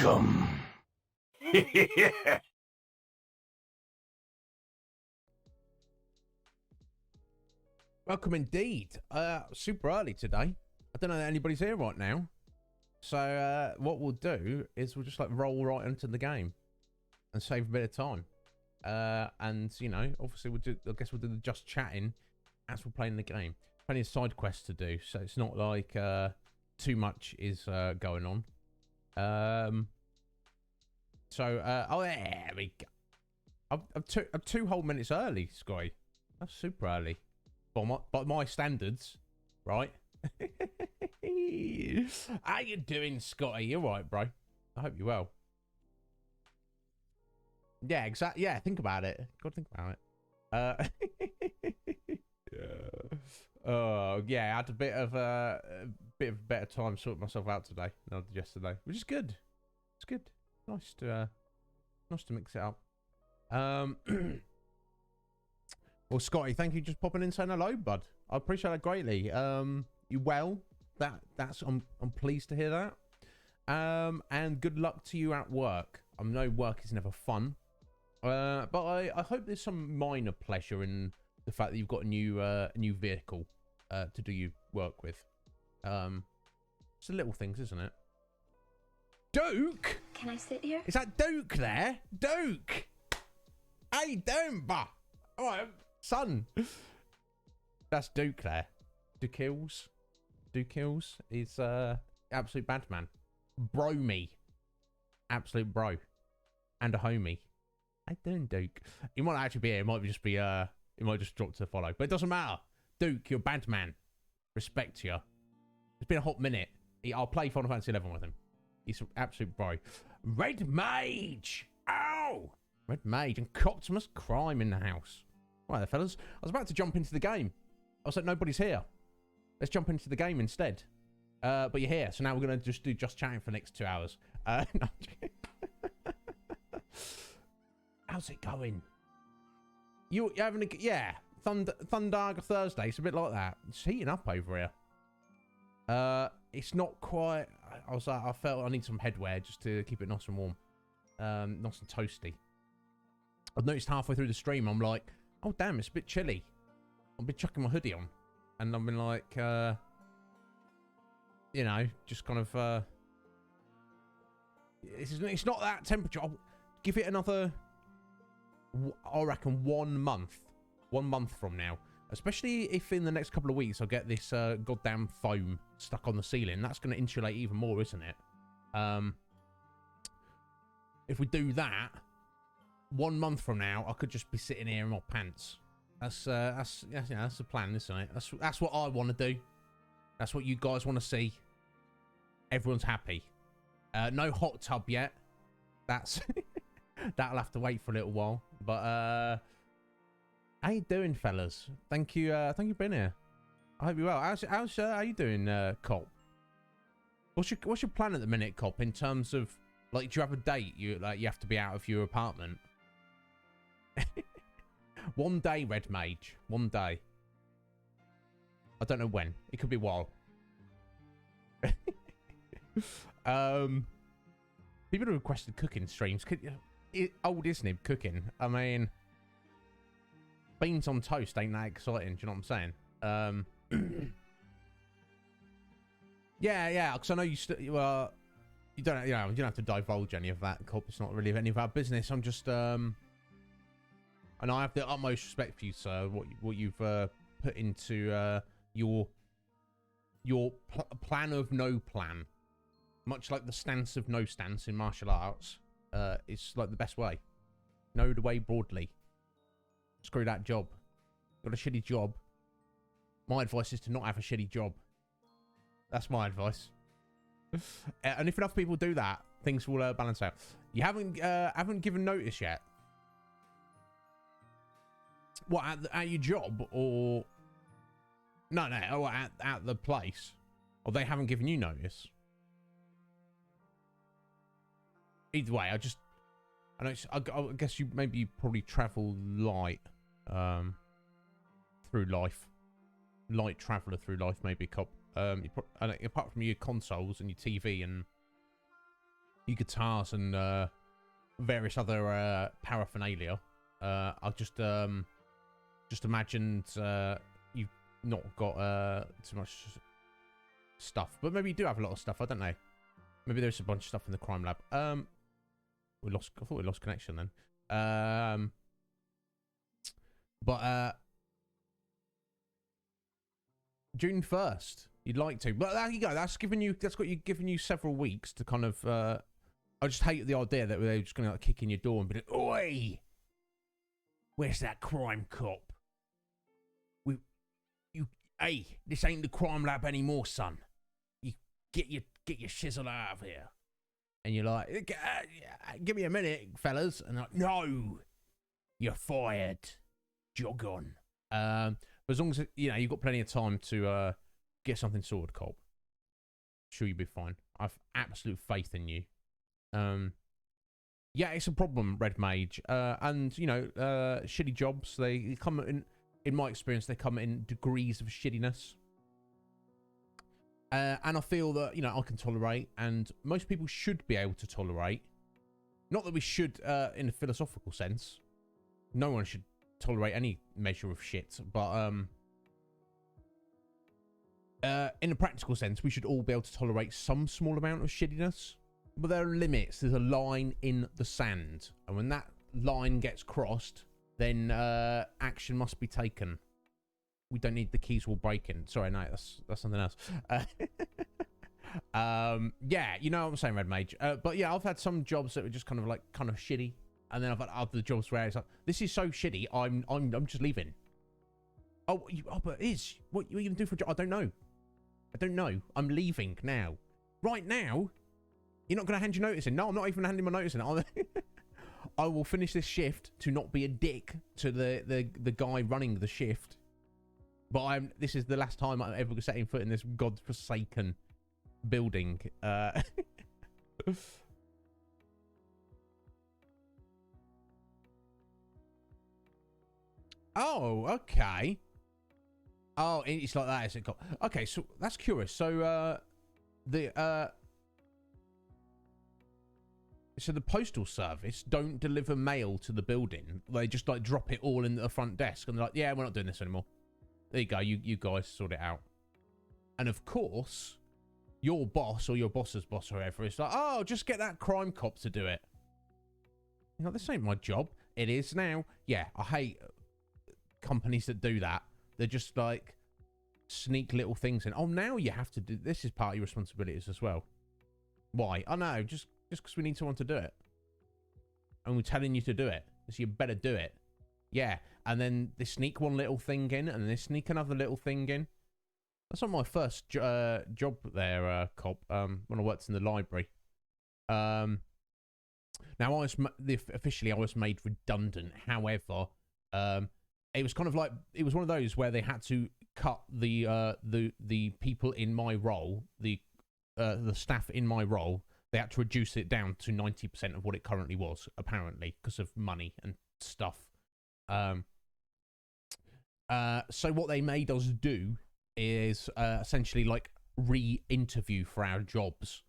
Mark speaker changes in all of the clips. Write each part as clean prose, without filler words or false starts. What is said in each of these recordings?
Speaker 1: Welcome.
Speaker 2: Welcome indeed. Super early today. I don't know that anybody's here right now. So what we'll do is we'll just like roll right into the game and save a bit of time. And you know, obviously I guess we'll do the just chatting as we're playing the game. Plenty of side quests to do, so it's not like too much is going on. Oh there we go. I'm 2 whole minutes early, Sky. That's super early. By my standards, right? How you doing, Scotty? You alright, bro? I hope you're well. Yeah, exactly. Yeah, think about it. Gotta think about it. Oh, yeah, I had a bit of a better time sorting myself out today than I did yesterday, which is good. It's good. Nice to mix it up. Well, Scotty, thank you for just popping in saying hello, bud. I appreciate that greatly. You well? That's I'm pleased to hear that. And good luck to you at work. I know work is never fun, but I hope there's some minor pleasure in the fact that you've got a new vehicle to do your work with. It's the little things, isn't it? Duke,
Speaker 3: can I sit here?
Speaker 2: Is that Duke there? Duke, how you doing, bah? All right, son. That's Duke there. Duke Hills. He's absolute bad man. Bro me. Absolute bro. And a homie. How you doing, Duke? He might actually be here. It might just be he might just drop to follow. But it doesn't matter. Duke, you're a bad man. Respect to you. It's been a hot minute. I'll play Final Fantasy 11 with him. He's an absolute bro. Red Mage! Ow! Red Mage and Optimus Crime in the house. Right there, fellas. I was about to jump into the game. I was like, nobody's here. Let's jump into the game instead. But you're here, so now we're going to just do just chatting for the next 2 hours. No. How's it going? You having a... Yeah. Thundarga Thursday. It's a bit like that. It's heating up over here. It's not quite... I felt I need some headwear just to keep it nice and warm. Nice and toasty. I've noticed halfway through the stream, I'm like, oh, damn, it's a bit chilly. I've been chucking my hoodie on. And I've been like, you know, just kind of... It's not that temperature. I'll give it another, I reckon, 1 month. 1 month from now. Especially if in the next couple of weeks I'll get this goddamn foam stuck on the ceiling. That's going to insulate even more, isn't it? If we do that, 1 month from now, I could just be sitting here in my pants. That's the plan, isn't it? That's what I want to do. That's what you guys want to see. Everyone's happy. No hot tub yet. That's that'll have to wait for a little while. But how you doing, fellas? Thank you for being here. I hope you're well. How you doing, Cop? What's your plan at the minute, Cop? In terms of, like, do you have a date? You have to be out of your apartment. 1 day, Red Mage. 1 day. I don't know when. It could be a while. People have requested cooking streams. Old Iznib cooking. I mean, beans on toast ain't that exciting. Do you know what I'm saying? Yeah. Because I know you don't have to divulge any of that, Cop. It's not really any of our business. I'm just and I have the utmost respect for you, sir. What you've put into your plan of no plan, much like the stance of no stance in martial arts. It's like the best way. Know the way broadly. Screw that job. Got a shitty job. My advice is to not have a shitty job. That's my advice. And if enough people do that, things will balance out. You haven't given notice yet. What, at your job, or no, or at the place, or they haven't given you notice? Either way, I guess you probably travel light, through life, light traveller through life, maybe, Cop. Apart from your consoles and your TV and your guitars and various other paraphernalia. I've just imagined you've not got too much stuff, but maybe you do have a lot of stuff. I don't know. Maybe there's a bunch of stuff in the crime lab. I thought we lost connection then. But June 1st, you'd like to, but there you go. That's giving you several weeks to kind of. I just hate the idea that they're just going to like, kick in your door and be like, "Oi, where's that crime cop? Hey, this ain't the crime lab anymore, son. You get your shizzle out of here." And you're like, "Give me a minute, fellas." And they're like, "No, you're fired. Jog on." But as long as you've got plenty of time to get something sorted, Colt. Sure, you'll be fine. I've absolute faith in you. Yeah, it's a problem, Red Mage. And shitty jobs. They come in my experience, they come in degrees of shittiness. And I feel that I can tolerate, and most people should be able to tolerate. Not that we should, in a philosophical sense. No one should tolerate any measure of shit, but in a practical sense, we should all be able to tolerate some small amount of shittiness. But there are limits. There's a line in the sand, and when that line gets crossed, then action must be taken. We don't need the keys all breaking. Sorry, no, that's something else. Yeah, you know what I'm saying, Red Mage. But yeah, I've had some jobs that were just kind of shitty. And then I've had other jobs where it's like, this is so shitty, I'm just leaving. But it is. What are you gonna do for a job? I don't know. I'm leaving now. Right now? You're not gonna hand your notice in? No, I'm not even handing my notice in. I will finish this shift to not be a dick to the guy running the shift. But this is the last time I'm ever setting foot in this godforsaken building. Oh, okay. Oh, it's like that, is it? Okay, so that's curious. So the postal service don't deliver mail to the building. They just drop it all in the front desk, and they're like, "Yeah, we're not doing this anymore. There you go. You guys sort it out." And of course, your boss or your boss's boss or whoever is like, "Oh, just get that crime cop to do it." This ain't my job. It is now. Yeah, I hate companies that do that. They're just sneak little things in. Oh, now you have to do this. Is part of your responsibilities as well. Why? I know, just because we need someone to do it, and we're telling you to do it, so you better do it. Yeah, and then they sneak one little thing in, and they sneak another little thing in. That's not my first job there, cop. When I worked in the library. Now officially I was made redundant. However, it was kind of it was one of those where they had to cut the people in my role, the staff in my role. They had to reduce it down to 90% of what it currently was, apparently, because of money and stuff. So what they made us do is essentially re-interview for our jobs.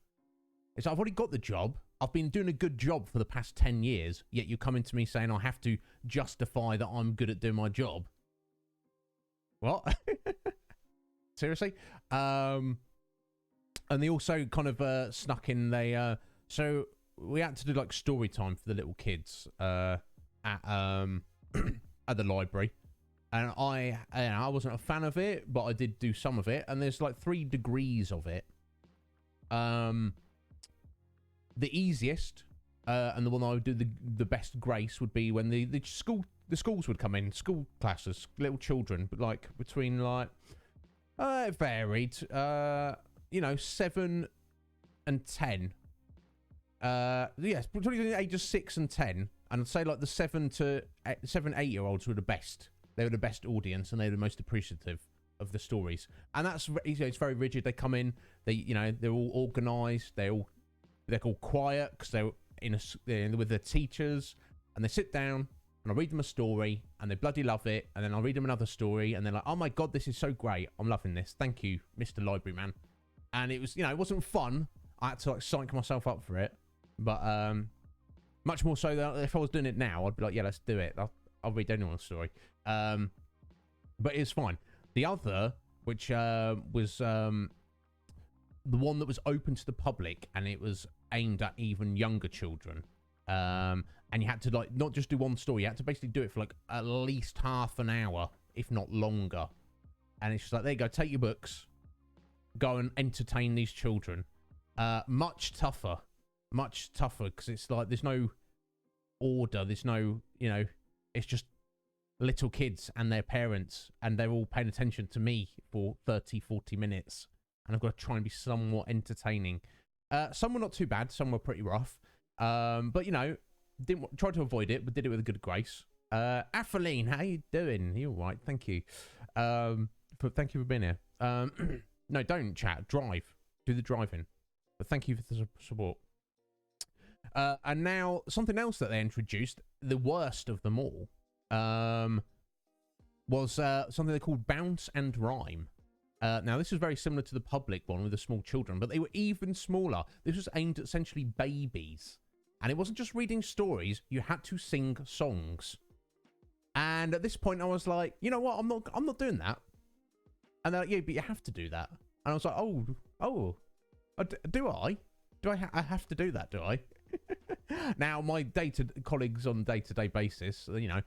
Speaker 2: It's I've already got the job. I've been doing a good job for the past 10 years, yet you're coming to me saying I have to justify that I'm good at doing my job. What? Seriously? And they also kind of snuck in, so we had to do story time for the little kids at at the library. And I wasn't a fan of it, but I did do some of it. And there's 3 degrees of it. The easiest, and the one I would do the best grace would be when the schools would come in, school classes, little children, but between it varied, 7 and 10. Yes, between the ages 6 and 10, and I'd say the 7 to 8-year-olds were the best. They were the best audience, and they were the most appreciative of the stories. And that's it's very rigid. They come in, they're all organised. They're all quiet because they're with their teachers, and they sit down and I read them a story and they bloody love it, and then I'll read them another story and they're like, "Oh my god, this is so great, I'm loving this, thank you, Mr. Library Man." And it was, it wasn't fun. I had to psych myself up for it, But much more so that if I was doing it now, I'd be like, yeah, let's do it. I'll read anyone's story. But it's fine. The other, which was the one that was open to the public, and it was aimed at even younger children. And you had to like not just do one story, you had to basically do it for like at least half an hour, if not longer. And it's just like, there you go, take your books, go and entertain these children. Much tougher, because it's like there's no order, there's no, you know, it's just little kids and their parents, and they're all paying attention to me for 30-40 minutes, and I've got to try and be somewhat entertaining. Some were not too bad, some were pretty rough, but you know, try to avoid it, but did it with a good grace. Athaline, how you doing? You all right? Thank you. Thank you for being here. No, don't chat, drive, do the driving, but thank you for the support. And now something else that they introduced, the worst of them all, was something they called Bounce and Rhyme. Now, this was very similar to the public one with the small children, but they were even smaller. This was aimed at essentially babies. And it wasn't just reading stories, you had to sing songs. And at this point, I was like, you know what, I'm not doing that. And they're like, yeah, but you have to do that. And I was like, do I? I have to do that, do I? Now, my colleagues on day-to-day basis, you know,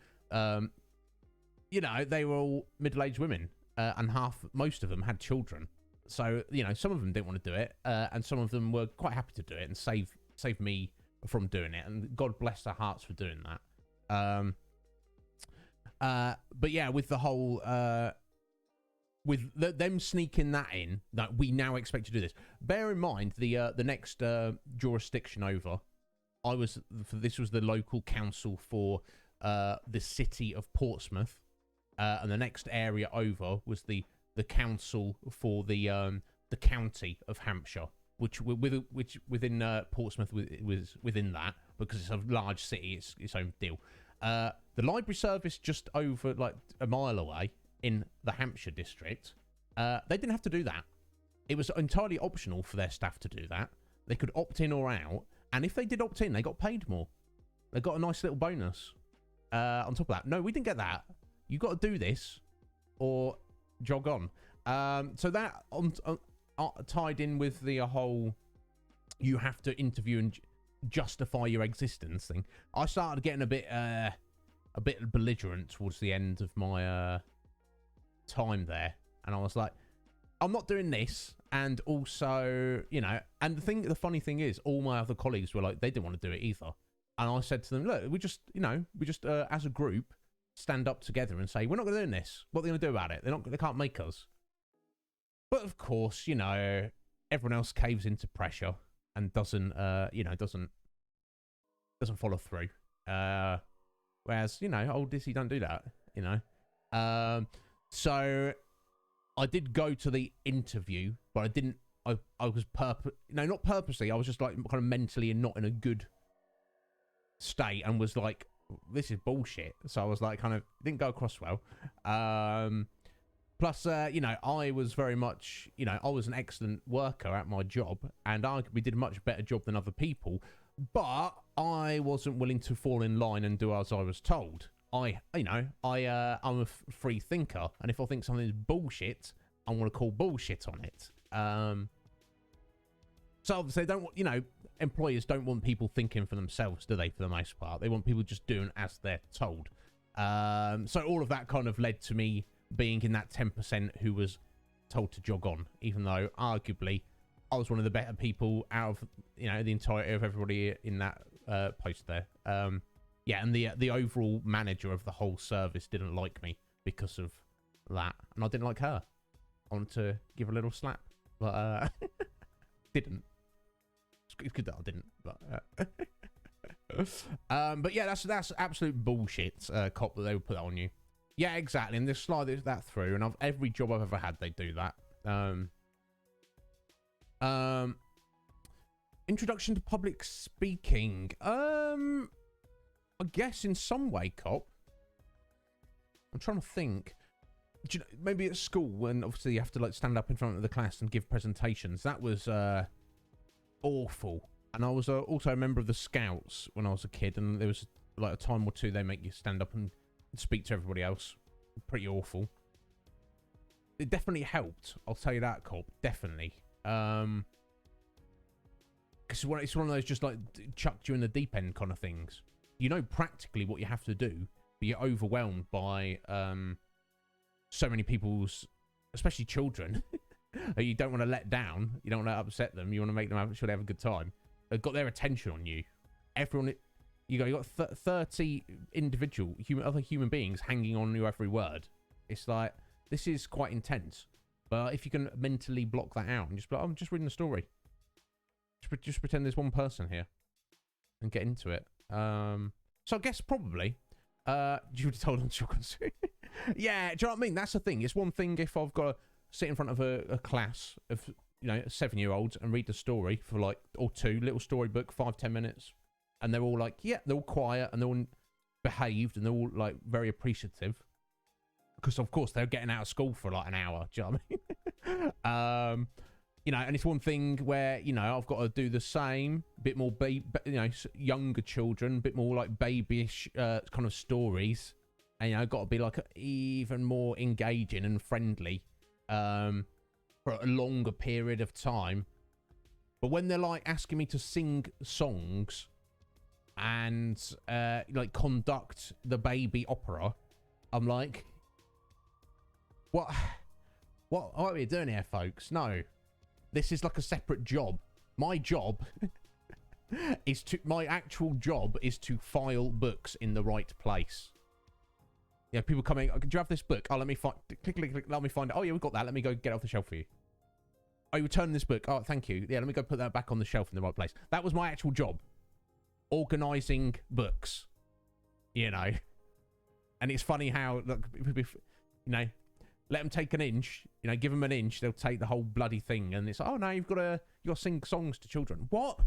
Speaker 2: they were all middle-aged women, and most of them had children. So, you know, some of them didn't want to do it, and some of them were quite happy to do it and save me from doing it. And God bless their hearts for doing that. But yeah, with the whole, them sneaking that in, that we now expect to do this. Bear in mind, the next jurisdiction over, this was the local council for the city of Portsmouth, and the next area over was the council for the county of Hampshire, which within Portsmouth was within that, because it's a large city, it's its own deal. The library service just over like a mile away in the Hampshire district, they didn't have to do that. It was entirely optional for their staff to do that. They could opt in or out, and if they did opt in, they got paid more. They got a nice little bonus on top of that. No, we didn't get that. You got to do this or jog on. So that tied in with the whole you have to interview and justify your existence thing. I started getting a bit belligerent towards the end of my time there, and I was like, I'm not doing this. And also, you know, and the funny thing is, all my other colleagues were like, they didn't want to do it either. And I said to them, look, we just as a group stand up together and say, we're not going to do this. What are they going to do about it? They can't make us. But of course, you know, everyone else caves into pressure and doesn't follow through. Whereas, you know, old Dizzy don't do that, you know. So I did go to the interview, but I didn't. I was not purposely. I was just like kind of mentally and not in a good state, and was like, this is bullshit. So I was like, kind of didn't go across well. Plus, you know, I was very much, you know, I was an excellent worker at my job, and arguably did a much better job than other people. But I wasn't willing to fall in line and do as I was told. I'm a free thinker, and if I think something's bullshit, I want to call bullshit on it. So obviously, employers don't want people thinking for themselves, do they? For the most part, they want people just doing as they're told. So all of that kind of led to me being in that 10% who was told to jog on, even though arguably I was one of the better people out of, you know, the entirety of everybody in that post there. Yeah, and the overall manager of the whole service didn't like me because of that, and I didn't like her. I wanted to give her a little slap, but didn't. It's good that I didn't, but yeah, that's absolute bullshit, cop, that they would put that on you. Yeah, exactly, and they slide that through, and every job I've ever had, they do that. Introduction to public speaking. I guess in some way, cop. I'm trying to think. Do you know, maybe at school, when obviously you have to like stand up in front of the class and give presentations. That was awful. And I was also a member of the Scouts when I was a kid, and there was like a time or two they make you stand up and speak to everybody else. Pretty awful. It definitely helped. I'll tell you that, Cobb. Definitely. Because it's one of those just like chucked you in the deep end kind of things. You know practically what you have to do, but you're overwhelmed by so many people's, especially children, that you don't want to let down. You don't want to upset them. You want to make them sure they have a good time. They've got their attention on you. Everyone, you got 30 individual other human beings hanging on your every word. It's like, this is quite intense. But if you can mentally block that out and just be like, I'm just reading a story. Just pretend there's one person here and get into it. So I guess probably you would have told on shotguns. Yeah, do you know what I mean? That's the thing. It's one thing if I've got to sit in front of a class of 7-year-olds and read the story for like or two, little storybook, 5-10 minutes, and they're all like, yeah, they're all quiet and they're all behaved and they're all like very appreciative because of course they're getting out of school for like an hour. Do you know what I mean? And it's one thing where, I've got to do the same, bit more, younger children, bit more like babyish kind of stories. And, I've got to be like even more engaging and friendly for a longer period of time. But when they're like asking me to sing songs and like conduct the baby opera, I'm like, what are we doing here, folks? No. This is like a separate job. My job my actual job is to file books in the right place. Yeah, people coming, do you have this book? Oh, let me find, click, let me find it. Oh yeah, we've got that. Let me go get it off the shelf for you. Oh, you returned this book. Oh, thank you. Yeah, let me go put that back on the shelf in the right place. That was my actual job. Organising books. And it's funny how, look, let them take an inch, give them an inch, they'll take the whole bloody thing. And it's, oh no, you've got to sing songs to children. What?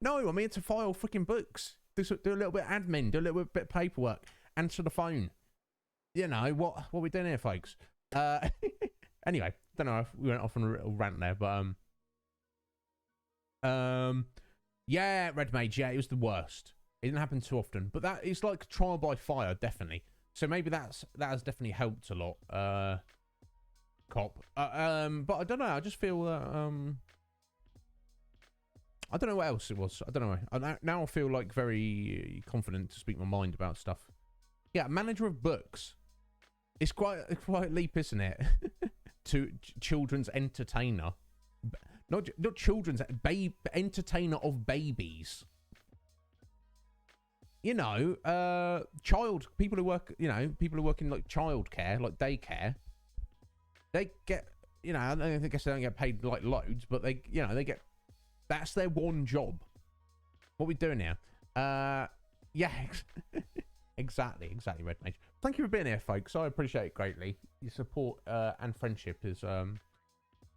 Speaker 2: No, I'm here to file freaking books. Do a little bit of admin, do a little bit of paperwork, answer the phone. What are we doing here, folks? Anyway, don't know if we went off on a little rant there, but yeah, Red Mage, yeah, it was the worst. It didn't happen too often, but that is like trial by fire, definitely. So maybe that has definitely helped a lot. Cop. But I don't know. I just feel that I don't know what else it was. I don't know. Now I feel like very confident to speak my mind about stuff. Yeah, manager of books. It's quite leap, isn't it? To children's entertainer, not children's entertainer of babies. People who work, people who work in like childcare, like daycare, they get, I guess they don't get paid like loads, but they get, that's their one job. What are we doing here? Yeah, exactly, Red Mage. Thank you for being here, folks. I appreciate it greatly. Your support and friendship is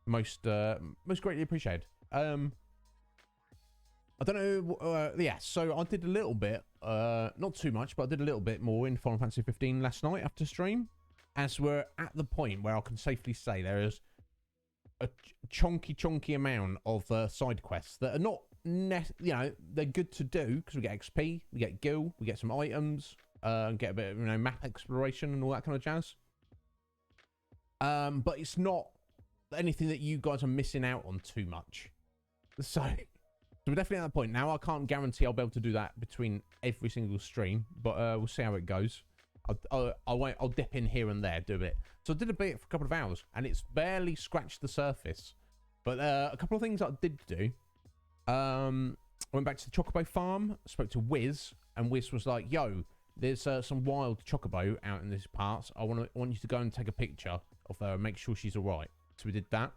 Speaker 2: most greatly appreciated. I don't know, yeah, so I did a little bit, not too much, but I did a little bit more in Final Fantasy 15 last night after stream, as we're at the point where I can safely say there is a chonky amount of side quests that are not, they're good to do, because we get XP, we get gil, we get some items, and get a bit of, map exploration and all that kind of jazz. But it's not anything that you guys are missing out on too much. So we're definitely at that point. Now I can't guarantee I'll be able to do that between every single stream, but we'll see how it goes. I'll dip in here and there, do a bit. So I did a bit for a couple of hours, and it's barely scratched the surface. But a couple of things I did do. I went back to the Chocobo farm, spoke to Wiz, and Wiz was like, yo, there's some wild Chocobo out in these parts. I want you to go and take a picture of her and make sure she's all right. So we did that.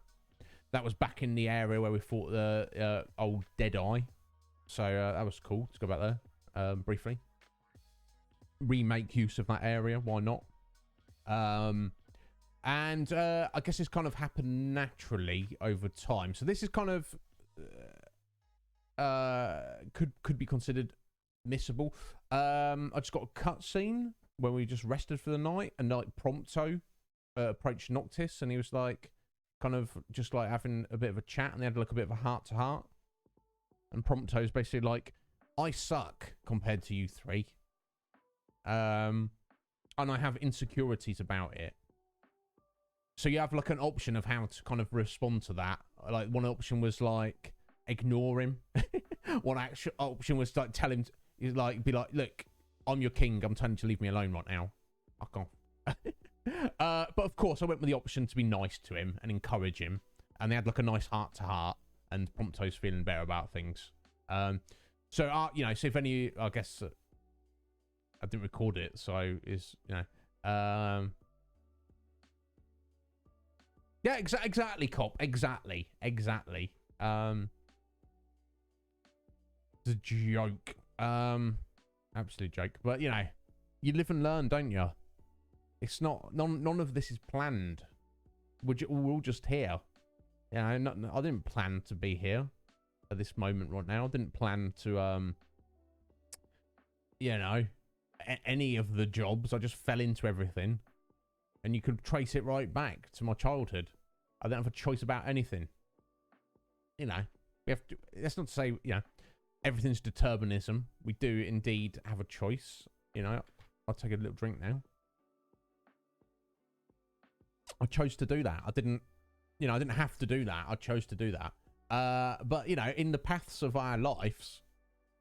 Speaker 2: That was back in the area where we fought the old Deadeye. So that was cool to go back there briefly. Remake use of that area, why not? And I guess it's kind of happened naturally over time. So this is kind of could be considered missable. I just got a cutscene where we just rested for the night, and like Prompto approached Noctis, and he was like kind of just like having a bit of a chat, and they had like a bit of a heart to heart. And Prompto's basically like, I suck compared to you three. And I have insecurities about it. So you have like an option of how to kind of respond to that. Like one option was like ignore him. One option was like tell him, be like, look, I'm your king. I'm telling you to leave me alone right now. I can't. But of course, I went with the option to be nice to him and encourage him. And they had like a nice heart to heart. And Prompto's feeling better about things. So you know, so if any, I guess I didn't record it, so is you know, yeah, exactly, cop, exactly. It's a joke, absolute joke. But you know, you live and learn, don't you? It's not none of this is planned. We're all just here. Yeah, I didn't plan to be here at this moment right now. I didn't plan to, you know, any of the jobs. I just fell into everything. And you could trace it right back to my childhood. I don't have a choice about anything. You know, we have to, that's not to say, you know, everything's determinism. We do indeed have a choice. You know, I'll take a little drink now. I chose to do that. I didn't have to do that. I chose to do that. But, you know, in the paths of our lives,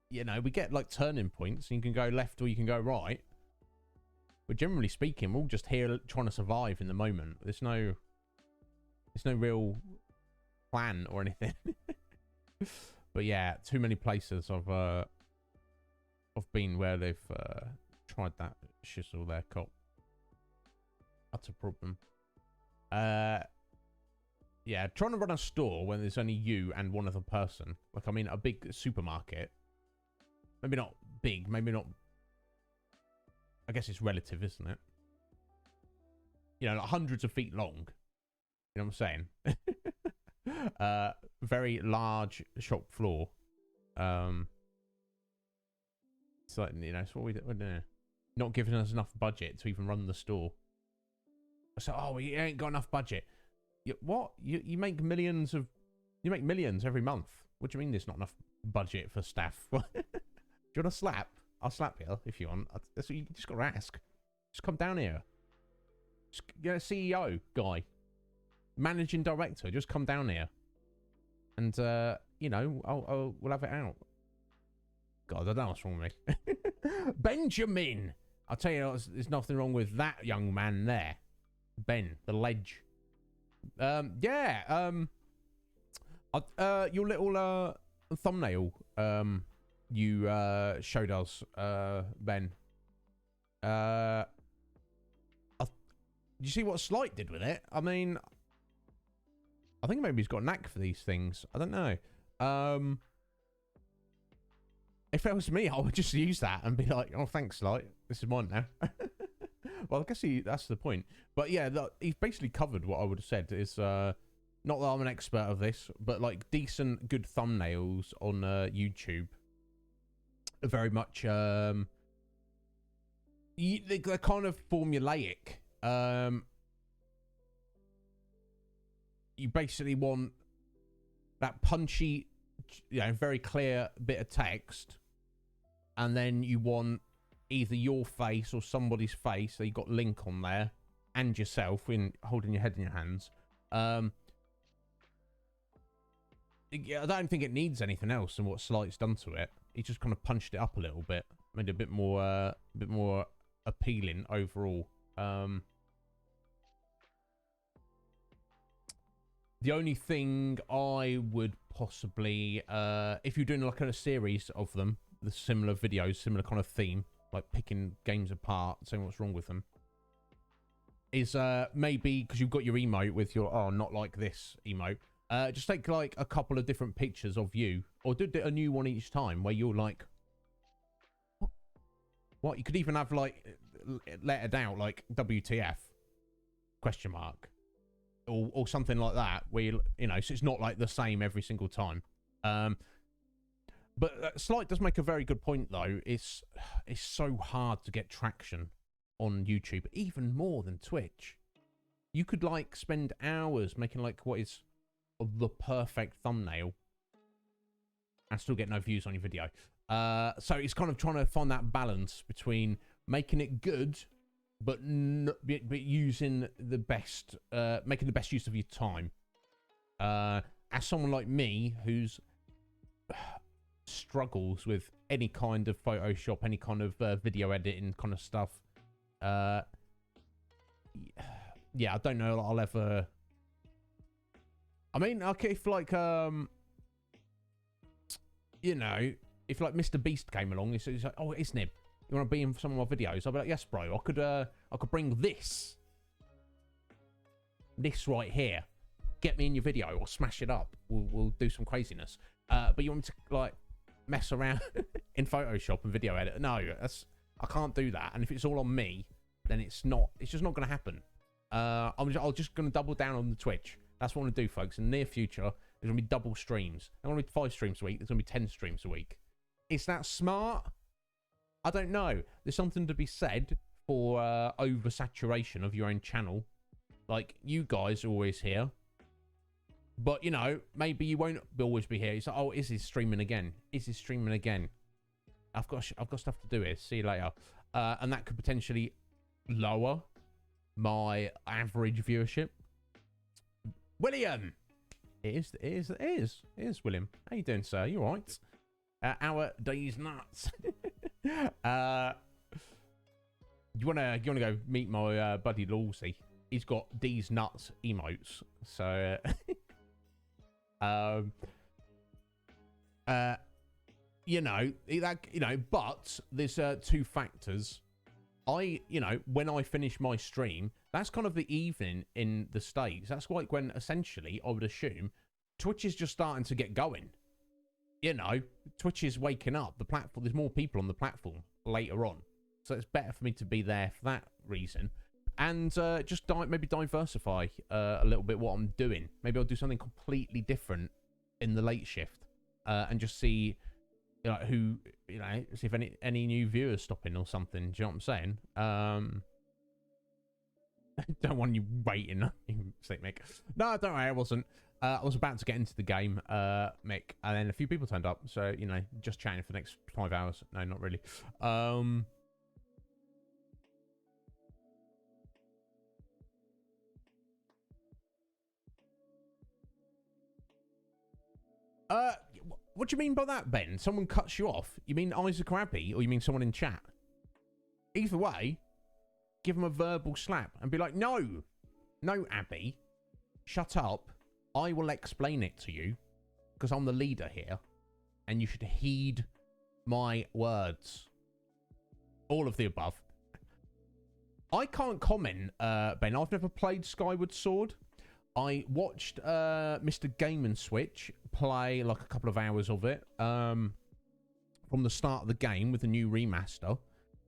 Speaker 2: you know, we get like turning points. And you can go left or you can go right. But generally speaking, we're all just here trying to survive in the moment. There's no real plan or anything. But yeah, too many places I've been where they've tried that shizzle there, cop. That's a problem. Yeah, trying to run a store when there's only you and one other person. Like, I mean, a big supermarket. Maybe not big, maybe not... I guess it's relative, isn't it? You know, like hundreds of feet long. You know what I'm saying? Very large shop floor. It's like, you know, it's what we're doing. Not giving us enough budget to even run the store. So, oh, we ain't got enough budget. What? You make millions every month. What do you mean there's not enough budget for staff? Do you want a slap? I'll slap you if you want. That's what you just got to ask. Just come down here. Just get a CEO guy, managing director. Just come down here, and you know, we'll have it out. God, I don't know what's wrong with me. Benjamin, I'll tell you, there's nothing wrong with that young man there. Ben, the ledge. Yeah. Your little thumbnail. You showed us, Ben. Did you see what Slight did with it? I mean, I think maybe he's got a knack for these things. I don't know. If it was me, I would just use that and be like, "Oh, thanks, Slight. This is mine now." Well, I guess that's the point. But yeah, he's basically covered what I would have said. Is not that I'm an expert of this, but like decent, good thumbnails on YouTube. Very much they're kind of formulaic. You basically want that punchy, you know, very clear bit of text, and then you want either your face or somebody's face. So you got link on there, and yourself in holding your head in your hands. I don't think it needs anything else than what Slight's done to it. He just kind of punched it up a little bit, made it a bit more appealing overall. The only thing I would possibly, if you're doing like a series of them, the similar videos, similar kind of theme, like picking games apart, saying what's wrong with them, is maybe because you've got your emote with your not like this emote. Just take like a couple of different pictures of you, or do a new one each time where you're like, what? You could even have like lettered out like WTF question mark, or something like that, where you know, so it's not like the same every single time. But Slight does make a very good point though. It's so hard to get traction on YouTube, even more than Twitch. You could like spend hours making like what is the perfect thumbnail, and still get no views on your video. So it's kind of trying to find that balance between making it good, but using the best, making the best use of your time. As someone like me who's struggles with any kind of Photoshop, any kind of video editing kind of stuff, yeah, I don't know that I'll ever. I mean, okay, if like you know, if like Mr. Beast came along, he's like, oh, Iznib, you want to be in some of my videos? I'll be like, yes, bro. I could bring this right here. Get me in your video or smash it up. We'll do some craziness. But you want me to like mess around in Photoshop and video edit? No, I can't do that. And if it's all on me, then it's just not going to happen. I'm just going to double down on the Twitch. That's what I want to do, folks. In the near future, there's going to be double streams. There's going to be 5 streams a week. There's going to be 10 streams a week. Is that smart? I don't know. There's something to be said for oversaturation of your own channel. Like, you guys are always here. But, you know, maybe you won't always be here. It's like, oh, is he streaming again? Is he streaming again? I've got stuff to do here. See you later. And that could potentially lower my average viewership. William! It is, William. How you doing, sir? You all right? Our day's nuts. You wanna go meet my buddy Lawsy? He's got D's nuts emotes. So you know, but there's 2 factors. When I finish my stream, that's kind of the evening in the States. That's like when essentially I would assume Twitch is just starting to get going. You know, Twitch is waking up. The platform, there's more people on the platform later on. So it's better for me to be there for that reason. And just maybe diversify a little bit what I'm doing. Maybe I'll do something completely different in the late shift. And just see who, see if any new viewers stop in or something. Do you know what I'm saying? Don't want you waiting, Mick. No, don't worry, I wasn't. I was about to get into the game, Mick, and then a few people turned up. So, just chatting for the next 5 hours. No, not really. What do you mean by that, Ben? Someone cuts you off? You mean Isaac or Abby, or you mean someone in chat? Either way, give them a verbal slap and be like, no, Abby, shut up. I will explain it to you because I'm the leader here and you should heed my words. All of the above. I can't comment, Ben. I've never played Skyward Sword. I watched Mr. Game & Switch play like a couple of hours of it from the start of the game with the new remaster.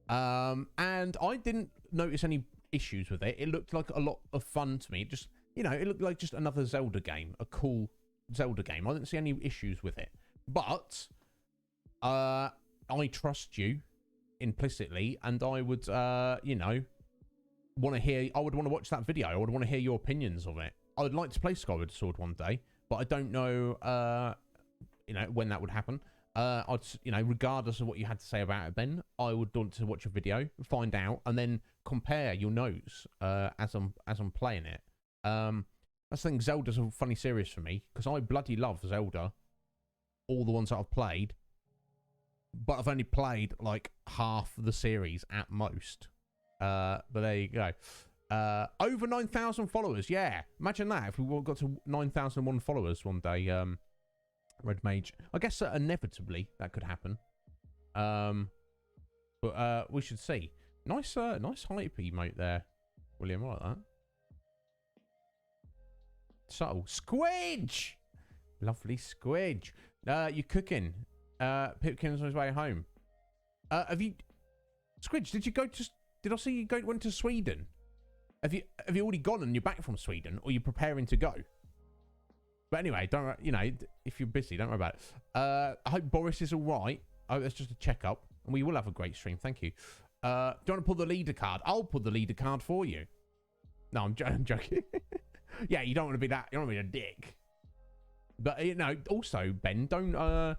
Speaker 2: And I didn't notice any issues with it. It looked like a lot of fun to me. Just, it looked like just another Zelda game, a cool Zelda game. I didn't see any issues with it. But I trust you implicitly, and I would, want to hear. I would want to watch that video. I would want to hear your opinions of it. I would like to play Skyward Sword one day, but I don't know, when that would happen. Regardless of what you had to say about it, Ben, I would want to watch a video, find out, and then compare your notes as I'm playing it. That's the thing. Zelda's a funny series for me because I bloody love Zelda, all the ones that I've played, but I've only played like half the series at most. But there you go. Over 9,000 followers. Yeah, imagine that if we got to 9,001 followers one day. Red Mage. I guess inevitably that could happen. But we should see. Nice hype emote there, William. I like that. Subtle. Squidge! Lovely Squidge. You're cooking. Pipkin's on his way home. Have you... Squidge, did you go to... Did I see you went to Sweden? Have you already gone and you're back from Sweden, or you're preparing to go? But anyway, don't if you're busy, don't worry about it. I hope Boris is all right. Oh, that's just a checkup, and we will have a great stream. Thank you. Do you want to pull the leader card? I'll pull the leader card for you. No, I'm joking. Yeah, you don't want to be that. You don't want to be a dick. But also, Ben, don't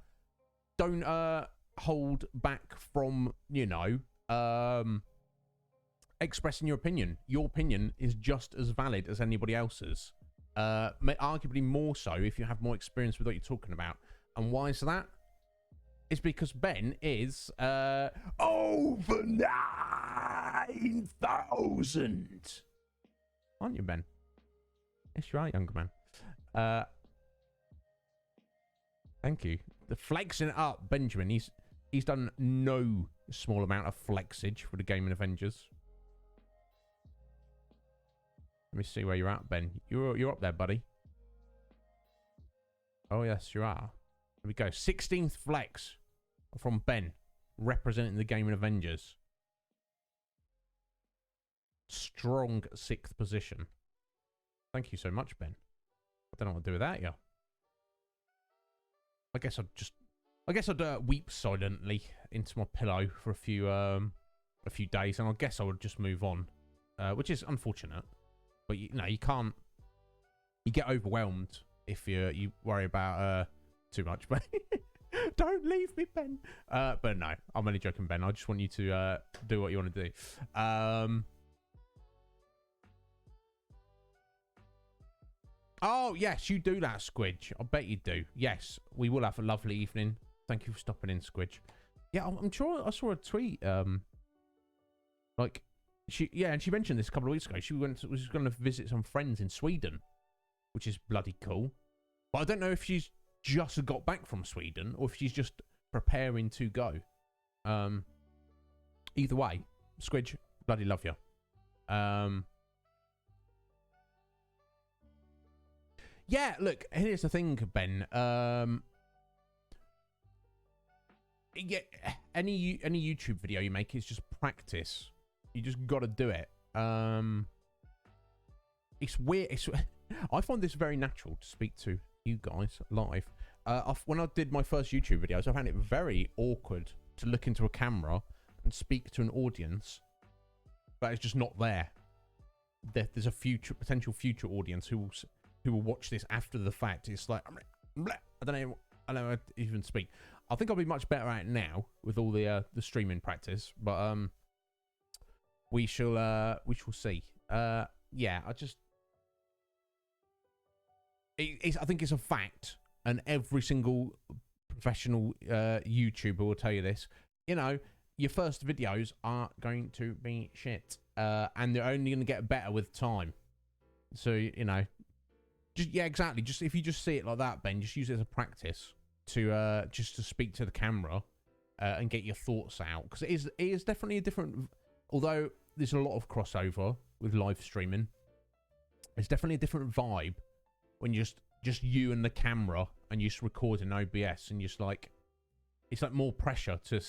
Speaker 2: don't hold back from, you know, expressing your opinion. Your opinion is just as valid as anybody else's. Arguably more so if you have more experience with what you're talking about. And why is that? It's because Ben is over 9,000. Aren't you, Ben? Yes, you are, younger man. Thank you. The flexing it up, Benjamin. He's done no small amount of flexage for the Gaming Avengers. Let me see where you're at, Ben. You're up there, buddy. Oh yes, you are. There we go. 16th flex from Ben, representing the Gaming Avengers. Strong 6th position. Thank you so much, Ben. I don't know what to do without you. I guess I'd weep silently into my pillow for a few days, and I guess I would just move on, which is unfortunate. But you know, you can't. You get overwhelmed if you worry about too much. But don't leave me, Ben. But no, I'm only joking, Ben. I just want you to do what you want to do. Oh, yes, you do that, Squidge. I bet you do. Yes, we will have a lovely evening. Thank you for stopping in, Squidge. Yeah, I'm sure I saw a tweet. Like, she mentioned this a couple of weeks ago. She was going to visit some friends in Sweden, which is bloody cool. But I don't know if she's just got back from Sweden or if she's just preparing to go. Either way, Squidge, bloody love you. Yeah, look, here's the thing, Ben. Yeah, any YouTube video you make is just practice. You just got to do it. It's weird. I find this very natural to speak to you guys live. When I did my first YouTube videos, I found it very awkward to look into a camera and speak to an audience, but it's just not there. There's a potential future audience who will watch this after the fact. It's like, I don't know how to even speak. I think I'll be much better at it now with all the streaming practice, but we shall see. Yeah, I think it's a fact, and every single professional YouTuber will tell you this. You know, your first videos are going to be shit, and they're only going to get better with time. So, you know, yeah, exactly. Just if you just see it like that, Ben, just use it as a practice to just to speak to the camera and get your thoughts out, because it is definitely a different. Although there's a lot of crossover with live streaming, it's definitely a different vibe when you're just you and the camera and you just record in OBS and just like, it's like more pressure to,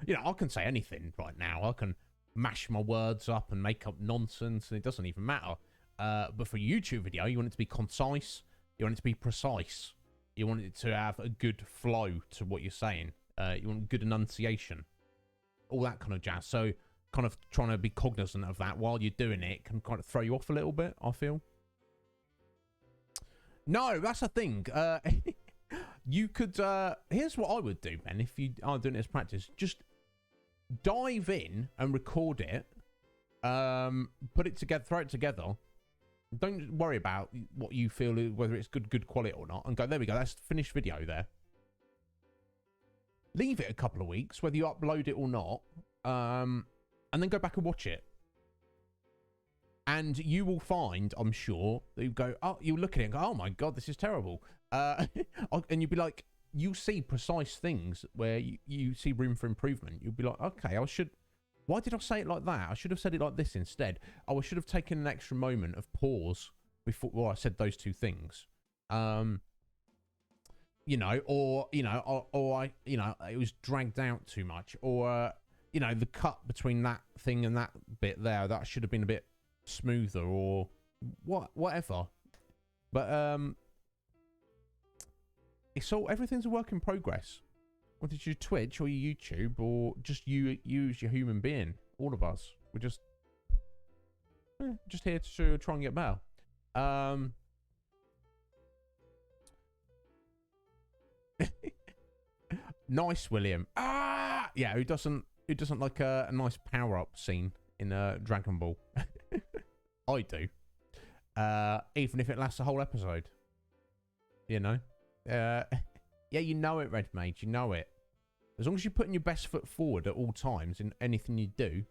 Speaker 2: you know, I can say anything right now. I can mash my words up and make up nonsense, and it doesn't even matter. But for a YouTube video, you want it to be concise. You want it to be precise. You want it to have a good flow to what you're saying. You want good enunciation. All that kind of jazz. So kind of trying to be cognizant of that while you're doing it can kind of throw you off a little bit, I feel. No, that's the thing. You could... here's what I would do, Ben, if you are doing it as practice. Just dive in and record it. Put it together, throw it together. Don't worry about what you feel, whether it's good quality or not, and go, there we go, that's the finished video there. Leave it a couple of weeks, whether you upload it or not, and then go back and watch it. And you will find, I'm sure, that you go, oh, you look at it and go, oh my God, this is terrible. And you'll be like, you'll see precise things where you see room for improvement. You'll be like, okay, why did I say it like that? I should have said it like this instead. Oh, I should have taken an extra moment of pause before I said those two things. You know, or it was dragged out too much, or you know, the cut between that thing and that bit there, that should have been a bit smoother, or whatever. But everything's a work in progress. Whether it's your Twitch or your YouTube or just you as your human being, all of us, we're just here to try and get better. Nice, William. Ah, yeah. Who doesn't like a nice power up scene in Dragon Ball? I do. Even if it lasts a whole episode. You know. Yeah, you know it, Red Mage. You know it. As long as you're putting your best foot forward at all times in anything you do.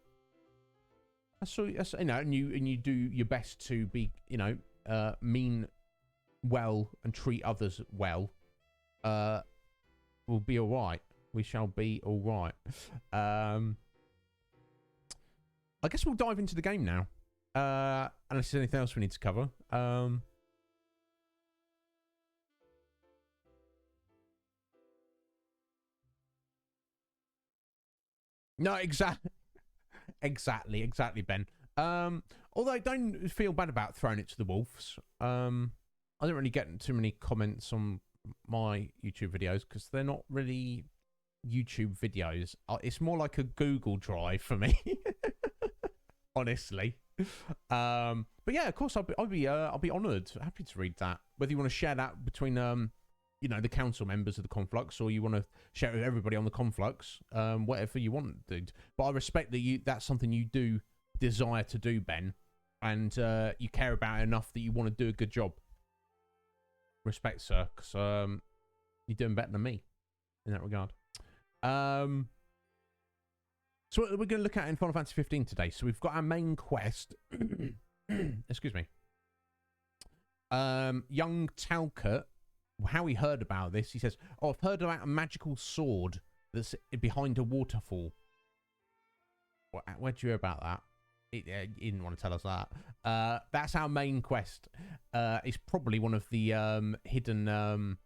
Speaker 2: That's you know, and you do your best to be, you know, mean well and treat others well. We'll be all right. We shall be all right. I guess we'll dive into the game now. Unless there's anything else we need to cover. No, exactly, Ben. Although I don't feel bad about throwing it to the wolves. I don't really get too many comments on my YouTube videos because they're not really YouTube videos. It's more like a Google Drive for me, honestly. But yeah, of course, I'll be honoured, happy to read that. Whether you want to share that between you know, the council members of the Conflux, or you want to share it with everybody on the Conflux, whatever you want, dude. But I respect that that's something you do desire to do, Ben, and you care about it enough that you want to do a good job. Respect, sir, because you're doing better than me in that regard. So what we're going to look at in Final Fantasy 15 today. So we've got our main quest. Excuse me. Young Talcott, how he heard about this, he says, "Oh, I've heard about a magical sword that's behind a waterfall." Where'd you hear about that? He didn't want to tell us that. That's our main quest. It's probably one of the hidden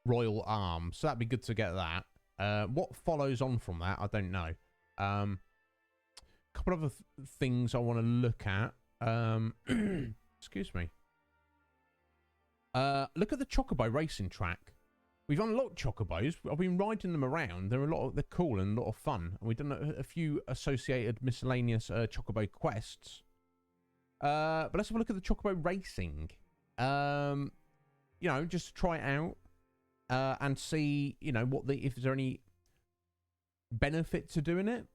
Speaker 2: royal arms, so that'd be good to get that. What follows on from that, I don't know. A couple of other things I want to look at. Excuse me. Look at the Chocobo racing track. We've unlocked Chocobos. I've been riding them around. They're cool and a lot of fun. And we've done a few associated miscellaneous Chocobo quests. But let's have a look at the Chocobo racing. You know, just to try it out and see, you know, if there's any benefit to doing it.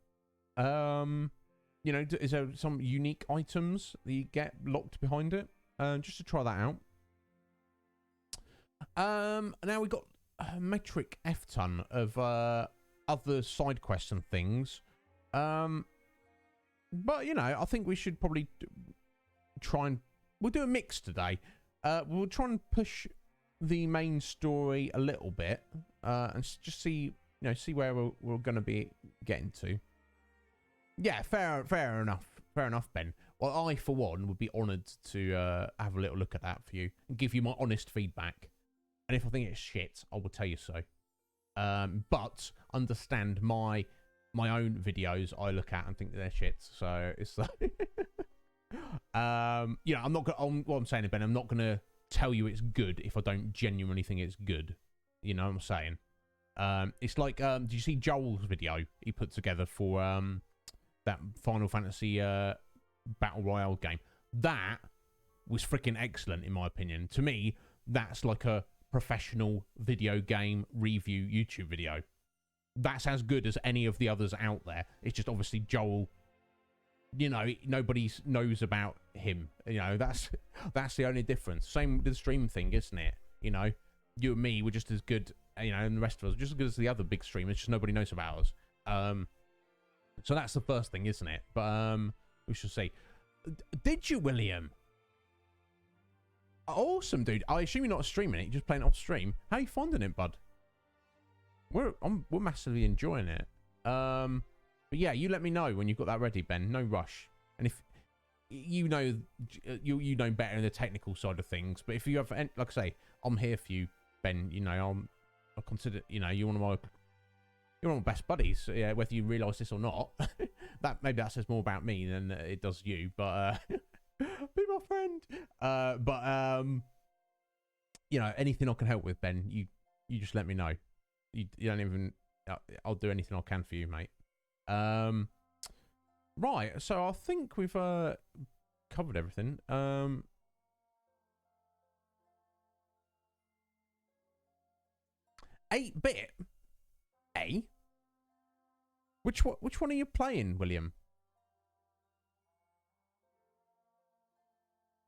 Speaker 2: You know, is there some unique items that you get locked behind it? Just to try that out. Now we've got a metric F-ton of other side quests and things. But, you know, I think we should probably try and... We'll do a mix today. We'll try and push the main story a little bit and just see, you know, see where we're going to be getting to. Yeah, fair enough. Fair enough, Ben. Well, I, for one, would be honoured to have a little look at that for you and give you my honest feedback. And if I think it's shit, I will tell you so. But understand my own videos I look at and think they're shit. So it's like, you know, I'm not gonna. What I'm saying, Ben, I'm not gonna tell you it's good if I don't genuinely think it's good. You know what I'm saying? It's like, did you see Joel's video he put together for that Final Fantasy Battle Royale game? That was freaking excellent in my opinion. To me, that's like a professional video game review YouTube video. That's as good as any of the others out there. It's just obviously Joel, you know, nobody knows about him. You know, that's the only difference. Same with the stream thing, isn't it? You know, you and me were just as good, you know, and the rest of us are just as good as the other big streamers, just nobody knows about us. So that's the first thing, isn't it? But we shall see. Did you, William? Awesome, dude. I assume you're not streaming it. You're just playing it off stream. How are you finding it, bud? We're massively enjoying it. But yeah, you let me know when you've got that ready, Ben. No rush. And if you know, you know better in the technical side of things. But if you have, like I say, I'm here for you, Ben. You know, I consider, you know, you're one of my best buddies. Yeah, whether you realise this or not, maybe that says more about me than it does you. But be my friend. But you know, anything I can help with, Ben, you just let me know. You don't even. I'll do anything I can for you, mate. Right. So I think we've covered everything. 8-bit. Eh? Which one are you playing, William?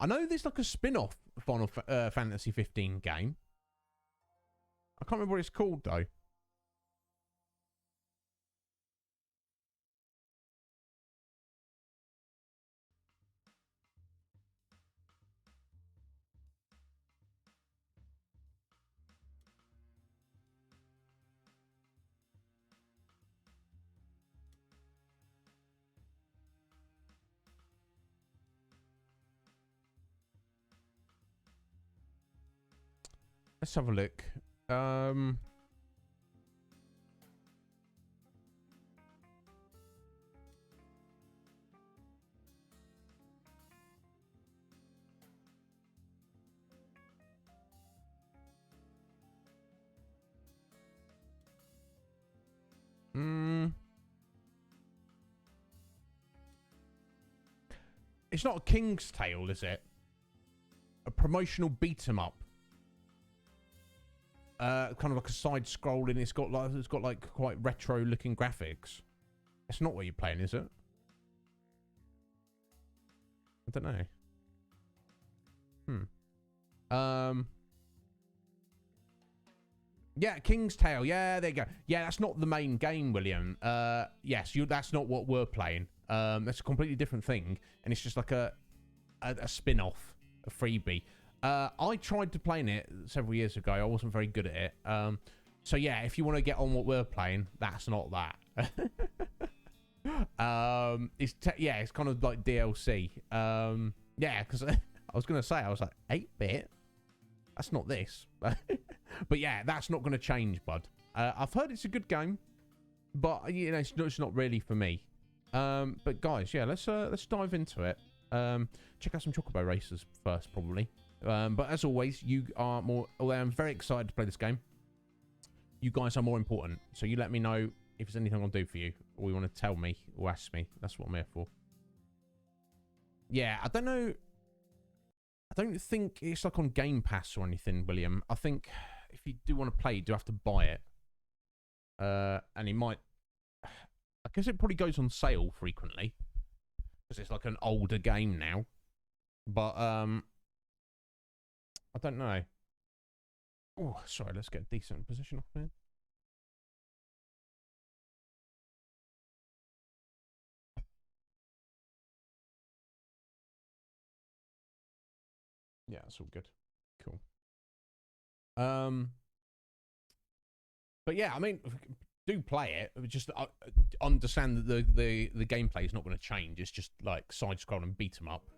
Speaker 2: I know there's like a spin-off Final Fantasy 15 game. I can't remember what it's called though. Let's have a look. It's not a King's Tale, is it? A promotional beat 'em up. Kind of like a side scrolling. It's got like quite retro looking graphics. It's not what you're playing, is it? I don't know. Yeah, King's Tale. Yeah, there you go. Yeah, that's not the main game, William. Yes, that's not what we're playing. That's a completely different thing, and it's just like a spin-off, a freebie. I tried to play it several years ago. I wasn't very good at it. So yeah, if you want to get on what we're playing, that's not that. It's kind of like DLC. Yeah, because I was gonna say, I was like 8-bit. That's not this. But yeah, that's not gonna change, bud. I've heard it's a good game, but you know, it's not really for me. But guys, yeah, let's dive into it. Check out some Chocobo Racers first, probably. But as always, you are more. Although I'm very excited to play this game, you guys are more important. So you let me know if there's anything I'll do for you, or you want to tell me or ask me. That's what I'm here for. Yeah, I don't know. I don't think it's like on Game Pass or anything, William. I think if you do want to play, you do have to buy it. And it might. I guess it probably goes on sale frequently because it's like an older game now. But I don't know. Oh, sorry. Let's get a decent position up here. Yeah, it's all good. Cool. But yeah, I mean, do play it. Just understand that the gameplay is not going to change. It's just like side scroll and beat 'em up.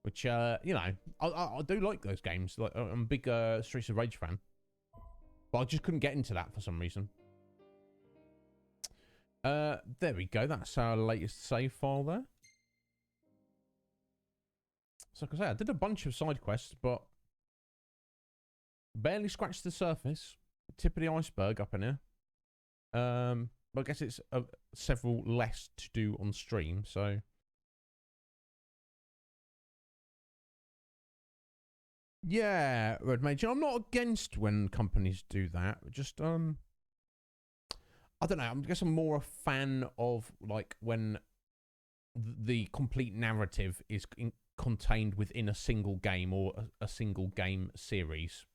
Speaker 2: Which, you know, I do like those games. Like, I'm a big Streets of Rage fan. But I just couldn't get into that for some reason. There we go. That's our latest save file there. So, like I say, I did a bunch of side quests, but barely scratched the surface. Tip of the iceberg up in here. But I guess it's several less to do on stream, so... Yeah, Red Mage. I'm not against when companies do that. Just I don't know. I guess I'm more a fan of like when the complete narrative is contained within a single game or a single game series.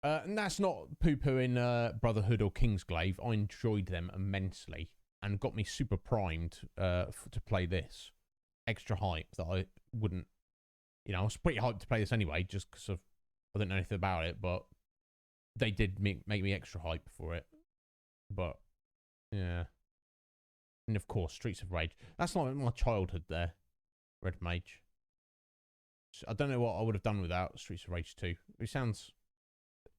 Speaker 2: And that's not poo-pooing Brotherhood or Kingsglaive. I enjoyed them immensely and got me super primed to play this. Extra hype that I wouldn't. You know, I was pretty hyped to play this anyway, just because I didn't know anything about it, but they did make me extra hype for it. But, yeah. And of course, Streets of Rage. That's like my childhood there, Red Mage. I don't know what I would have done without Streets of Rage 2. It sounds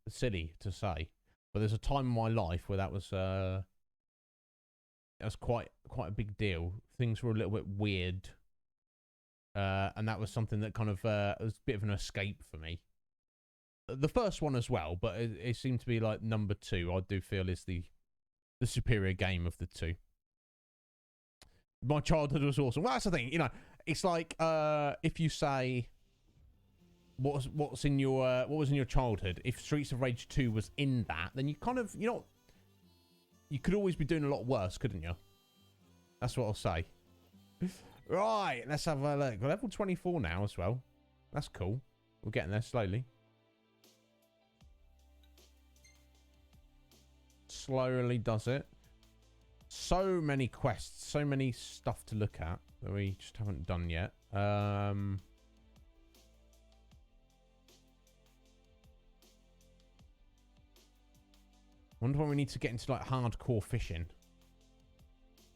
Speaker 2: silly to say, but there's a time in my life where that was quite a big deal. Things were a little bit weird. And that was something that kind of was a bit of an escape for me. The first one as well, but it seemed to be like number 2. I do feel is the superior game of the two. My childhood was awesome. Well, that's the thing, you know. It's like if you say what's in your what was in your childhood. If Streets of Rage 2 was in that, then you kind of, you could always be doing a lot worse, couldn't you? That's what I'll say. Right, let's have a look. We're level 24 now as well. That's cool. We're getting there slowly. Slowly does it. So many quests, so many stuff to look at that we just haven't done yet. Wonder when we need to get into like hardcore fishing.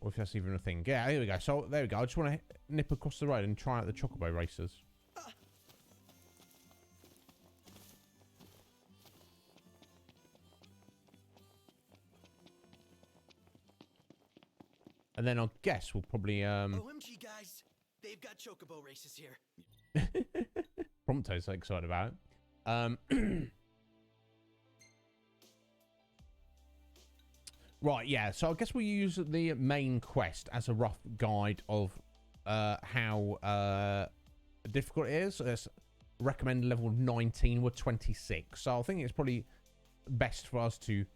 Speaker 2: Or if that's even a thing. Yeah, here we go. So there we go. I just want to nip across the road and try out the Chocobo racers. And then I guess we'll probably
Speaker 1: OMG guys, they've got Chocobo races here.
Speaker 2: Prompto's so excited about it. Right, yeah. So I guess we'll use the main quest as a rough guide of how difficult it is. It's recommended level 19. We're 26. So I think it's probably best for us to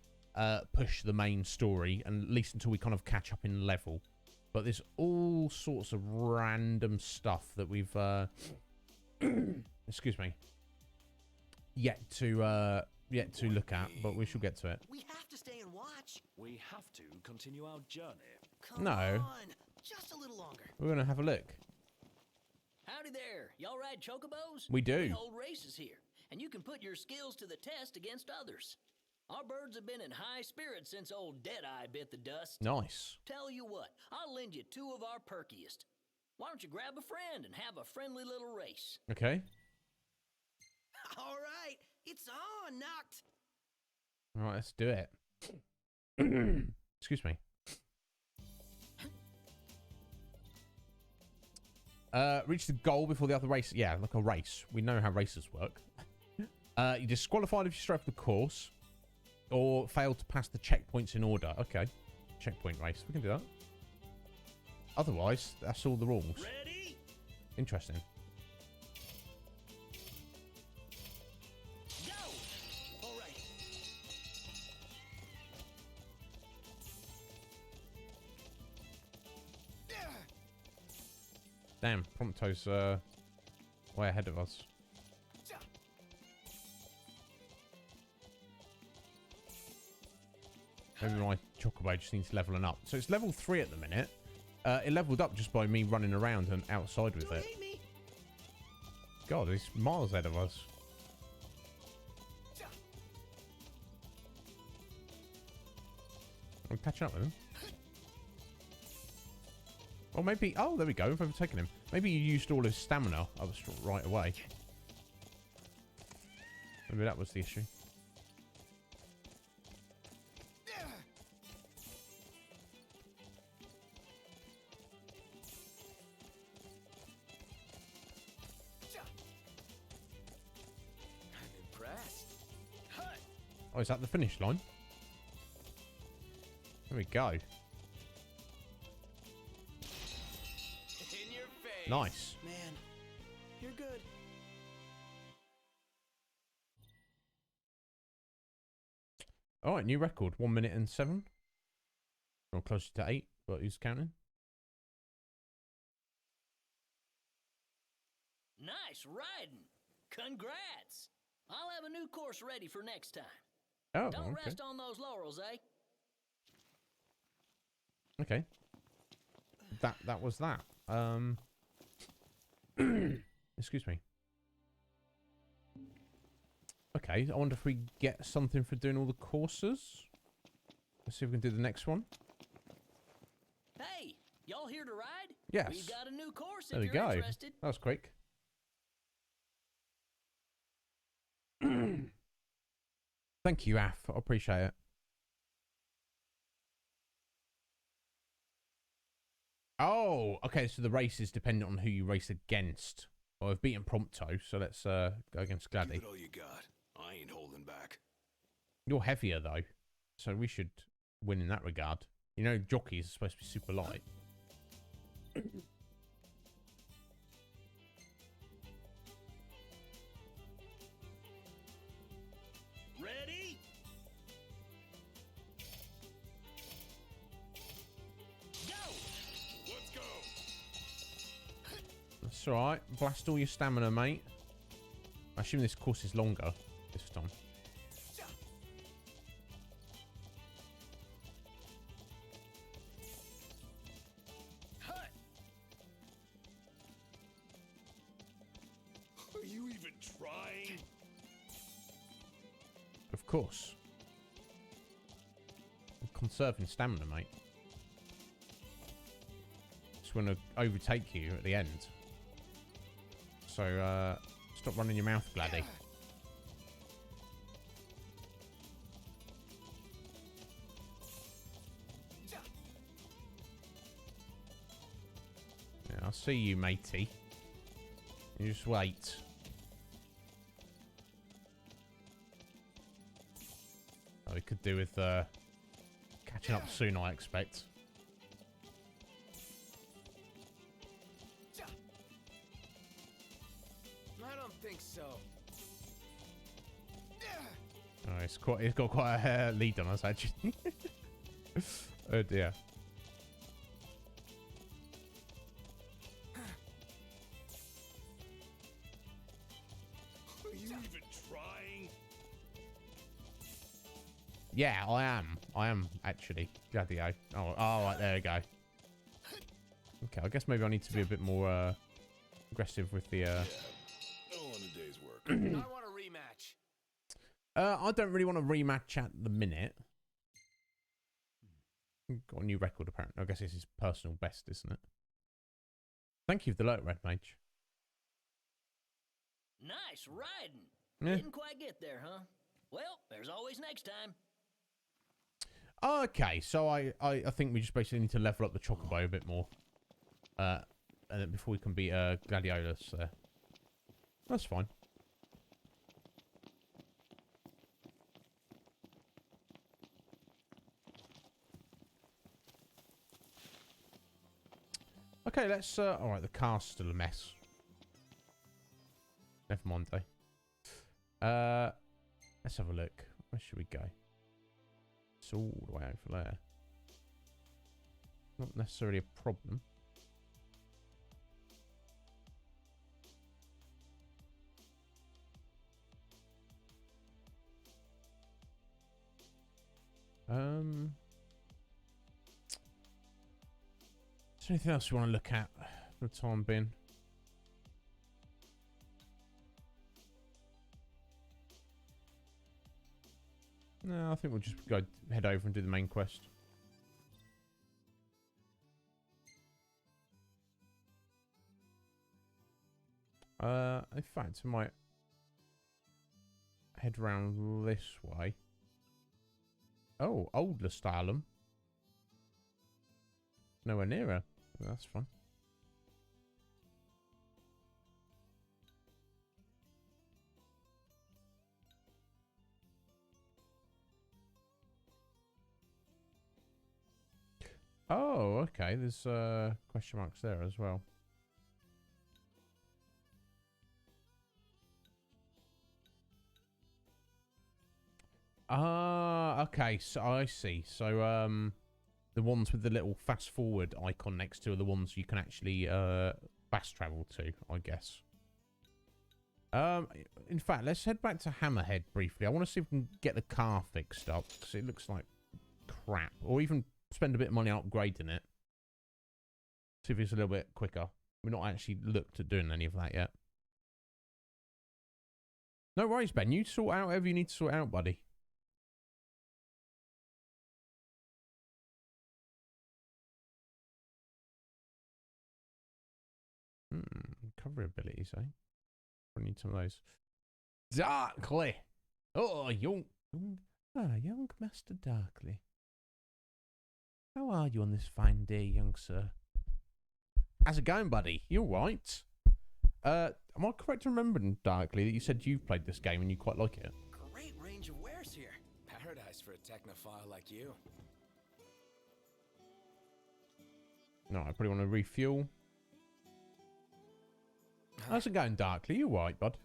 Speaker 2: push the main story, and at least until we kind of catch up in level. But there's all sorts of random stuff that we've excuse me, yet to look at, but we shall get to it.
Speaker 1: We have to stay and watch.
Speaker 3: We have to continue our journey.
Speaker 1: Come
Speaker 2: No.
Speaker 1: on, just a little longer.
Speaker 2: We're gonna have a look.
Speaker 4: Howdy there. Y'all ride chocobos?
Speaker 2: We do.
Speaker 4: We hold races here, and you can put your skills to the test against others. Our birds have been in high spirits since old Deadeye bit the dust.
Speaker 2: Nice.
Speaker 4: Tell you what, I'll lend you 2 of our perkiest. Why don't you grab a friend and have a friendly little race?
Speaker 2: Okay.
Speaker 1: All right, it's on, knocked.
Speaker 2: All right, let's do it. Excuse me. Reach the goal before the other race. Yeah, like a race. We know how races work. You're disqualified if you stray off the course or fail to pass the checkpoints in order. Okay. Checkpoint race. We can do that. Otherwise, that's all the rules.
Speaker 4: Ready?
Speaker 2: Interesting.
Speaker 4: Go!
Speaker 1: All right.
Speaker 2: Damn, Prompto's way ahead of us. Maybe my Chocobo just needs leveling up. So it's level 3 at the minute. It leveled up just by me running around and outside with
Speaker 1: Don't
Speaker 2: it.
Speaker 1: hate me.
Speaker 2: God, he's miles ahead of us. I'm catching up with him. Or maybe... Oh, there we go. We've overtaken him. Maybe he used all his stamina right away. Maybe that was the issue.
Speaker 1: I'm impressed.
Speaker 2: Oh, is that the finish line? There we go.
Speaker 1: In your face.
Speaker 2: Nice.
Speaker 1: Man, you're good.
Speaker 2: All right, new record. 1 minute and 7. Or closer to 8, but who's counting?
Speaker 4: Nice riding. Congrats. I'll have a new course ready for next time.
Speaker 2: Oh,
Speaker 4: Don't
Speaker 2: okay.
Speaker 4: rest on those laurels, eh?
Speaker 2: Okay. That was that. Excuse me. Okay, I wonder if we get something for doing all the courses. Let's see if we can do the next one.
Speaker 4: Hey, y'all here to ride?
Speaker 2: Yes.
Speaker 4: We've got a new course
Speaker 2: There
Speaker 4: if
Speaker 2: we
Speaker 4: you're
Speaker 2: go.
Speaker 4: interested.
Speaker 2: That was quick. Thank you, Af. I appreciate it. Oh, okay. So the race is dependent on who you race against. Well, I've beaten Prompto, so let's go against
Speaker 3: Give
Speaker 2: Gladdy.
Speaker 3: it all you got. I ain't holding back.
Speaker 2: You're heavier though, so we should win in that regard. You know, jockeys are supposed to be super light. That's alright. Blast all your stamina, mate. I assume this course is longer this time.
Speaker 3: Are you even trying?
Speaker 2: Of course. I'm conserving stamina, mate. Just want to overtake you at the end. So, stop running your mouth, Gladdy. Yeah, I'll see you, matey. You just wait. Oh, we could do with catching up soon, I expect.
Speaker 1: I don't think so.
Speaker 2: Oh, it's got quite a lead on us, actually. Oh dear.
Speaker 3: Are you even trying?
Speaker 2: Yeah, I am. I am, actually. Gladio. Oh, right, there we go. Okay, I guess maybe I need to be a bit more aggressive with the...
Speaker 3: All in a day's work.
Speaker 1: I want a rematch.
Speaker 2: I don't really want a rematch at the minute. Got a new record, apparently. I guess this is personal best, isn't it? Thank you for the alert, Red Mage.
Speaker 4: Nice riding.
Speaker 2: Yeah.
Speaker 4: Didn't quite get there, huh? Well, there's always next time.
Speaker 2: Okay, so I think we just basically need to level up the Chocobo a bit more. And then before we can beat Gladiolus there. That's fine. Okay, let's... Alright, the car's still a mess. Never mind, though. Let's have a look. Where should we go? It's all the way over there. Not necessarily a problem. Is there anything else you want to look at for the time being? No, I think we'll just head over and do the main quest. In fact, I might head round this way. Oh, Old Lestalem. Nowhere nearer. That's fun. Oh, okay. There's question marks there as well. Ah, okay. So I see. So the ones with the little fast forward icon next to are the ones you can actually fast travel to, I guess. In fact, let's head back to Hammerhead briefly. I want to see if we can get the car fixed up because it looks like crap, or even spend a bit of money upgrading it. See if it's a little bit quicker. We've not actually looked at doing any of that yet. No worries, Ben. You sort out whatever you need to sort out, buddy. Recovery abilities, eh? I need some of those. Darkly. Oh, young Master Darkly. How are you on this fine day, young sir? How's it going, buddy? You alright? Am I correct in remembering, Darkly, that you said you've played this game and you quite like it?
Speaker 1: Great range of wares here. Paradise for a technophile like you.
Speaker 2: No, I probably want to refuel. How's it going, Darkly? You alright, bud?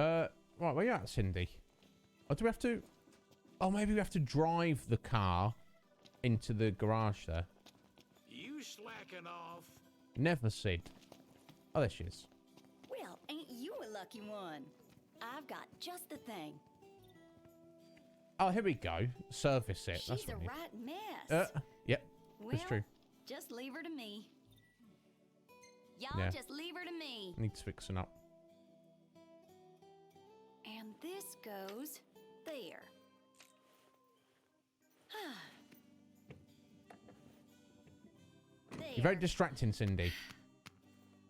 Speaker 2: Right, where you at, Cindy? Or do we have to... Oh, maybe we have to drive the car into the garage there.
Speaker 3: You slacking off?
Speaker 2: Never said. Oh, there she is.
Speaker 5: Well, ain't you a lucky one? I've got just the thing.
Speaker 2: Oh, here we go. Service it.
Speaker 5: She's
Speaker 2: That's
Speaker 5: a
Speaker 2: what we
Speaker 5: right mess.
Speaker 2: need. Yep.
Speaker 5: well,
Speaker 2: That's true.
Speaker 5: just leave her to me. Y'all
Speaker 2: Yeah.
Speaker 5: just leave her to me.
Speaker 2: Needs fixing up.
Speaker 5: And this goes there.
Speaker 2: You're very distracting, Cindy.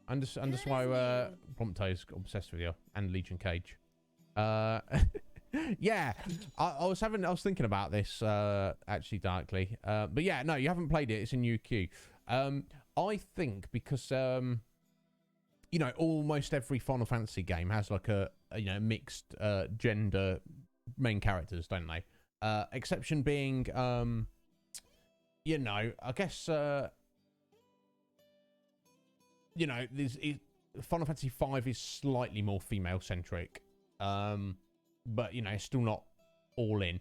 Speaker 2: And that's
Speaker 5: Good
Speaker 2: why
Speaker 5: as
Speaker 2: Prompto's obsessed with you and Legion Cage. Yeah, I was thinking about this actually, Darkly. But yeah, no, you haven't played it. It's in UQ. I think because you know, almost every Final Fantasy game has like a you know, mixed gender main characters, don't they? Exception being you know, I guess you know, Final Fantasy V is slightly more female centric. But you know, it's still not all in.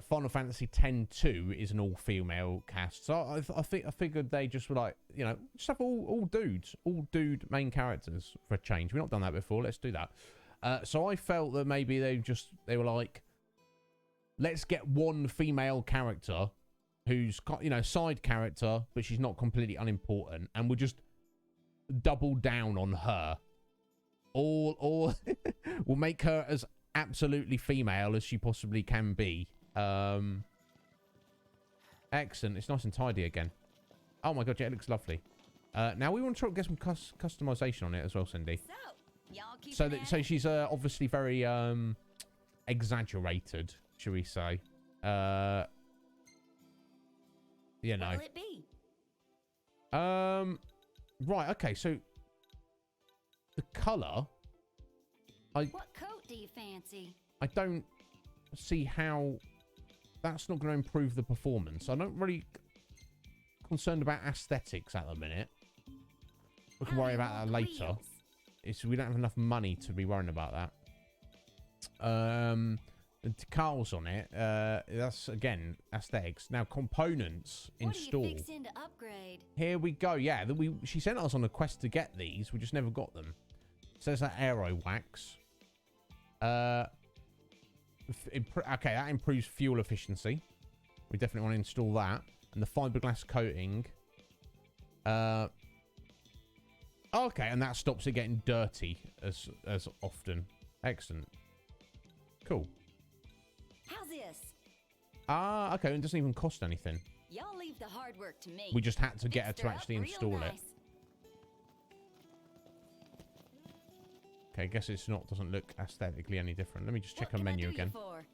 Speaker 2: Final Fantasy X-2 is an all-female cast, so I figured they just were like, you know, just have all dudes, all dude main characters for a change. We've not done that before. Let's do that. So I felt that maybe they were like, let's get one female character who's got, you know, side character, but she's not completely unimportant, and we'll just double down on her. Or we'll make her as absolutely female as she possibly can be. Excellent. It's nice and tidy again. Oh my god, yeah, it looks lovely. Now we want to try to get some customization on it as well, Cindy.
Speaker 5: So, y'all keep
Speaker 2: So she's obviously very exaggerated, shall we say? You know.
Speaker 5: What'll it be?
Speaker 2: Right. Okay. So the color.
Speaker 5: What coat do you fancy?
Speaker 2: I don't see how that's not going to improve the performance. I'm not really concerned about aesthetics at the minute. We can
Speaker 5: How
Speaker 2: worry
Speaker 5: do you
Speaker 2: about that
Speaker 5: want
Speaker 2: later.
Speaker 5: wheels?
Speaker 2: It's we don't have enough money to be worrying about that. The decals on it. That's again aesthetics. Now components install.
Speaker 5: What are you fixing to upgrade?
Speaker 2: Here we go. Yeah, she sent us on a quest to get these. We just never got them. So there's that aero wax. Okay, that improves fuel efficiency. We definitely want to install that. And the fiberglass coating. Okay, and that stops it getting dirty as often. Excellent. Cool.
Speaker 5: How's this?
Speaker 2: Okay, it doesn't even cost anything.
Speaker 5: Y'all leave the hard work to me.
Speaker 2: We just had to get her
Speaker 5: Fixed
Speaker 2: to
Speaker 5: up
Speaker 2: actually
Speaker 5: real
Speaker 2: install it.
Speaker 5: nice.
Speaker 2: Okay, I guess it's not, doesn't look aesthetically any different. Let me just check
Speaker 5: What
Speaker 2: her
Speaker 5: can I
Speaker 2: menu
Speaker 5: do you
Speaker 2: again.
Speaker 5: for?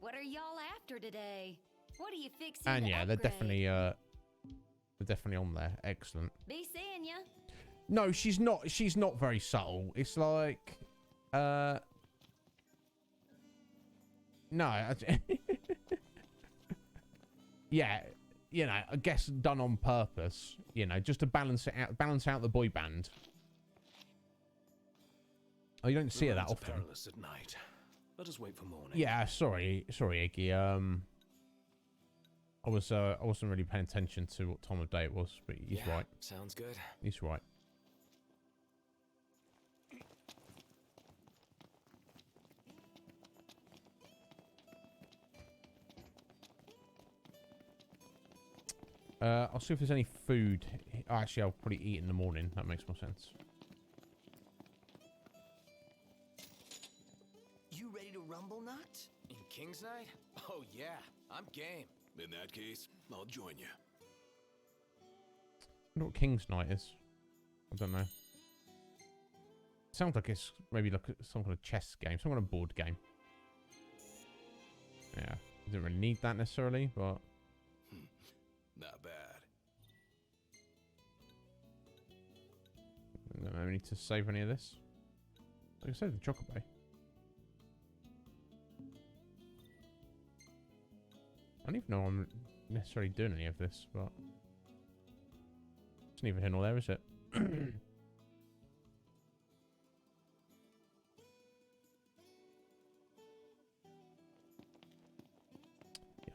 Speaker 5: What are y'all after today? What are you fixing
Speaker 2: And
Speaker 5: to
Speaker 2: yeah, they're
Speaker 5: upgrade?
Speaker 2: definitely on there. Excellent.
Speaker 5: Be seeing ya.
Speaker 2: No, she's not very subtle. It's like no, yeah, you know, I guess done on purpose, you know, just to balance out the boy band. Oh, you don't see her that
Speaker 3: Roads are
Speaker 2: often.
Speaker 3: perilous at night. Let us wait for morning.
Speaker 2: Yeah, sorry, Iggy. I wasn't really paying attention to what time of day it was, but he's right.
Speaker 3: Sounds good.
Speaker 2: He's right. I'll see if there's any food. Oh, actually, I'll probably eat in the morning. That makes more sense.
Speaker 1: You ready to rumble, Nut?
Speaker 6: In King's Night? Oh yeah, I'm game.
Speaker 3: In that case, I'll join you.
Speaker 2: I wonder what King's Night is. I don't know. Sounds like it's maybe like some kind of chess game, some kind of board game. Yeah, didn't really need that necessarily, but
Speaker 3: Not bad.
Speaker 2: I don't know, we need to save any of this. Like I said, the Chocobo. I don't even know I'm necessarily doing any of this, but it's neither here nor there, is it?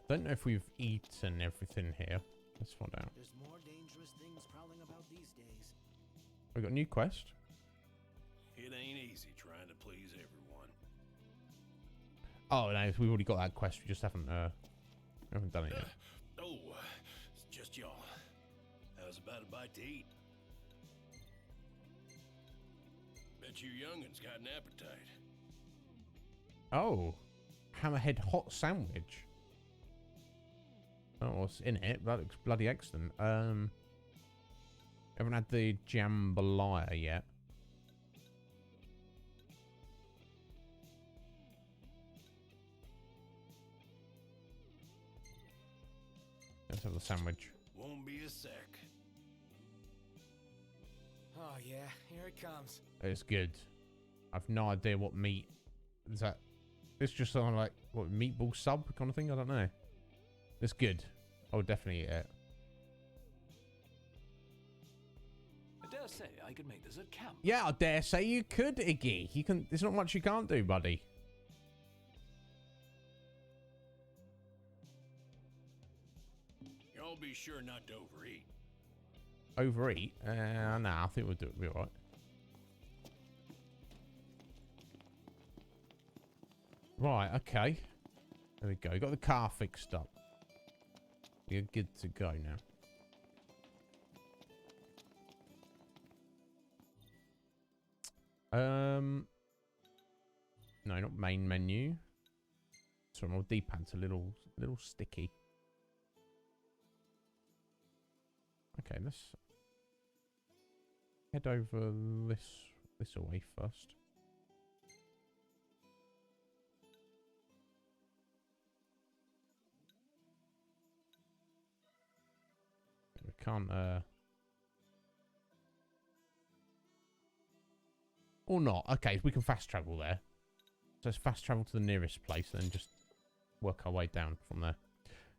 Speaker 2: Don't know if we've eaten everything here. Let's find out.
Speaker 1: There's more dangerous things prowling about these days.
Speaker 2: We got a new quest.
Speaker 3: It ain't easy trying to please everyone.
Speaker 2: Oh no, we've already got that quest. We just haven't done it yet.
Speaker 3: It's just y'all. How's about a bite to eat? Bet you young'uns got an appetite.
Speaker 2: Oh, hammerhead hot sandwich. Oh, what's in it? That looks bloody excellent. Haven't had the jambalaya yet. Let's have the sandwich.
Speaker 3: Won't be a sec.
Speaker 6: Oh, yeah, here it comes.
Speaker 2: It's good. I've no idea what meat is that. It's just something like what meatball sub kind of thing. I don't know. It's good. I would definitely eat it.
Speaker 3: I dare say I could make this at camp.
Speaker 2: Yeah, I dare say you could, Iggy. You can. There's not much you can't do, buddy.
Speaker 3: Y'all be sure not to overeat.
Speaker 2: Overeat? Nah, I think we'll do it. Be alright. Right, okay. There we go. Got the car fixed up. We're good to go now. No, not main menu. Sorry, my D-pad's a little sticky. Okay, let's head over this away first. We can't or not. Okay, we can fast travel there. So let's fast travel to the nearest place and then just work our way down from there.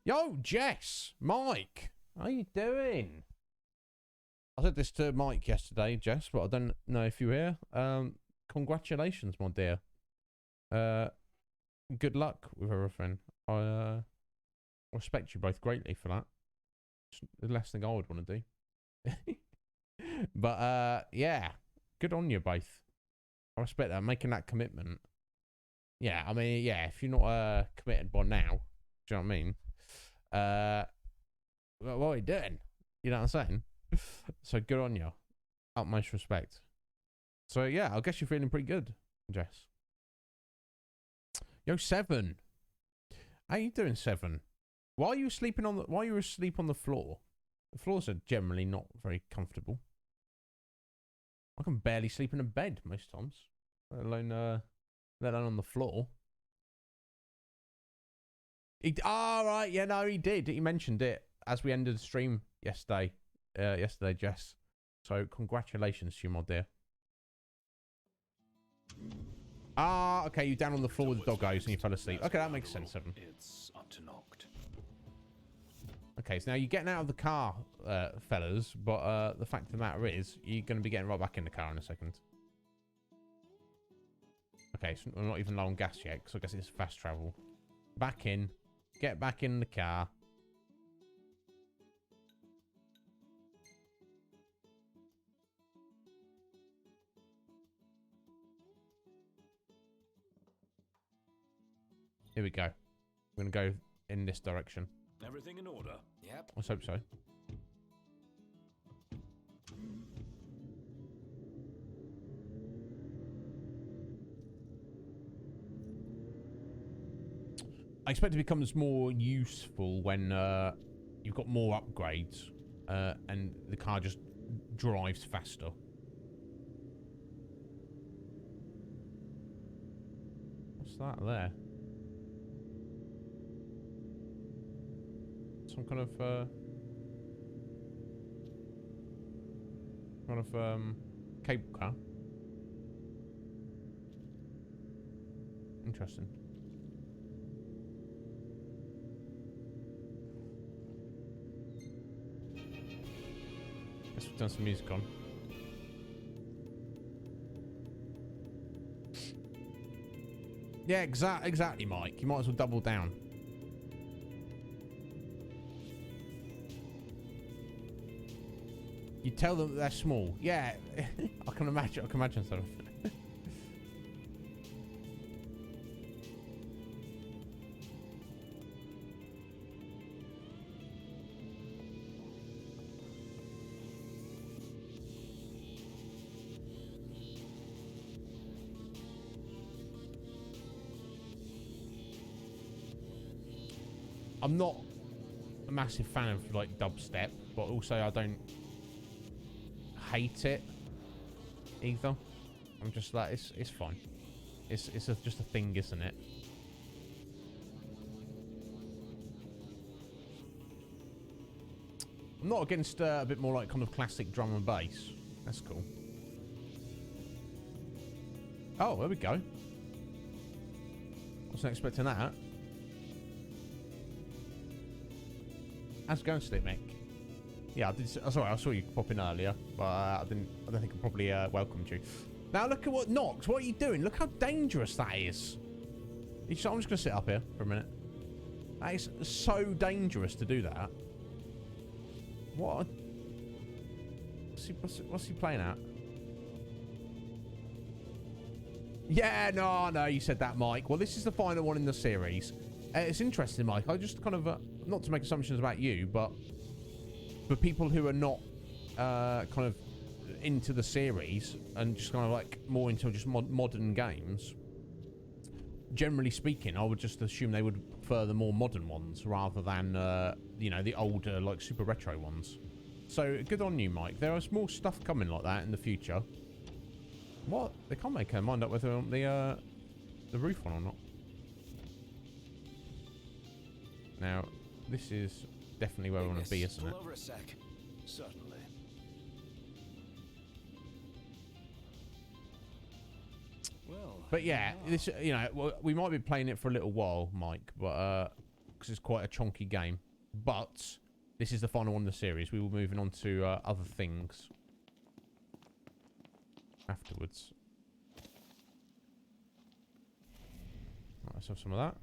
Speaker 2: Yo, Jess, Mike, how you doing? I said this to Mike yesterday, Jess, but I don't know if you're here. Congratulations, my dear. Good luck with everything. I respect you both greatly for that. It's the last thing I would want to do. But yeah, good on you both. I respect that, making that commitment. Yeah, I mean, yeah, if you're not committed by now, do you know what I mean? What are you doing? You know what I'm saying? So good on you. Utmost respect. So yeah, I guess you're feeling pretty good, Jess. Yo, Seven. How you doing, Seven? Why are you sleeping on the? Why are you asleep on the floor? The floors are generally not very comfortable. I can barely sleep in a bed most times, let alone on the floor. Right, yeah, no, he did. He mentioned it as we ended the stream yesterday. Yesterday, Jess. So congratulations to you, my dear. Okay, you're down on the floor with the doggos and you fell asleep. Okay, that makes sense, Seven.
Speaker 3: It's up to knocked.
Speaker 2: Okay, so now you're getting out of the car, fellas, but the fact of the matter is, you're going to be getting right back in the car in a second. Okay, so we're not even low on gas yet, because I guess it's fast travel. Back in. Get back in the car. Here we go. We're going to go in this direction.
Speaker 3: Everything in order?
Speaker 6: Yep.
Speaker 2: Let's hope so. I expect it becomes more useful when you've got more upgrades and the car just drives faster. What's that there? Some kind of cable car. Interesting. Guess we've done some music on. Yeah, exactly, Mike. You might as well double down. You tell them they're small. Yeah, I can imagine. I can imagine so. I'm not a massive fan of like dubstep, but also I don't hate it either. I'm just like it's fine. It's just a thing, isn't it? I'm not against a bit more like kind of classic drum and bass. That's cool. Oh, there we go. Wasn't expecting that. How's it going, Slip Mick? Yeah, I did. Sorry, I saw you pop in earlier, but I don't think I probably welcomed you. Now look at what Nox. What are you doing? Look how dangerous that is. I'm just gonna sit up here for a minute. That is so dangerous to do that. What? What's he playing at? Yeah, no, you said that, Mike. Well, this is the final one in the series. It's interesting, Mike. I just kind of, not to make assumptions about you, but for people who are not kind of into the series and just kind of like more into just modern games, generally speaking, I would just assume they would prefer the more modern ones rather than, you know, the older, like, super retro ones. So, good on you, Mike. There is more stuff coming like that in the future. What? They can't make their mind up whether they want the roof one or not. Now, this is definitely where we want to be, isn't it?
Speaker 3: Pull over a sec. Certainly. Well,
Speaker 2: But yeah, this, you know, we might be playing it for a little while, Mike, but because it's quite a chonky game. But this is the final one in the series. We will be moving on to other things afterwards. Right, let's have some of that.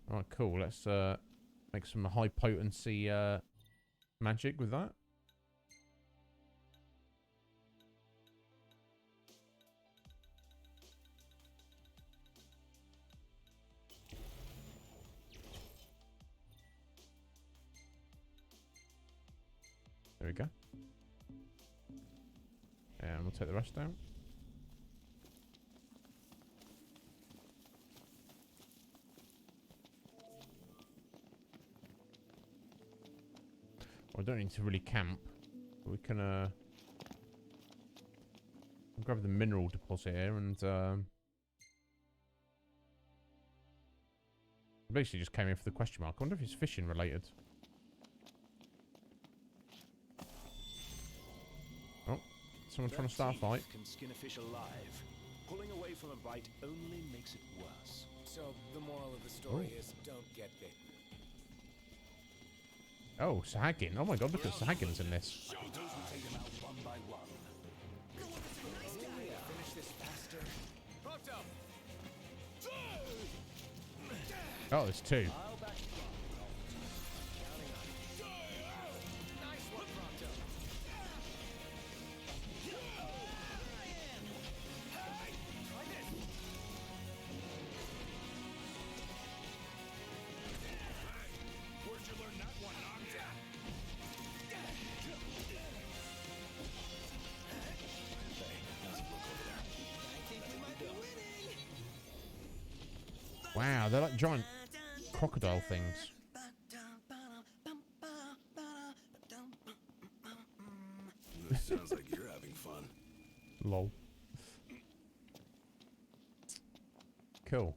Speaker 2: Alright, cool. Let's make some high potency magic with that. There we go. And we'll take the rest down. Well, I don't need to really camp. But we can grab the mineral deposit here and basically just came in for the question mark. I wonder if it's fishing related. Oh, someone trying to start a fight.
Speaker 3: Can skin a fish alive. Pulling away from a bite only makes it worse.
Speaker 6: So the moral of the story is don't get bitten.
Speaker 2: Oh, Sahagin. Oh my god, look at Sahagins in this.
Speaker 3: Take them out one by one.
Speaker 6: Finish this faster. Proto!
Speaker 2: Oh, there's two.
Speaker 6: I'll back you up. Counting on you. Nice one, Proto. Try this.
Speaker 3: Where'd you learn that one, Nocta?
Speaker 2: Wow, they're like giant crocodile things.
Speaker 3: Sounds like you're having fun.
Speaker 2: Lol. Cool.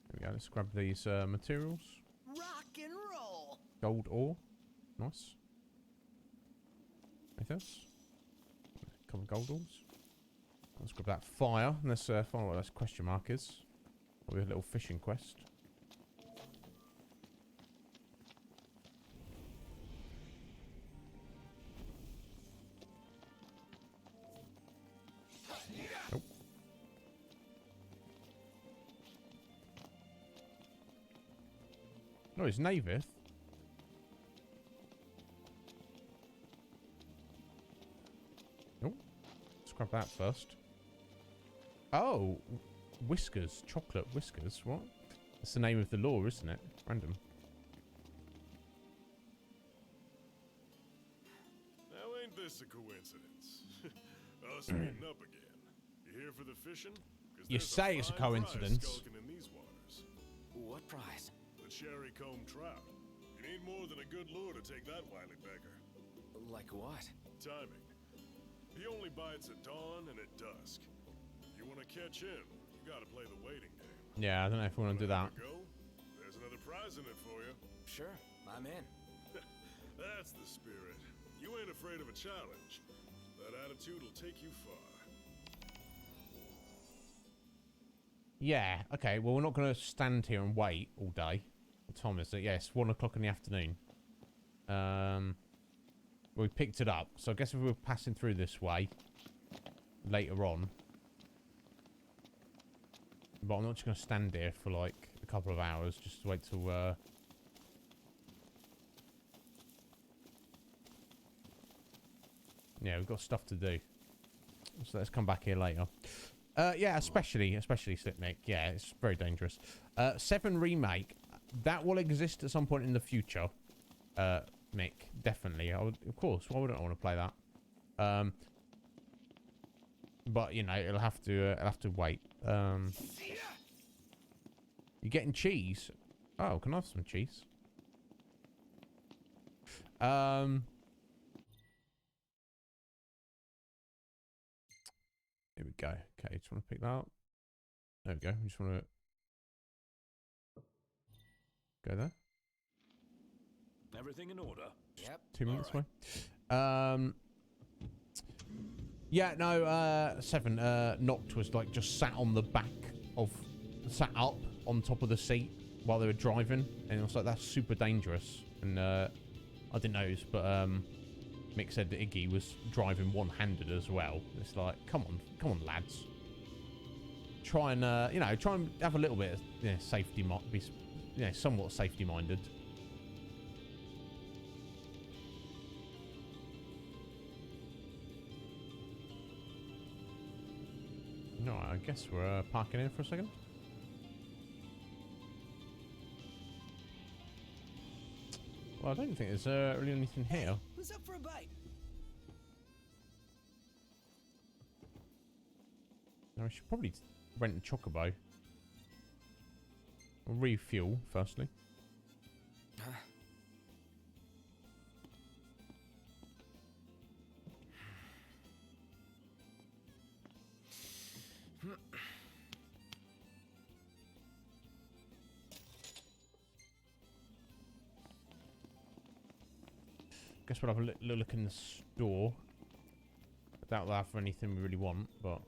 Speaker 2: There we go. Let's grab these materials.
Speaker 1: Rock and roll.
Speaker 2: Gold ore. Nice. Anything else? A couple of gold ores. Let's grab that fire. And let's find what that question mark is. With a little fishing quest. Nope. No, it's Navith. that first. Oh, Whiskers. Chocolate Whiskers. What? That's the name of the law, isn't it? Random.
Speaker 3: Now ain't this a coincidence? Us meeting up again. You here for the fishing? 'Cause
Speaker 2: You
Speaker 3: there's
Speaker 2: say it's a
Speaker 3: fine prize
Speaker 2: coincidence.
Speaker 3: skulking in these waters.
Speaker 6: What prize?
Speaker 3: The cherry comb trout. You need more than a good lure to take that wily beggar.
Speaker 6: Like what?
Speaker 3: Timing. He only bites at dawn and at dusk. If you want to catch him, you gotta play the waiting game.
Speaker 2: Yeah, I don't know if we want to do that.
Speaker 3: Go. There's another prize in it for you.
Speaker 6: Sure, I'm in.
Speaker 3: That's the spirit. You ain't afraid of a challenge. That attitude will take you far.
Speaker 2: Yeah, okay. Well, we're not going to stand here and wait all day. What time is it? Yeah, it's 1 o'clock in the afternoon. We picked it up. So I guess if we were passing through this way later on. But I'm not just going to stand here for like a couple of hours just to wait till... Yeah, we've got stuff to do. So let's come back here later. Yeah, especially Slipnick. Yeah, it's very dangerous. 7 Remake. That will exist at some point in the future. Nick, definitely. I would, of course. Why wouldn't I want to play that? But you know, it'll have to wait. You getting cheese? Oh, can I have some cheese? Here we go. Okay, just want to pick that up. There we go. We just want to go there.
Speaker 3: Everything in order?
Speaker 6: Yep.
Speaker 2: 2 minutes
Speaker 3: All
Speaker 2: away. Yeah, no, 7, Noct was like just sat on the back of, sat up on top of the seat while they were driving. And it was like, that's super dangerous. And, I didn't notice, but, Mick said that Iggy was driving one-handed as well. It's like, come on, lads. Try and, you know, try and have a little bit of, you know, safety, be, you know, somewhat safety-minded. No, I guess we're parking in for a second. Well, I don't think there's really anything here.
Speaker 1: Who's up for a bite?
Speaker 2: Now, we should probably rent a chocobo. Or refuel, firstly.
Speaker 6: Huh?
Speaker 2: Guess we'll have a little look in the store. I doubt they'll have anything we really want, but...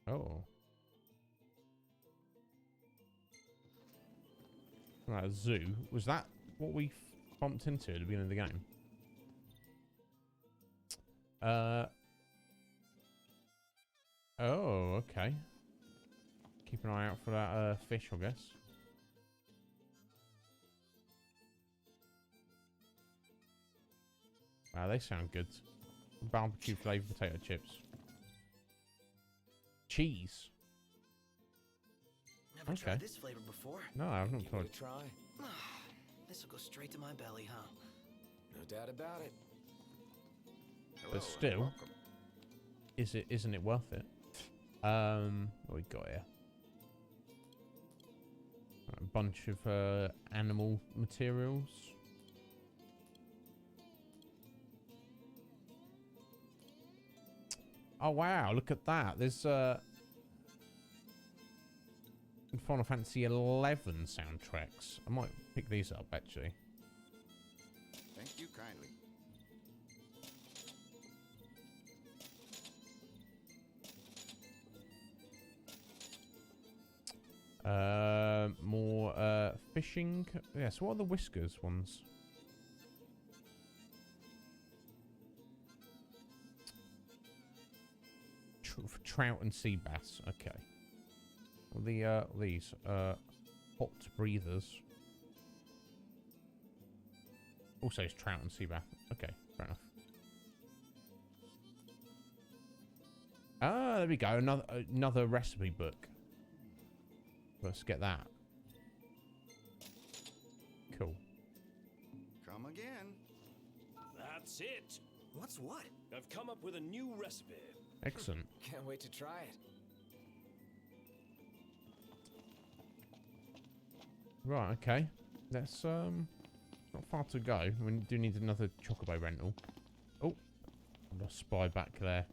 Speaker 2: Oh. Right, a zoo. Was that what we bumped into at the beginning of the game? Oh, okay. Keep an eye out for that fish, I guess. Wow, they sound good. Barbecue flavored potato chips. Cheese.
Speaker 1: Never
Speaker 2: Okay.
Speaker 1: tried this flavor before.
Speaker 2: No, I've not
Speaker 6: Give it
Speaker 2: tried.
Speaker 6: a try.
Speaker 1: This will go straight to my belly, huh?
Speaker 6: No doubt about it.
Speaker 2: But still, isn't it worth it? What we got here? A bunch of animal materials. Oh wow! Look at that. There's Final Fantasy 11 soundtracks. I might pick these up actually.
Speaker 7: Thank you kindly.
Speaker 2: More fishing. Yeah, so what are the Whiskers ones? For trout and sea bass. Okay. Well, these hot breathers. Also, it's trout and sea bass. Okay, fair enough. Ah, there we go. Another recipe book. Let's get that. Cool.
Speaker 7: Come again.
Speaker 6: That's it.
Speaker 1: What's what?
Speaker 6: I've come up with a new recipe.
Speaker 2: Excellent.
Speaker 6: Can't wait to try it.
Speaker 2: Right, okay. Let's, not far to go. We do need another chocobo rental. Oh, I've got a spy back there.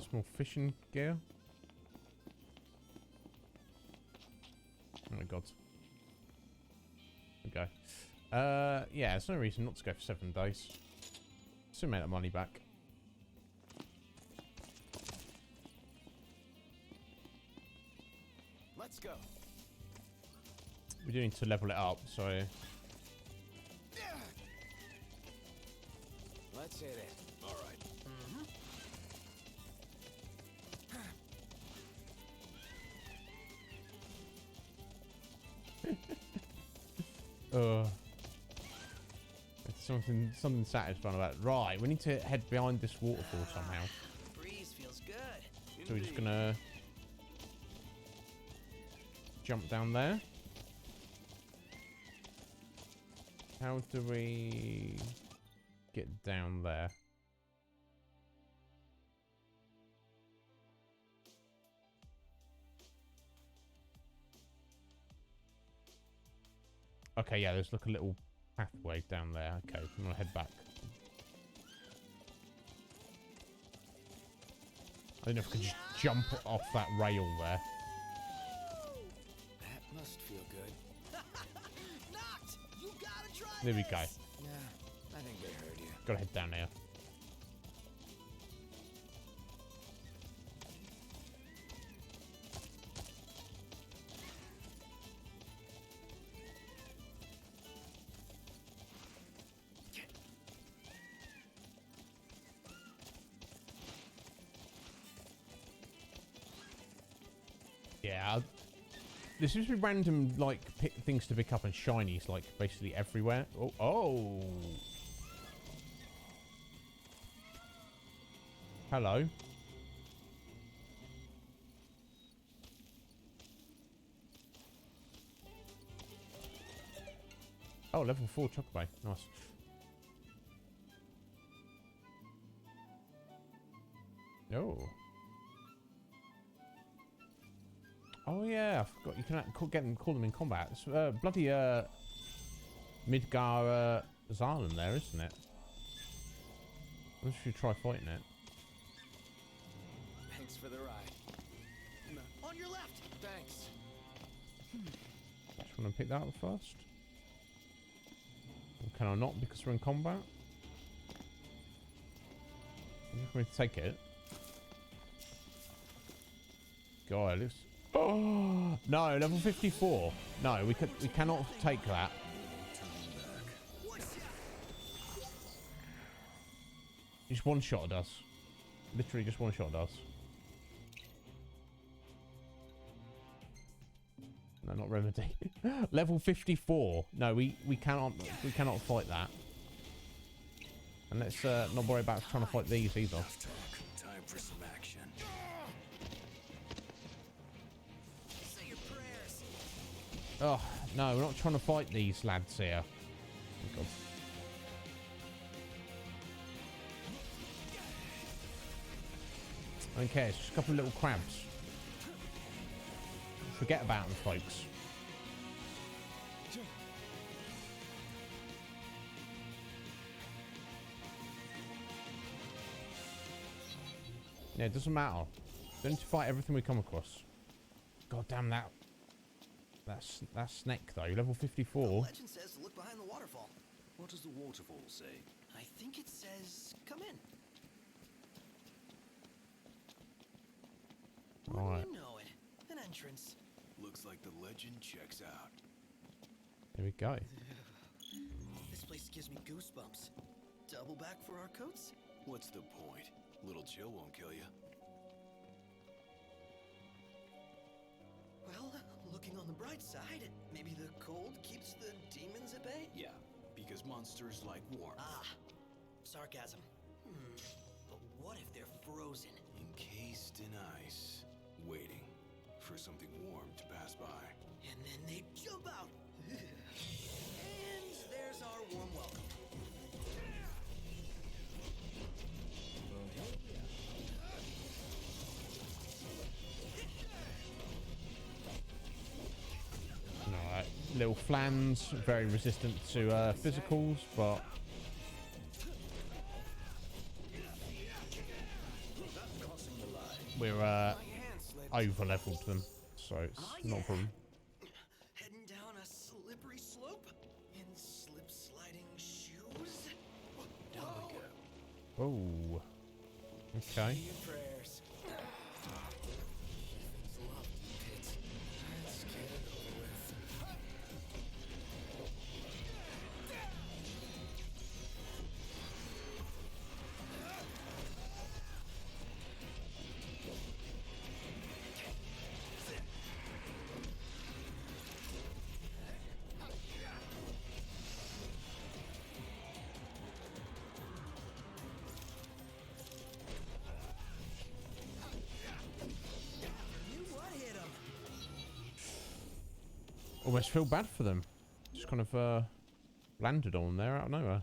Speaker 2: Small fishing gear. Oh my god. Okay. Yeah, there's no reason not to go for 7 days. Soon make that money back.
Speaker 6: Let's go.
Speaker 2: We do need to level it up, so...
Speaker 6: Let's hit it.
Speaker 3: All right.
Speaker 2: It's something satisfying about it. Right, we need to head behind this waterfall somehow.
Speaker 1: Breeze feels good.
Speaker 2: So we're just gonna jump down there. How do we get down there? Okay, yeah, there's like a little pathway down there. Okay, I'm gonna head back. I don't know if I could just jump off that rail there.
Speaker 6: That must feel good.
Speaker 1: Knocked! You gotta try
Speaker 2: There we go.
Speaker 6: Nah, I think they heard you.
Speaker 2: Gotta head down here. Yeah, there seems to be random, like, things to pick up and shinies, like, basically everywhere. Oh, oh! Hello. Oh, level 4 Chocobo. Nice. Oh. Oh yeah, I forgot you can call them in combat. It's bloody Midgar Zarlan there, isn't it? I wonder if you try fighting it.
Speaker 6: Thanks for the ride.
Speaker 1: On your left!
Speaker 6: Thanks.
Speaker 2: Just want to pick that up first. Or can I not because we're in combat? I'm just going to take it. God, it looks... Oh no, level 54. No, we cannot take that. Just one shot us. Literally just one shot us. No, not remedy. Level 54. No, we cannot fight that. And let's not worry about trying to fight these either.
Speaker 6: Time for some action.
Speaker 1: Say your prayers.
Speaker 2: Oh no, we're not trying to fight these lads here. Oh, God. I don't care, it's just a couple of little crabs. Forget about them, folks. Yeah, it doesn't matter. Don't need to fight everything we come across. God damn that. That snake though, level 54.
Speaker 1: Legend says to look behind the waterfall.
Speaker 3: What does the waterfall say?
Speaker 1: I think it says, come in.
Speaker 2: Alright,
Speaker 1: You know it. An entrance.
Speaker 3: Looks like the legend checks out.
Speaker 2: here we go.
Speaker 1: This place gives me goosebumps. Double back for our coats?
Speaker 3: What's the point? Little chill won't kill you.
Speaker 1: Well, looking looking on the bright side, maybe the cold keeps the demons at bay?
Speaker 6: Yeah, because monsters like warmth.
Speaker 1: Ah, sarcasm. But what if they're frozen?
Speaker 6: Encased in ice, waiting for something warm to pass by.
Speaker 1: And then they jump out. And there's our warm welcome.
Speaker 2: Alright, little flans, very resistant to physicals, but we're over leveled them, so it's not a problem.
Speaker 1: Heading down a slippery slope in slip sliding shoes.
Speaker 6: Down we go.
Speaker 2: Oh, okay.
Speaker 6: Your prayers. Heathens love pits. Let's get it over with.
Speaker 1: What hit him?
Speaker 2: Almost feel bad for them. Just kind of landed on there out of nowhere.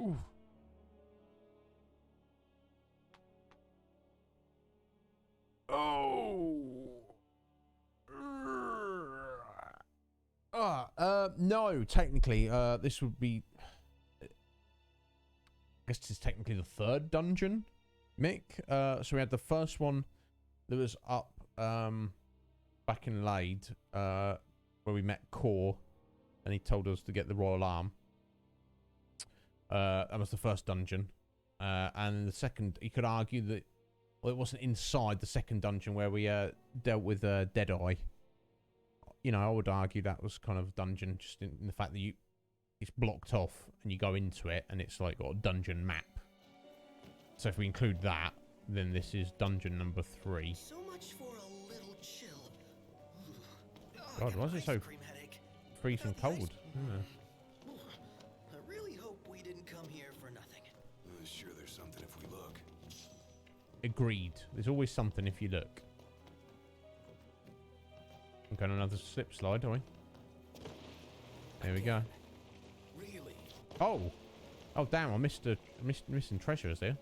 Speaker 2: Ooh. Oh. No, technically, this would be. I guess this is technically the third dungeon, Mick. So we had the first one that was up back in Lade, where we met Core, and he told us to get the Royal Arm. That was the first dungeon, and the second, you could argue that, well, it wasn't inside the second dungeon where we dealt with Deadeye. You know, I would argue that was kind of dungeon, just in the fact that it's blocked off and you go into it and it's like got a dungeon map. So if we include that, then this is dungeon number 3.
Speaker 1: So much for a little chill.
Speaker 2: God, why is it so freezing cold? Yeah.
Speaker 1: I really hope we didn't come here for nothing.
Speaker 6: Sure, there's something if we look.
Speaker 2: Agreed. There's always something if you look. I'm going another slip slide, are we? There we go.
Speaker 6: Really?
Speaker 2: Oh! Oh, damn, I missed missing treasures there.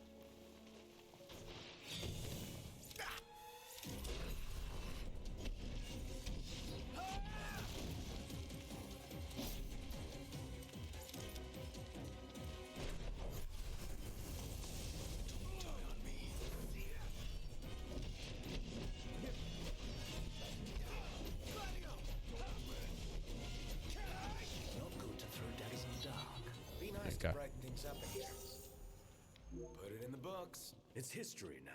Speaker 6: Not good to throw daggers in the dark. Be nice
Speaker 2: Okay.
Speaker 6: to brighten things up in here. Put it in the books. It's history now.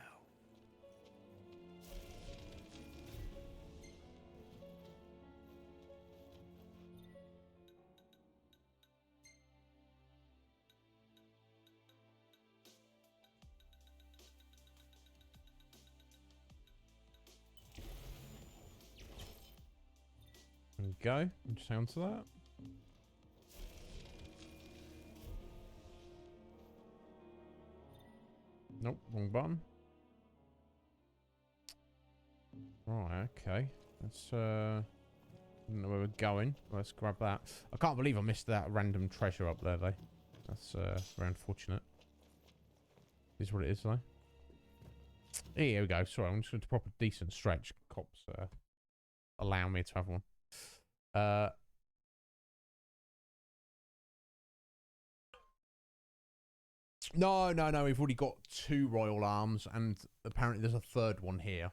Speaker 2: There we go. Just hang on to that. Nope, wrong button. Right, okay. Let's I don't know where we're going. Let's grab that. I can't believe I missed that random treasure up there though. That's very unfortunate. Is what it is though. Here we go. Sorry, I'm just going to proper decent stretch. Cops allow me to have one. No, we've already got 2 royal arms, and apparently there's a third one here.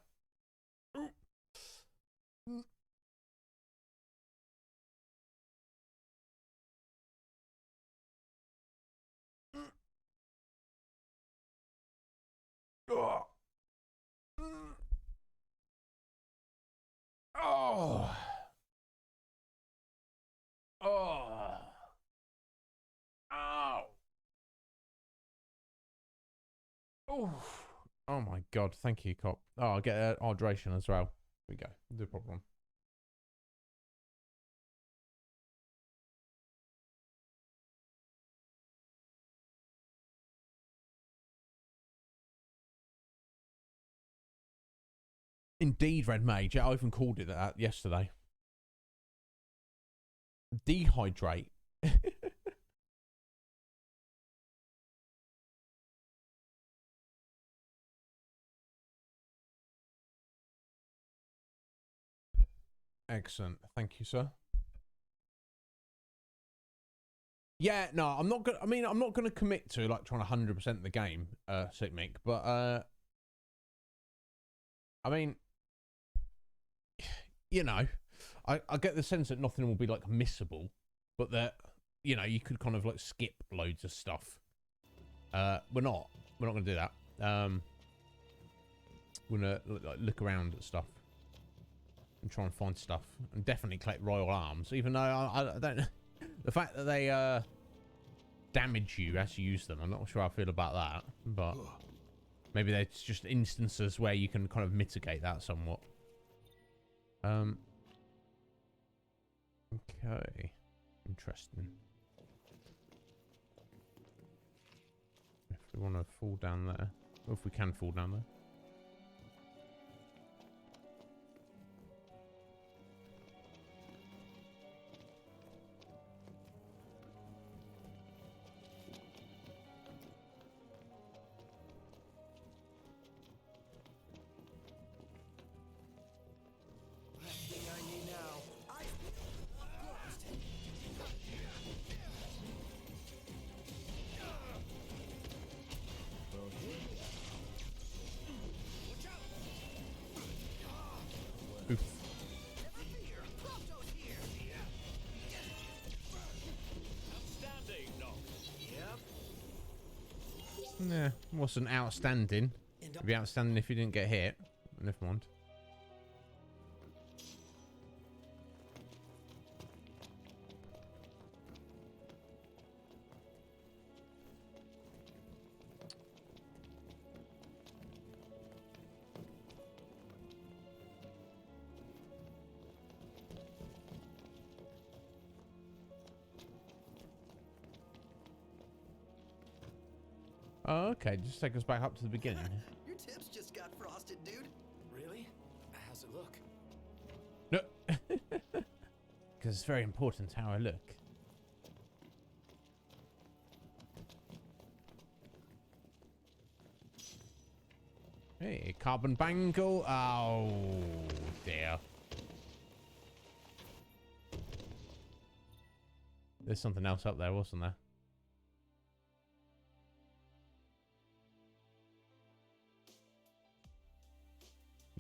Speaker 2: Oh, Oh, oh my God! Thank you, cop. Oh, I'll get hydration as well. Here we go. No problem. Indeed, Red Mage. I even called it that yesterday. Dehydrate. Excellent. Thank you, sir. Yeah, no, I'm not gonna. I mean, I'm not gonna commit to like trying to 100% the game, Sick Mick. But I mean, you know, I get the sense that nothing will be like missable, but that you know you could kind of like skip loads of stuff. We're not gonna do that. We're gonna like, look around at stuff and try and find stuff, and definitely collect royal arms. Even though I don't, the fact that they damage you as you use them, I'm not sure how I feel about that. But maybe there's just instances where you can kind of mitigate that somewhat. Okay, interesting. If we want to fall down there, or if we can fall down there. Yeah, wasn't outstanding. It'd be outstanding if you didn't get hit. Never mind. Oh, okay. Just take us back up to the beginning.
Speaker 1: Your tips just got frosted, dude.
Speaker 6: Really? How's it look?
Speaker 2: No. Because it's very important how I look. Hey, carbon bangle. Oh, dear. There's something else up there, wasn't there?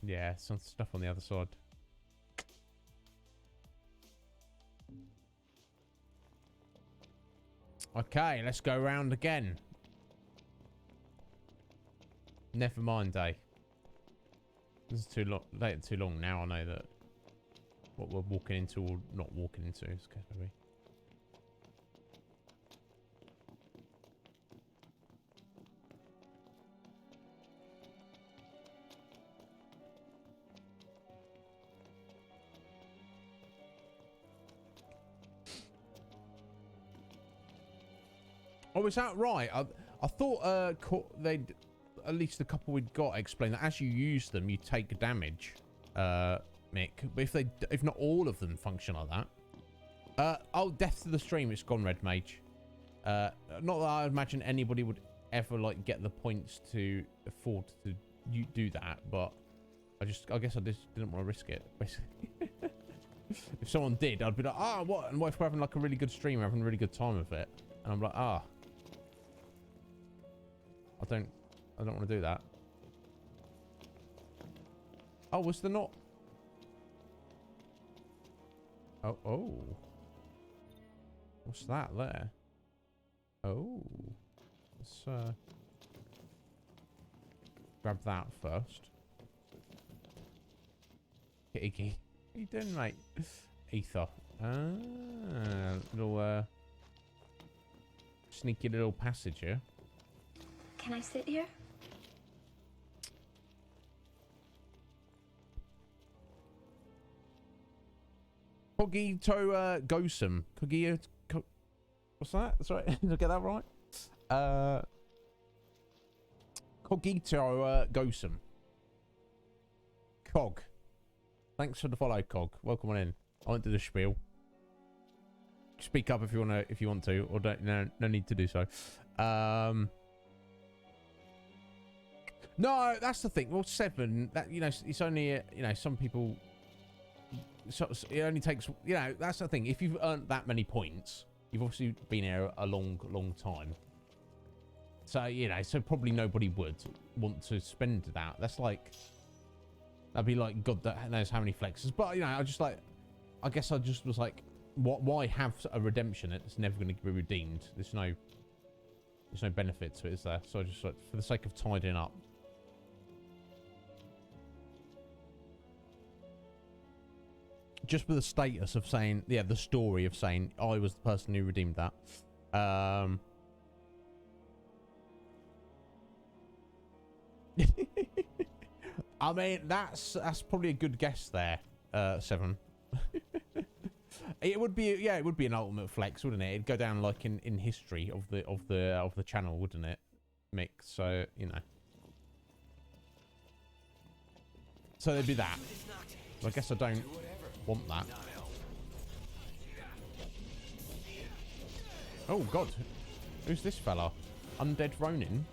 Speaker 2: Yeah, some stuff on the other side. Okay, let's go round again. Never mind, eh? This is too long. Later, too long. Now I know that what we're walking into or not walking into is going to be. Oh, is that right? I thought they'd, at least the couple we'd got, explained that as you use them, you take damage, Mick. But if not all of them function like that. Oh, death to the stream. It's gone, Red Mage. Not that I imagine anybody would ever like get the points to afford to do that, but I guess I just didn't want to risk it. Basically, if someone did, I'd be like, ah, what? And what if we're having like a really good stream, we're having a really good time with it, and I'm like, ah. I don't want to do that. Oh, was there not? Oh. What's that there? Oh. Let's grab that first. Kitty. What are you doing, mate? Ether. Ah, little sneaky little passage here.
Speaker 8: Can I sit here?
Speaker 2: Cogito Gosum. What's that? Sorry, did I get that right? Cogito Gosum. Cog. Thanks for the follow, Cog. Welcome on in. I went to the spiel. Speak up if you want to, or don't. No need to do so. No, that's the thing. Well, 7. That it's only some people. So it only takes that's the thing. If you've earned that many points, you've obviously been here a long time. So so probably nobody would want to spend that. That'd be like God that knows how many flexes. But I guess I just was like, why have a redemption that's never going to be redeemed? There's no benefit to it, is there? So I just for the sake of tidying up. Just for the status of saying, the story of saying I was the person who redeemed that. I mean, that's probably a good guess there, 7. It would be, it would be an ultimate flex, wouldn't it? It'd go down like in history of the channel, wouldn't it? Mick, so so there'd be that. I guess I don't want that. Oh God, who's this fella? Undead Ronin.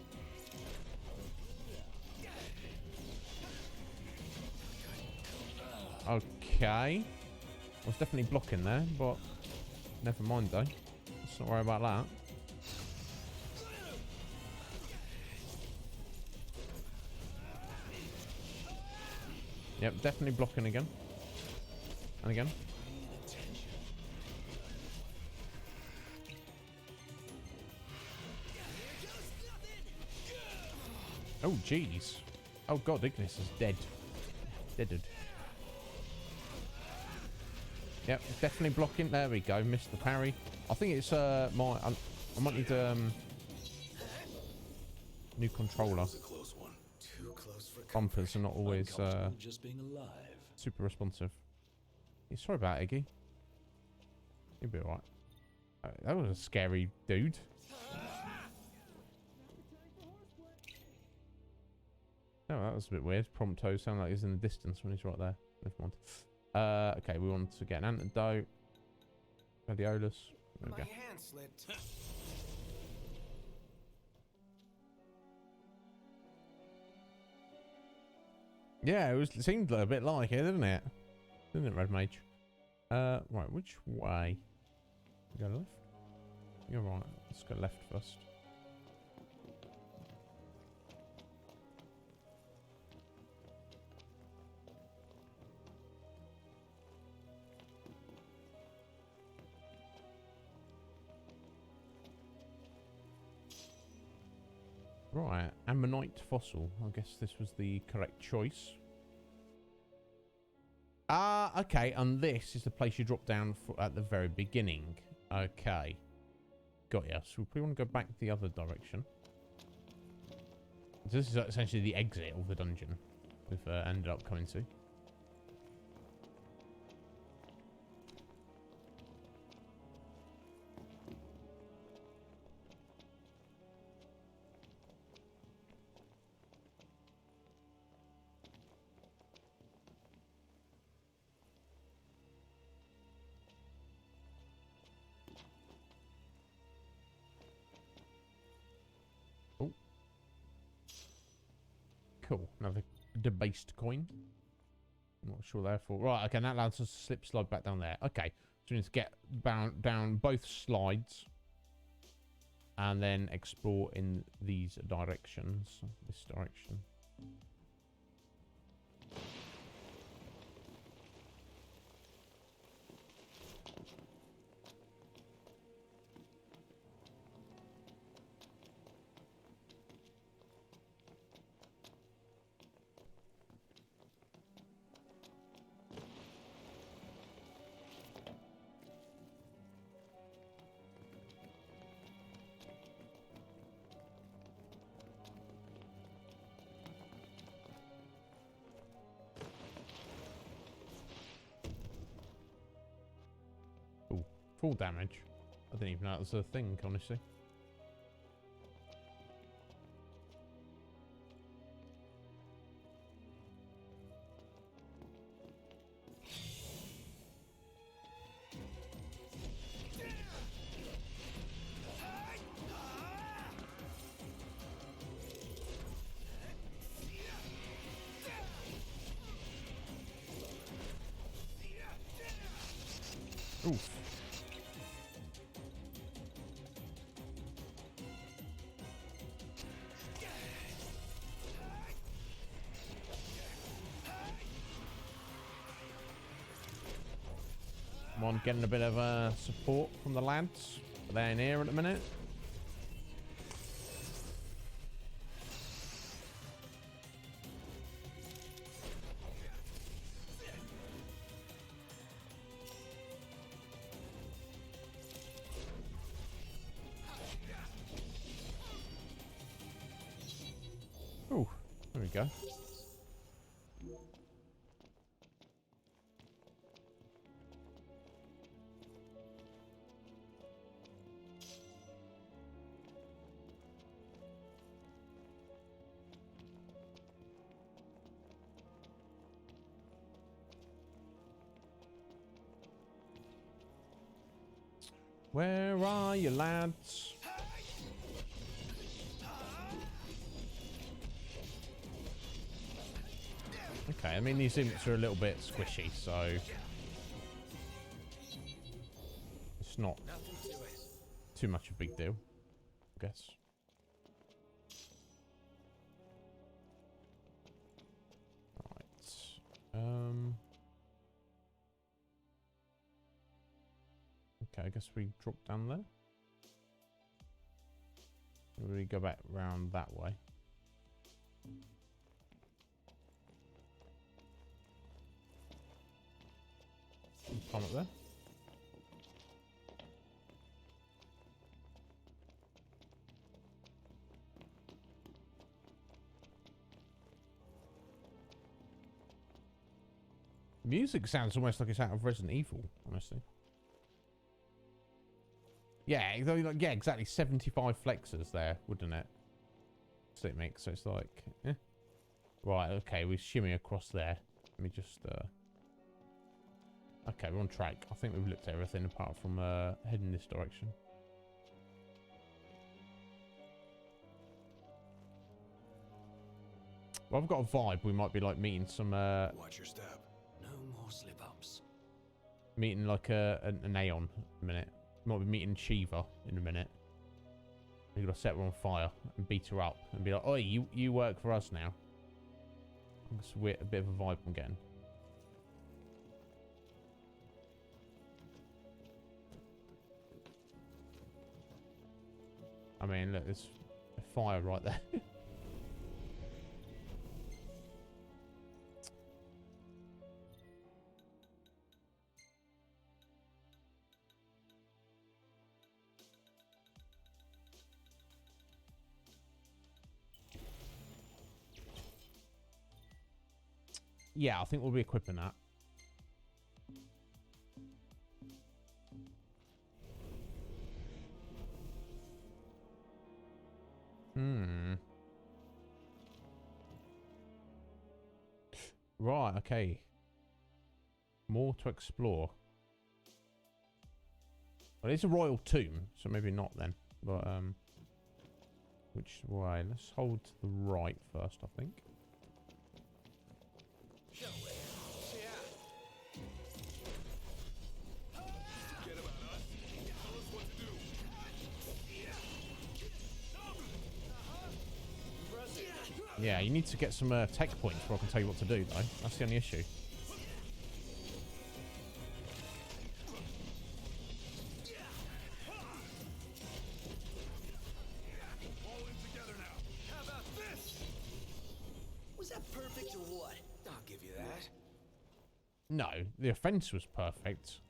Speaker 2: Okay, I was definitely blocking there, but never mind though. Let's not worry about that. Yep, definitely blocking again. And again. Oh, jeez. Oh, God, Ignis is dead. Deaded. Yep, definitely blocking. There we go. Missed the parry. I think it's I might need new controller. Bumpers are not always super responsive. Yeah, sorry about it, Iggy. You'll be alright. That was a scary dude. Oh, that was a bit weird. Prompto sounded like he's in the distance when he's right there. Never mind. Okay, we want to get an antidote. Gladiolus. There we go.
Speaker 6: hand slipped.
Speaker 2: Yeah, it seemed a bit like it, didn't it? Didn't it, Red Mage? Right, which way? Go left? You're right. Let's go left first. Right, ammonite fossil. I guess this was the correct choice. Ah, okay, and this is the place you drop down at the very beginning. Okay. Got ya. So we probably want to go back the other direction. So this is essentially the exit of the dungeon we've ended up coming to. Cool. Another debased coin. I'm not sure therefore. Right, okay, that allows us to slide back down there. Okay. So we need to get down both slides. And then explore in these directions. This direction. Full damage. I didn't even know that was a thing, honestly. Oof. Come on, getting a bit of support from the lads. But they're in here at the minute. Oh, there we go. Where are you, lads? Okay, I mean, these imps are a little bit squishy, so it's not too much of a big deal, I guess. Right. Okay, I guess we drop down there. We go back round that way. Climb up there. Music sounds almost like it's out of Resident Evil, honestly. Yeah, yeah, exactly. 75 flexors there, wouldn't it? Stick mix, so it's like, eh. Right, okay, we shimmy across there. Let me just, okay, we're on track. I think we've looked at everything apart from heading this direction. Well, I've got a vibe. We might be like meeting some.
Speaker 3: Watch your step.
Speaker 1: No more slip-ups.
Speaker 2: Meeting like an Aeon in a minute. Might be meeting Shiva in a minute. We've got to set her on fire and beat her up and be like, "Oi, you work for us now." It's a bit of a vibe I'm getting. I mean, look, there's a fire right there. Yeah, I think we'll be equipping that. Right, okay. More to explore. Well, it's a royal tomb, so maybe not then. But, which way? Let's hold to the right first, I think. Yeah, you need to get some tech points before I can tell you what to do, though. That's the only issue.
Speaker 1: Was that perfect or what? I'll give you that.
Speaker 2: No, the offense was perfect.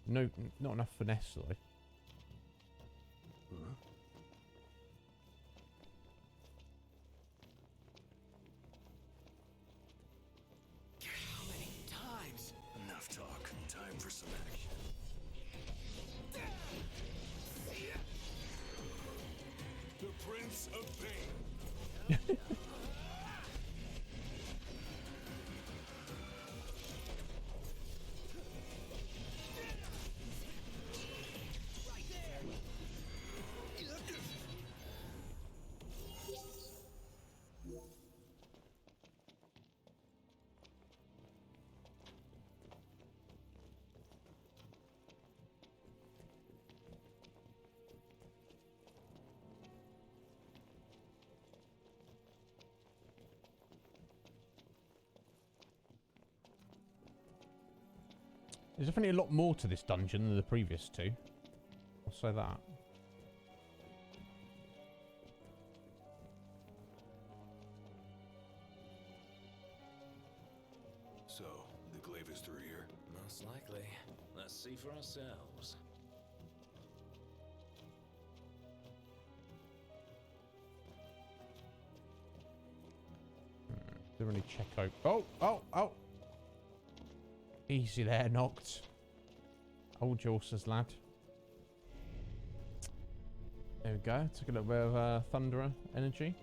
Speaker 2: No, not enough finesse, though.
Speaker 1: How many times?
Speaker 3: Enough talk. Time for some action. of pain.
Speaker 2: There's definitely a lot more to this dungeon than the previous two. I'll say that.
Speaker 3: So, the glaive is through here.
Speaker 6: Most likely. Let's see for ourselves.
Speaker 2: Didn't really check out. Oh! Easy there, knocked. Hold your horses, lad. There we go. Took a little bit of thunderer energy.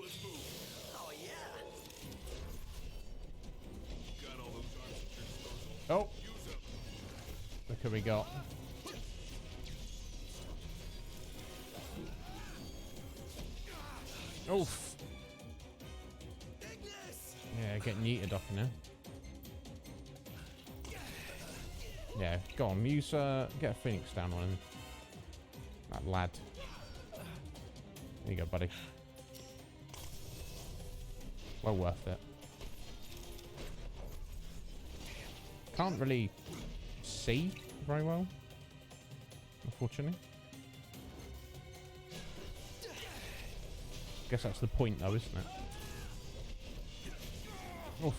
Speaker 3: Let's move.
Speaker 1: Oh, yeah.
Speaker 3: Got all those arms at your disposal.
Speaker 2: Oh,
Speaker 3: Use them.
Speaker 2: look who we got. Oof.
Speaker 1: Ignis!
Speaker 2: Yeah, getting yeeted off now. Yeah, go on, use get a phoenix down on him. That lad. There you go, buddy. Well worth it. Can't really see very well, unfortunately. Guess that's the point though, isn't it? Oof.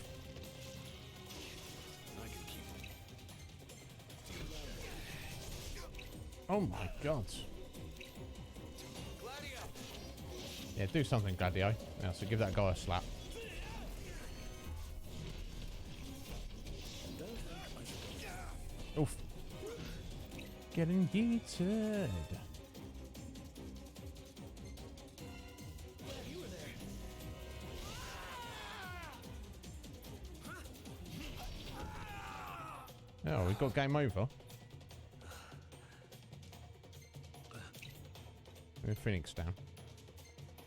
Speaker 3: I can keep them.
Speaker 2: Oh my god. Yeah, do something, Gladio. Yeah, so give that guy a slap. Oof. Getting yeeted. Oh, we've got game over. Move Phoenix down.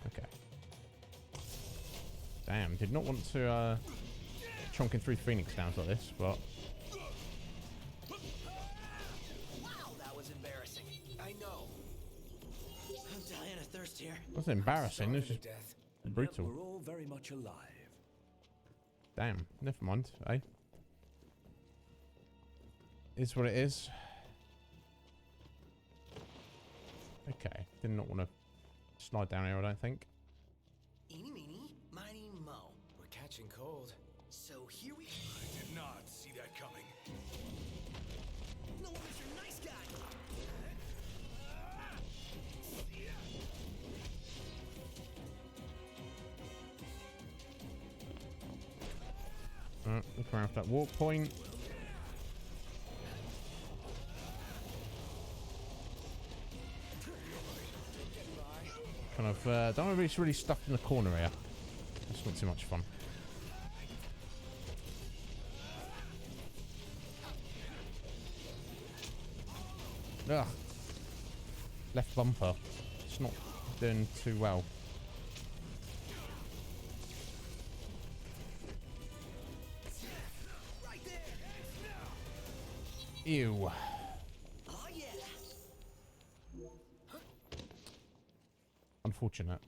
Speaker 2: Okay. Damn, did not want to chonking through Phoenix downs like this, but
Speaker 1: Wow, that was embarrassing. I know. I'm dying of thirst here.
Speaker 2: it wasn't embarrassing, it was just
Speaker 6: Death.
Speaker 2: brutal.
Speaker 6: We're all very much alive.
Speaker 2: Damn, never mind, eh? Is what it is. Okay, did not want to slide down here, I don't think.
Speaker 1: Eeny, meeny, miny, mo.
Speaker 6: We're catching cold.
Speaker 1: So here we...
Speaker 3: I did not see that coming.
Speaker 1: No, Mr. Nice Guy!
Speaker 2: Look around for that walk point. Kind of, don't want to be really stuck in the corner here. That's not too much fun. Ugh. Left bumper. It's not doing too well. Ew.
Speaker 1: Oh, yeah!
Speaker 2: Unfortunate.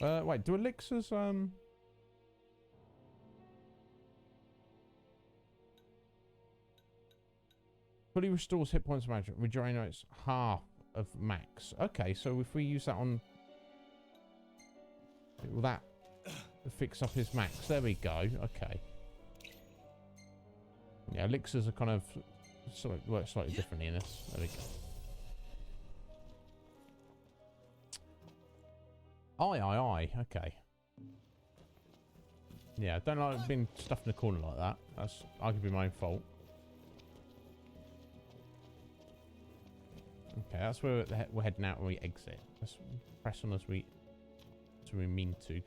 Speaker 2: Wait, do elixirs, fully restores hit points magic, regenerates half of max. Okay, so if we use that on... Will that fix up his max? There we go, okay. Yeah, elixirs are kind of work slightly differently in this. There we go. Aye. Okay. Yeah, I don't like being stuffed in a corner like that. That's arguably my own fault. Okay, that's where we're heading out when we exit. Let's press on as we mean to.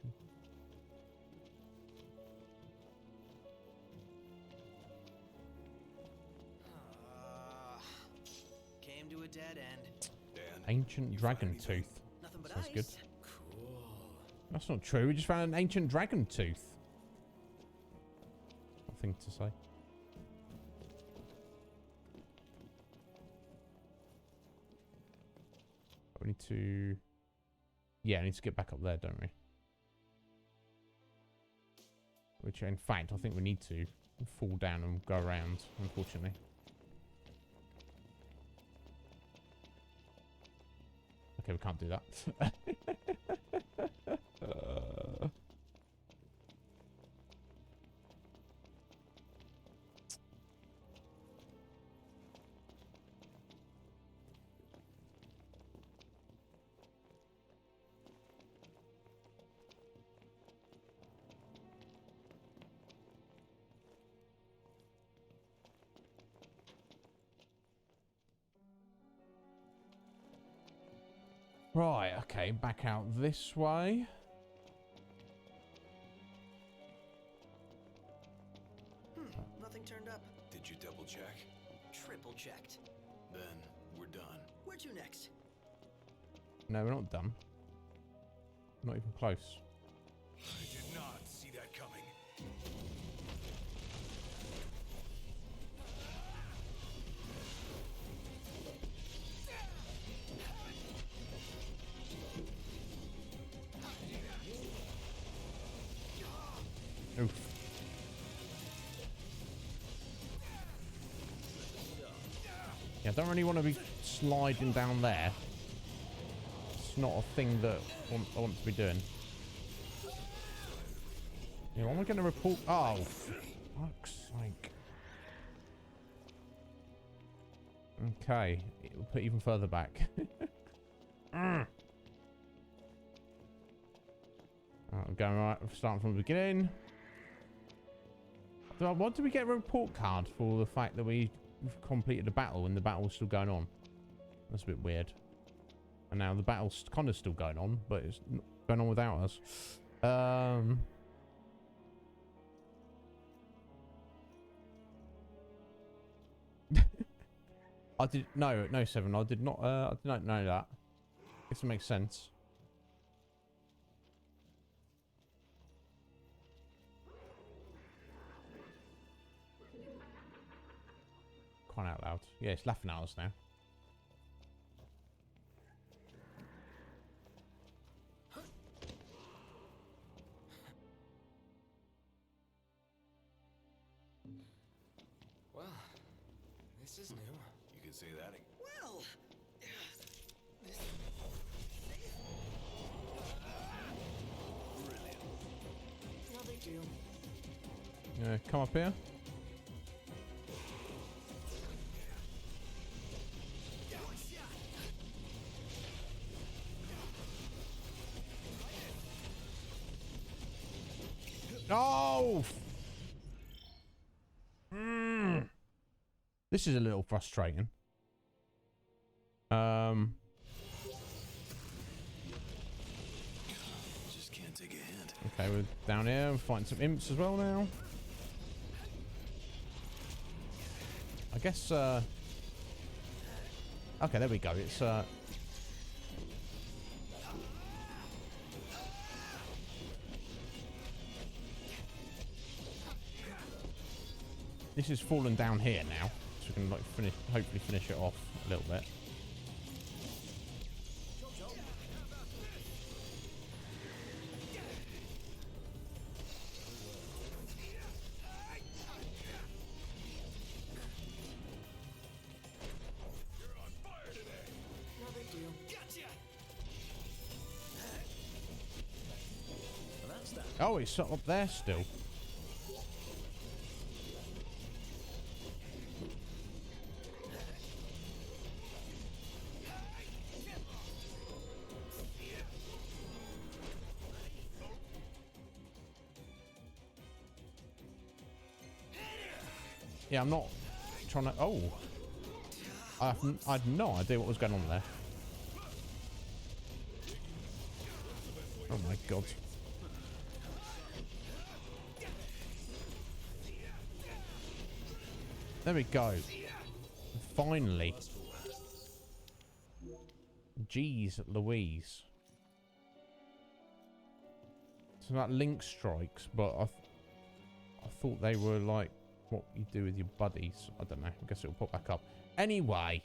Speaker 1: Came to a dead end.
Speaker 3: Dan,
Speaker 2: Ancient
Speaker 3: you
Speaker 2: dragon
Speaker 3: find anything?
Speaker 2: tooth.
Speaker 1: Nothing but
Speaker 2: Sounds
Speaker 1: ice.
Speaker 2: good.
Speaker 1: Cool.
Speaker 2: That's not true. We just found an ancient dragon tooth. Nothing to say. We need to... Yeah, I need to get back up there, don't we? Which, in fact, I think we need to fall down and go around, unfortunately. Okay, we can't do that. Right, okay, back out this way.
Speaker 1: Nothing turned up.
Speaker 3: Did you double check?
Speaker 1: Triple checked.
Speaker 3: Then we're done.
Speaker 1: Where to next?
Speaker 2: No, we're not done. Not even close.
Speaker 3: I did not see that coming.
Speaker 2: Oof. Yeah, I don't really want to be sliding down there. It's not a thing that I want to be doing. Yeah, what am I going to report? Oh, fuck's sake. Okay, it'll put even further back. I'm going right, starting from the beginning. What did we get a report card for the fact that we've completed the battle and the battle's still going on? That's a bit weird. And now the battle's kind of still going on, but it's going on without us. I did no 7. I did not. I did not know that. Guess it makes sense. Crying out loud. Yeah, it's laughing at us now.
Speaker 6: Well, this is new.
Speaker 3: You can say that again.
Speaker 1: Well,
Speaker 6: No big deal.
Speaker 2: Come up here. Oh! This is a little frustrating.
Speaker 3: Just can't take a hint.
Speaker 2: Okay, we're down here. We're fighting some imps as well now. I guess, okay, there we go. It's, this is falling down here now. So we can, like, hopefully finish it off a little bit.
Speaker 6: No big deal.
Speaker 4: Well, that's that.
Speaker 2: Oh, it's up there still. Yeah, I'm not trying to... Oh. I had no idea what was going on there. Oh my god. There we go. Finally. Jeez Louise. So that link strikes, but I thought they were like what you do with your buddies. I don't know. I guess it'll pop back up. Anyway.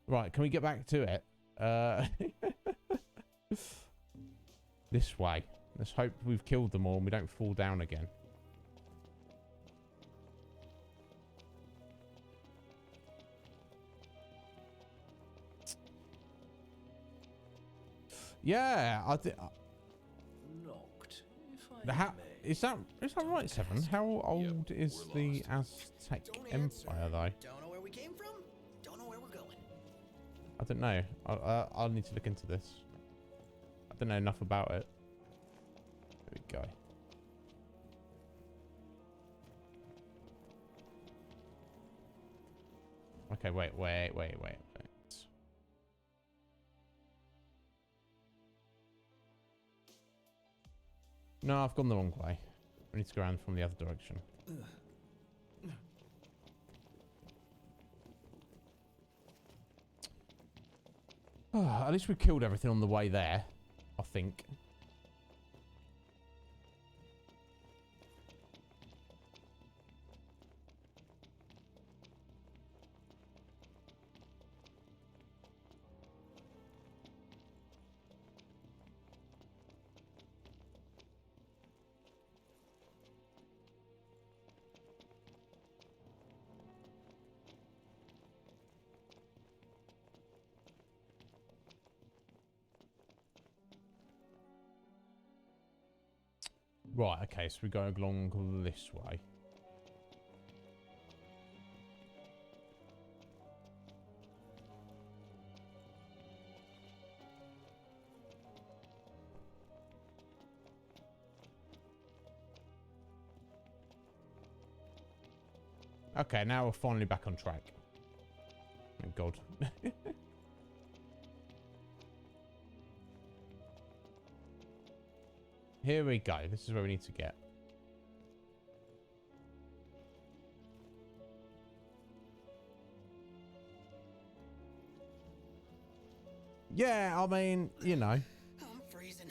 Speaker 2: Right, can we get back to it? This way. Let's hope we've killed them all and we don't fall down again. Yeah, I did.
Speaker 6: Locked, if I
Speaker 2: How
Speaker 6: may.
Speaker 2: is that right, Seven? How old is the Aztec Empire, though?
Speaker 1: Don't know where we came from. Don't know where we're going.
Speaker 2: I don't know. I'll need to look into this. I don't know enough about it. There we go. Okay, wait. No, I've gone the wrong way. We need to go around from the other direction. At least we killed everything on the way there, I think. Right, okay, so we go along this way. Okay, now we're finally back on track. Thank God. Here we go. This is where we need to get. Yeah, I mean, you know.
Speaker 1: I'm freezing.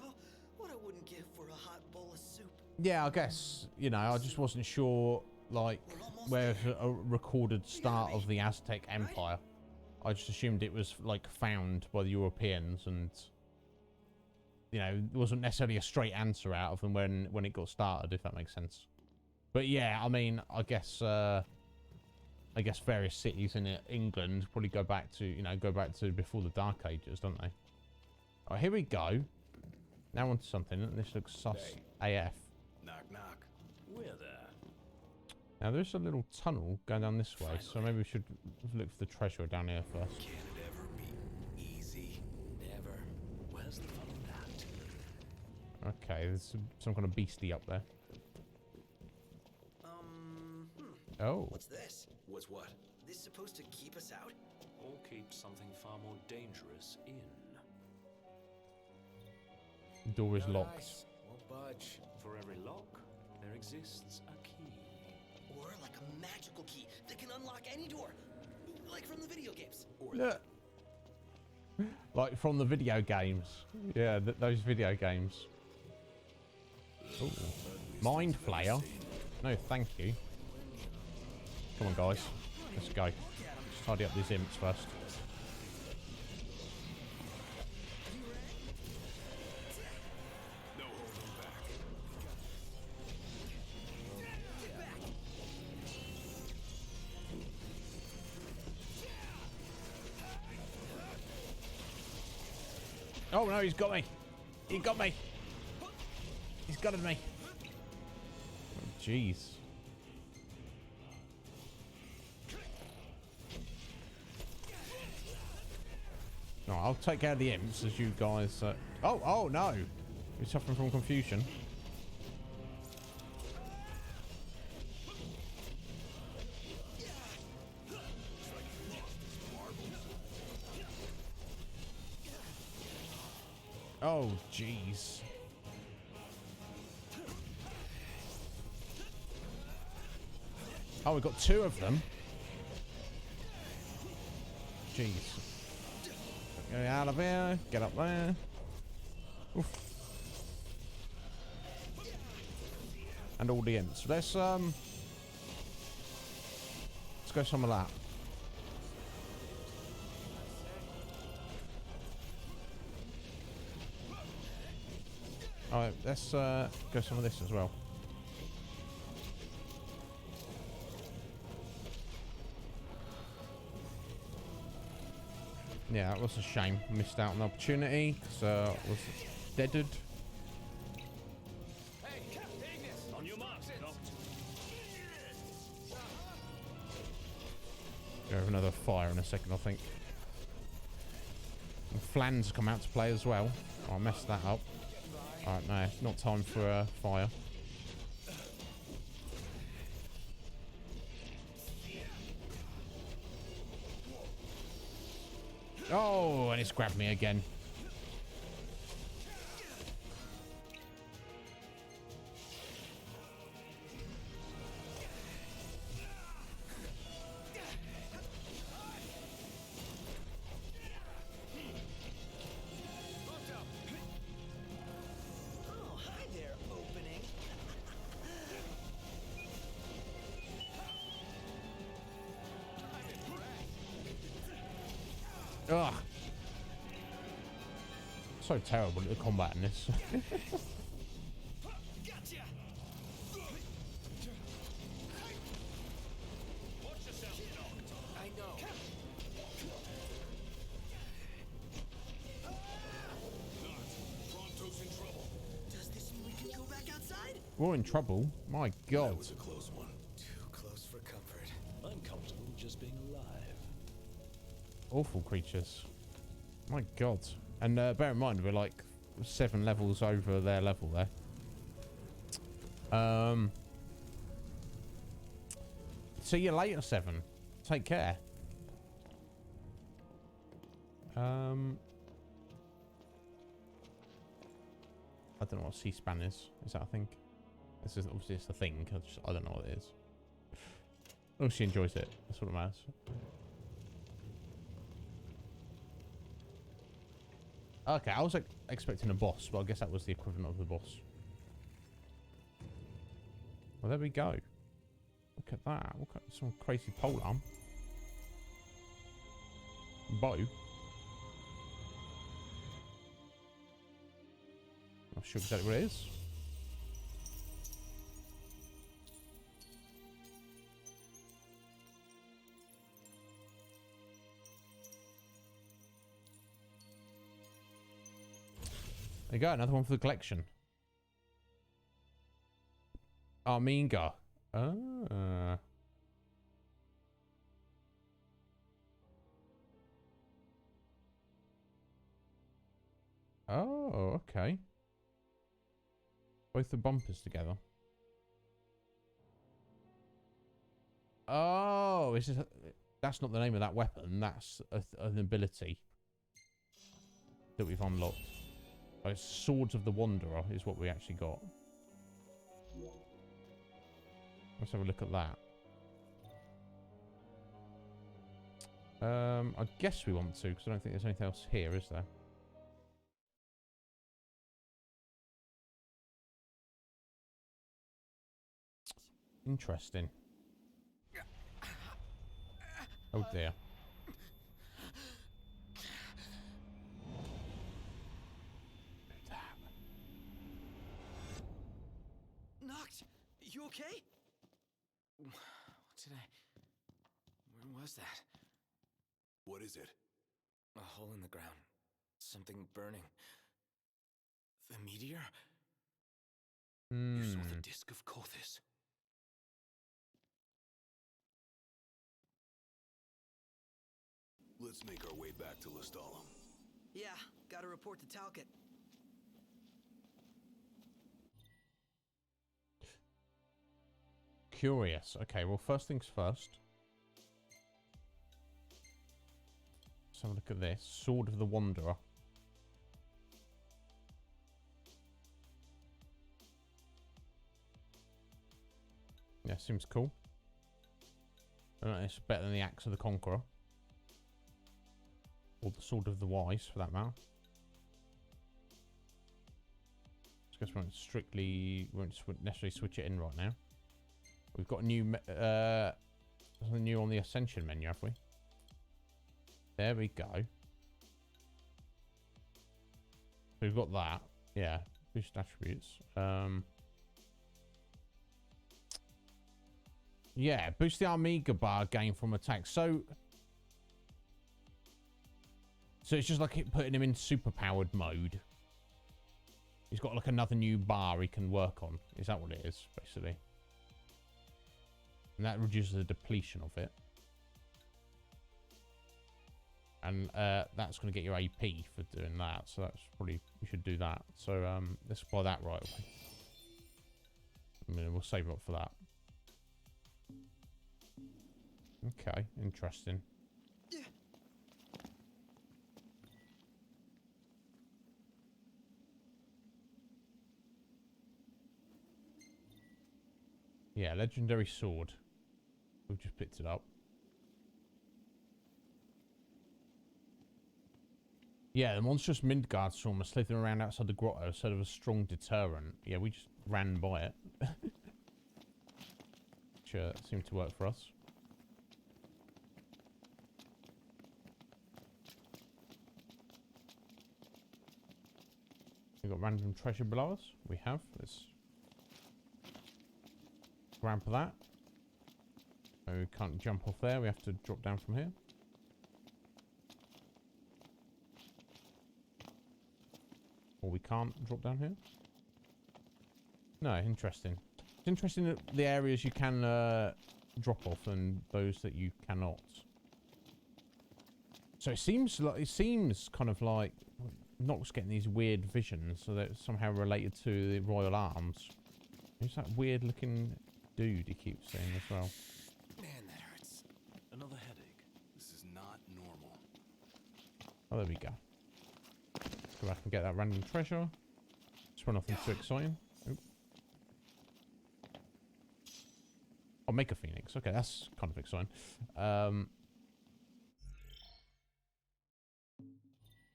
Speaker 1: Oh, what I wouldn't give for a hot bowl of soup.
Speaker 2: Yeah, I guess, you know, I just wasn't sure, like, where's a recorded start of the Aztec Empire. I just assumed it was, like, found by the Europeans and... You know, there wasn't necessarily a straight answer out of them when it got started, if that makes sense. But yeah, I mean, I guess various cities in England probably go back to before the Dark Ages, don't they? All right, here we go. Now onto something. This looks sus AF.
Speaker 7: Knock, knock.
Speaker 6: We're there.
Speaker 2: Now there's a little tunnel going down this way, so maybe we should look for the treasure down here first.
Speaker 7: Can it ever be easy?
Speaker 6: Never. Where's the fun in that?
Speaker 2: Okay, there's some kind of beastie up there. Oh.
Speaker 1: What's this?
Speaker 7: What's what?
Speaker 1: This supposed to keep us out?
Speaker 6: Or keep something far more dangerous in.
Speaker 2: The door is
Speaker 6: No
Speaker 2: locked.
Speaker 6: dice, won't budge. For every lock, there exists a key.
Speaker 1: Or like a magical key that can unlock any door. Like from the video games.
Speaker 7: Or
Speaker 2: Look. Like from the video games. Yeah, those video games. Ooh. Mind Flayer? No, thank you. Come on, guys. Let's go. Let's tidy up these imps first.
Speaker 7: no holding back.
Speaker 2: Oh no, he's got me. He got me. He's gutted me. Oh, jeez. No, I'll take care of the imps as you guys... Oh no! You're suffering from confusion. Oh, jeez. Oh, we've got 2 of them. Jeez. Get out of here. Get up there. Oof. And all the imps. Let's go some of that. Alright, let's go some of this as well. Yeah, that was a shame. Missed out on the opportunity because was deaded.
Speaker 6: Hey, Ignis! On your mark,
Speaker 2: Gonna have another fire in a second, I think. And Flans come out to play as well. Oh, I messed that up. Alright, no, not time for a fire. Oh, and it's grabbed me again.
Speaker 1: Oh, hi there, opening.
Speaker 2: Ugh. So terrible at the combat in this.
Speaker 1: Gotcha.
Speaker 6: Watch yourself, Noct.
Speaker 1: I know.
Speaker 7: Pronto's in trouble.
Speaker 1: Does this mean we can go back outside?
Speaker 2: We're in trouble. My God.
Speaker 7: That was a close one.
Speaker 1: Too close for comfort.
Speaker 6: I'm comfortable just being alive.
Speaker 2: Awful creatures. My God. And bear in mind, we're like 7 levels over their level there. See you later, 7. Take care. I don't know what C-SPAN is. Is that a thing? This is obviously it's a thing. I don't know what it is. Oh, she enjoys it. That's what it matters. Okay, I was like, expecting a boss, but I guess that was the equivalent of the boss. Well, there we go. Look at that. Look at some crazy polearm. Bow. Not sure exactly what it is. There you go, another one for the collection. Arminga. Ah. Oh, okay. Both the bumpers together. Oh, is this that's not the name of that weapon. That's an ability that we've unlocked. Oh, it's Swords of the Wanderer is what we actually got. Let's have a look at that. I guess we want to, because I don't think there's anything else here, is there? Interesting. Oh dear.
Speaker 1: Noct, you okay? What did I... Where was that?
Speaker 7: What is it?
Speaker 1: A hole in the ground. Something burning. The meteor? You saw the disc of Kothis.
Speaker 7: Let's make our way back to Lestalem.
Speaker 1: Yeah, gotta report to Talcott.
Speaker 2: Curious. Okay, well, first things first. Let's have a look at this. Sword of the Wanderer. Yeah, seems cool. It's better than the Axe of the Conqueror. Or the Sword of the Wise, for that matter. I guess we won't necessarily switch it in right now. We've got a new, something new on the Ascension menu, have we? There we go. So we've got that. Yeah, boost attributes. Yeah, boost the Amiga bar gain from attacks. So it's just like putting him in superpowered mode. He's got like another new bar he can work on. Is that what it is, basically? And that reduces the depletion of it. And that's going to get your AP for doing that. So that's probably, we should do that. So let's apply that right away. I mean, we'll save up for that. Okay, interesting. Yeah, legendary sword. We've just picked it up. Yeah, the monstrous Midgard storm is slithering around outside the grotto instead of a strong deterrent. Yeah, we just ran by it. Which seemed to work for us. We've got random treasure below us. We have. Let's grab that. Oh, we can't jump off there. We have to drop down from here. Or we can't drop down here. No, interesting. It's interesting that the areas you can drop off and those that you cannot. So it seems kind of like Nox getting these weird visions, so that it's somehow related to the Royal Arms. Who's that weird looking dude he keeps saying as well?
Speaker 6: Man, that hurts.
Speaker 7: Another headache. This is not normal.
Speaker 2: Oh, there we go. Let's go back and get that random treasure. Just run nothing too exciting. Oop. I'll make a phoenix. Okay, that's kind of exciting.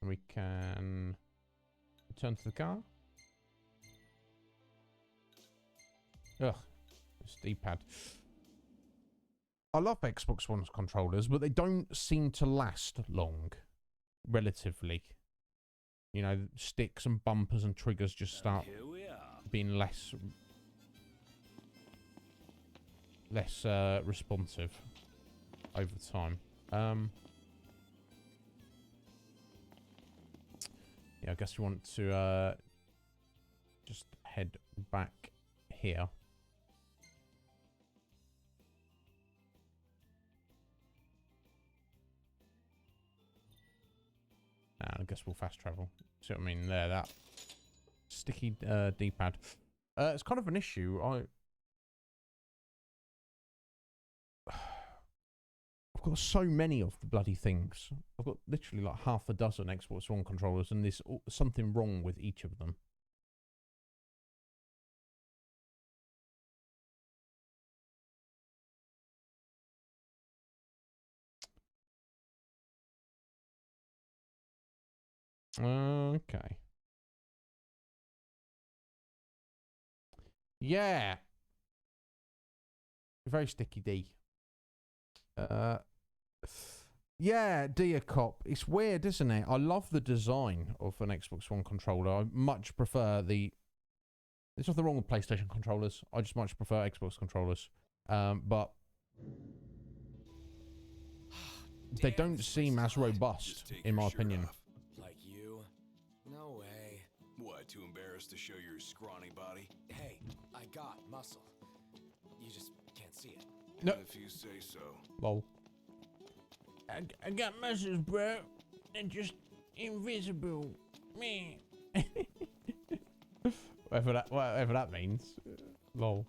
Speaker 2: We can return to the car. Ugh, this D-pad. I love Xbox One's controllers, but they don't seem to last long, relatively. You know, sticks and bumpers and triggers just start being less responsive over time. Yeah, I guess we want to just head back here. And I guess we'll fast travel. See what I mean there? That sticky D-pad. It's kind of an issue. I've got so many of the bloody things. I've got literally like half a dozen Xbox One controllers, and there's something wrong with each of them. Okay. Yeah. Very sticky D. Yeah, Dear Cop. It's weird, isn't it? I love the design of an Xbox One controller. I much prefer the... There's nothing wrong with PlayStation controllers. I just much prefer Xbox controllers. But... they don't seem as robust, in my opinion.
Speaker 6: Like you? No way.
Speaker 7: What, too embarrassed to show your scrawny body?
Speaker 6: Hey, I got muscle. You just can't see it.
Speaker 2: No.
Speaker 7: If you say so.
Speaker 2: Lol. I got muscles, bro. They're just invisible. Me. whatever that means. Lol.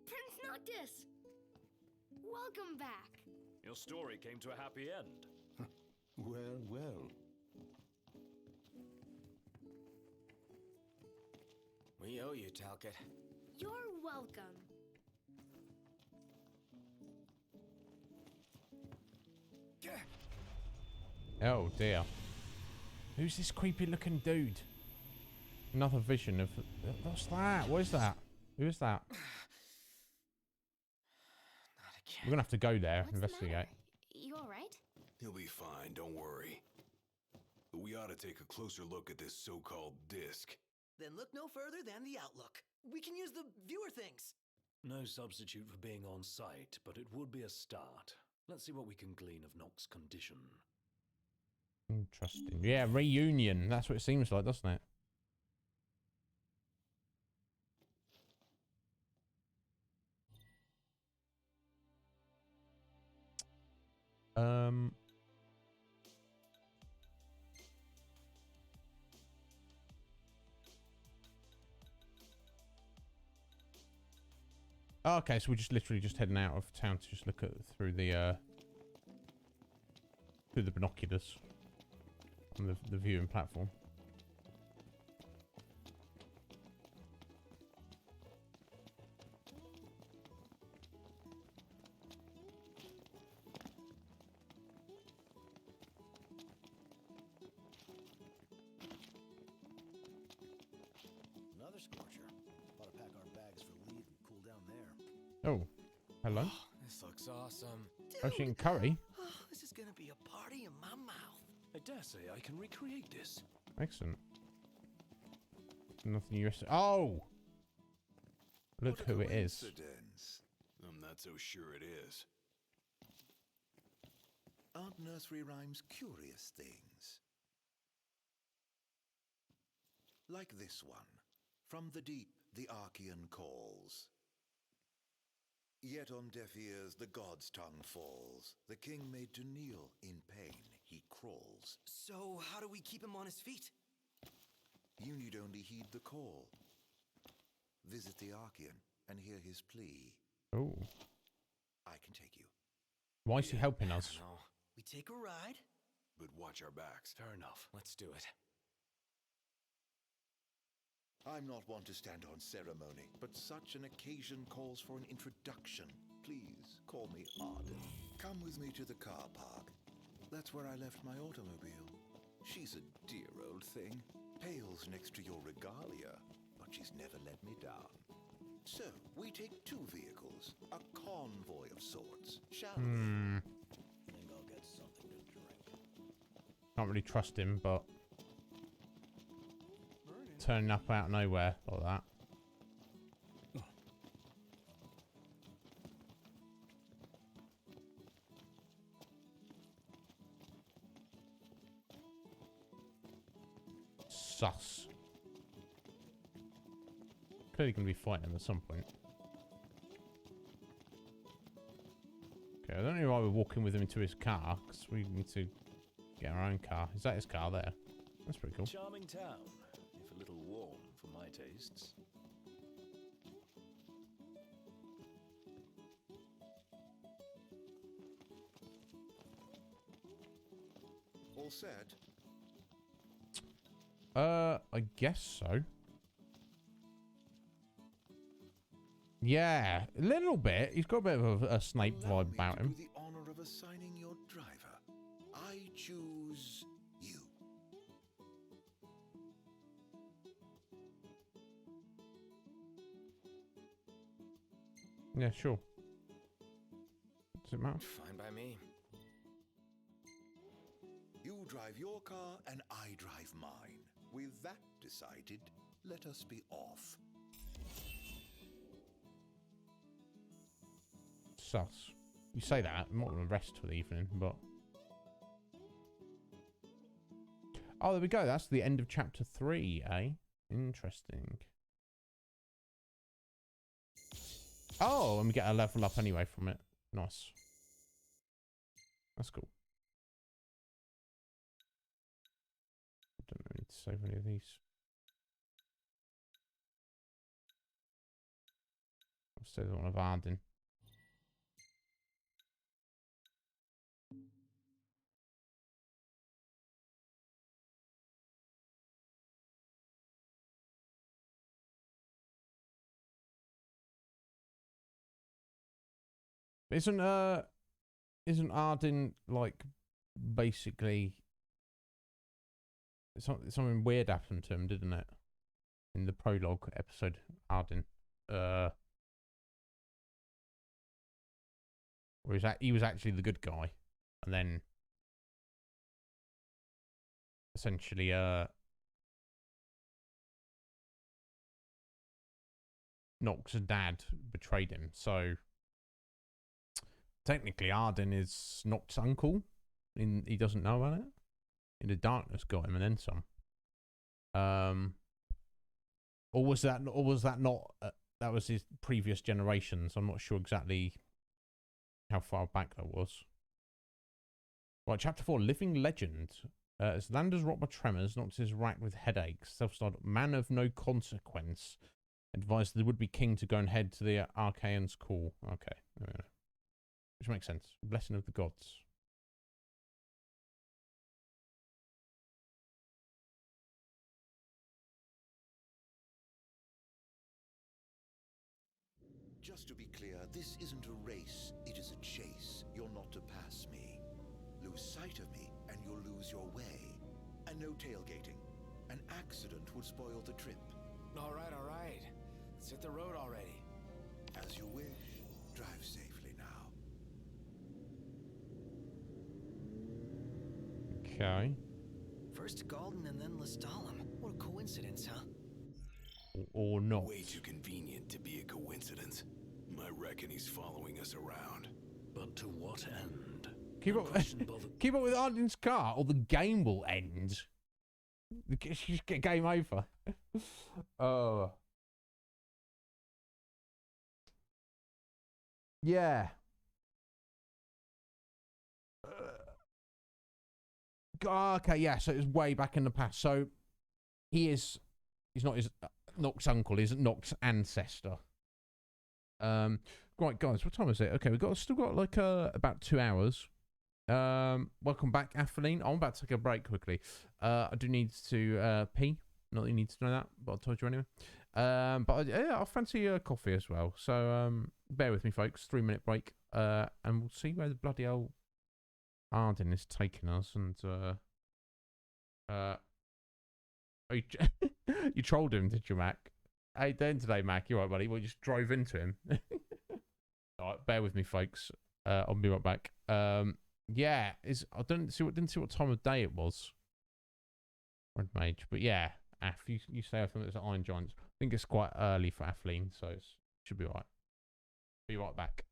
Speaker 8: Prince Noctis! Welcome back.
Speaker 3: Your story came to a happy end.
Speaker 8: Well, well.
Speaker 6: We owe you, Talcott.
Speaker 9: You're welcome.
Speaker 2: Oh dear. Who's this creepy looking dude? Another vision of... What's that? What is that? Who is that? We're gonna have to go there,
Speaker 9: What's
Speaker 2: investigate.
Speaker 9: the matter? You all right?
Speaker 7: He'll be fine, don't worry. But we ought to take a closer look at this so-called disc.
Speaker 1: Then look no further than the Outlook. We can use the viewer things.
Speaker 3: No substitute for being on site, but it would be a start. Let's see what we can glean of Nock's condition.
Speaker 2: Interesting. Yeah, reunion. That's what it seems like, doesn't it? Oh, okay, so we're just literally just heading out of town to just look at through the binoculars on the viewing platform.
Speaker 6: Another scorcher. Ought to pack our bags for leave and cool down there.
Speaker 2: Oh, hello.
Speaker 6: Oh, this looks awesome.
Speaker 2: Oh, she can curry.
Speaker 1: Oh, this is gonna be a party in my mouth.
Speaker 3: I dare say I can recreate this.
Speaker 2: Excellent. Nothing US. Oh! Look
Speaker 7: What a
Speaker 2: who it is.
Speaker 7: coincidence. I'm not so sure it is.
Speaker 8: Aren't nursery rhymes curious things? Like this one. From the deep, the Archean calls. Yet on deaf ears, the god's tongue falls. The king made to kneel in pain, he crawls.
Speaker 1: So, how do we keep him on his feet?
Speaker 8: You need only heed the call. Visit the Archean and hear his plea.
Speaker 2: Oh.
Speaker 8: I can take you.
Speaker 2: Why is he helping us?
Speaker 6: No.
Speaker 1: We take a ride.
Speaker 7: But watch our backs.
Speaker 3: Fair enough.
Speaker 6: Let's do it.
Speaker 8: I'm not one to stand on ceremony, but such an occasion calls for an introduction. Please, call me Arden. Come with me to the car park. That's where I left my automobile. She's a dear old thing. Pales next to your regalia, but she's never let me down. So, we take two vehicles, a convoy of sorts, shall we?
Speaker 6: Think I'll get something to drink.
Speaker 2: Can't really trust him, but... Turning up out of nowhere like that. Sus. Clearly going to be fighting him at some point. Okay, I don't know why we're walking with him into his car, because we need to get our own car. Is that his car there? That's pretty cool.
Speaker 3: Charming town, if a little warm for my tastes.
Speaker 8: All set?
Speaker 2: I guess so. Yeah, a little bit. He's got a bit of a Snape
Speaker 8: Allow
Speaker 2: vibe
Speaker 8: me
Speaker 2: about
Speaker 8: to
Speaker 2: him.
Speaker 8: do the honor of assigning your driver. I choose you.
Speaker 2: Yeah, sure. Does it matter?
Speaker 6: Fine by me.
Speaker 8: You drive your car and I drive mine. With that decided, let us be off.
Speaker 2: Sus. You say that, I'm not going to rest for the evening, but... Oh, there we go. That's the end of chapter 3, eh? Interesting. Oh, and we get a level up anyway from it. Nice. That's cool. I don't need to save any of these. I'll save the one of Arden. Isn't Arden like basically something weird happened to him, didn't it? In the prologue episode, Arden. Or he was actually the good guy, and then essentially Nox's dad betrayed him, so technically Arden is Nox's uncle. He doesn't know about it. In the darkness got him and then some. Or was that not that was his previous generations? I'm not sure exactly how far back that was. Right, chapter 4, Living Legend. As Lander's rocked by tremors, Nox is racked with headaches. Self-styled man of no consequence advised the would-be king to go and head to the Archaean's call. Okay, there we go. Which makes sense. Blessing of the gods.
Speaker 8: Just to be clear, this isn't a race, it is a chase. You're not to pass me. Lose sight of me, and you'll lose your way. And no tailgating. An accident would spoil the trip.
Speaker 6: All right, all right. Let's hit the road already.
Speaker 8: As you wish. Drive safely now.
Speaker 2: Okay.
Speaker 1: First Galden and then Lestalem. What a coincidence, huh?
Speaker 2: Or not.
Speaker 7: Way too convenient to be a coincidence. I reckon he's following us around.
Speaker 3: But to what end?
Speaker 2: Keep up, keep up with Arden's car, or the game will end. Just get game over. Oh. Yeah. Okay, yeah, so it's way back in the past. So he's not his Nox's uncle, he's Nox's ancestor. Right, guys, what time is it? Okay, still got like about 2 hours. Welcome back, Atheline. I'm about to take a break quickly. I do need to pee. Not that you need to know that, but I told you anyway. But yeah, I fancy a coffee as well. So bear with me, folks. 3-minute break. And we'll see where the bloody hell Arden is taking us. And you trolled him, did you, Mac? How you doing today, Mac? You alright, buddy? Well, you just drove into him. Alright, bear with me, folks. I'll be right back. Yeah, I didn't see what time of day it was. Red Mage, but yeah, you say I think it's Iron Giants. I think it's quite early for Atheline, so it should be alright. Be right back.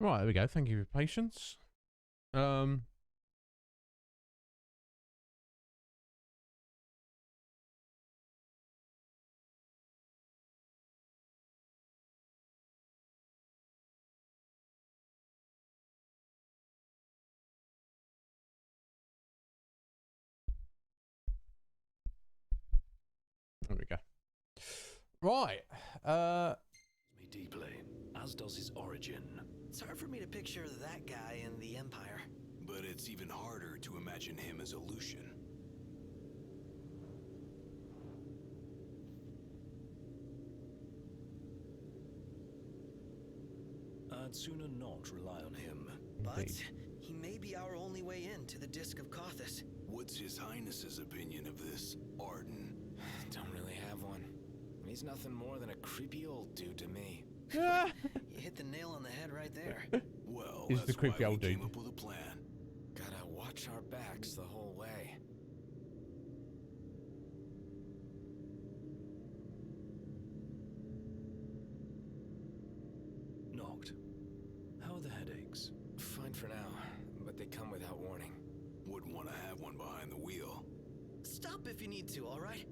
Speaker 2: Right, there we go. Thank you for your patience. There we go. Right.
Speaker 6: Me deeply, as does his origin.
Speaker 1: It's hard for me to picture that guy in the Empire.
Speaker 7: But it's even harder to imagine him as a Lucian.
Speaker 6: I'd sooner not rely on him.
Speaker 1: But
Speaker 2: Indeed.
Speaker 1: he may be our only way in to the Disc of Kothis.
Speaker 7: What's His Highness's opinion of this Arden?
Speaker 6: Don't really have one. He's nothing more than a creepy old dude to me.
Speaker 1: You hit the nail on the head right there.
Speaker 7: Well,
Speaker 2: He's the
Speaker 7: that's
Speaker 2: creepy
Speaker 7: why
Speaker 2: old
Speaker 7: we
Speaker 2: dude.
Speaker 7: came up with a plan.
Speaker 6: Gotta watch our backs the whole way. Knocked. How are the headaches? Fine for now, but they come without warning.
Speaker 7: Wouldn't want to have one behind the wheel.
Speaker 1: Stop if you need to, all right?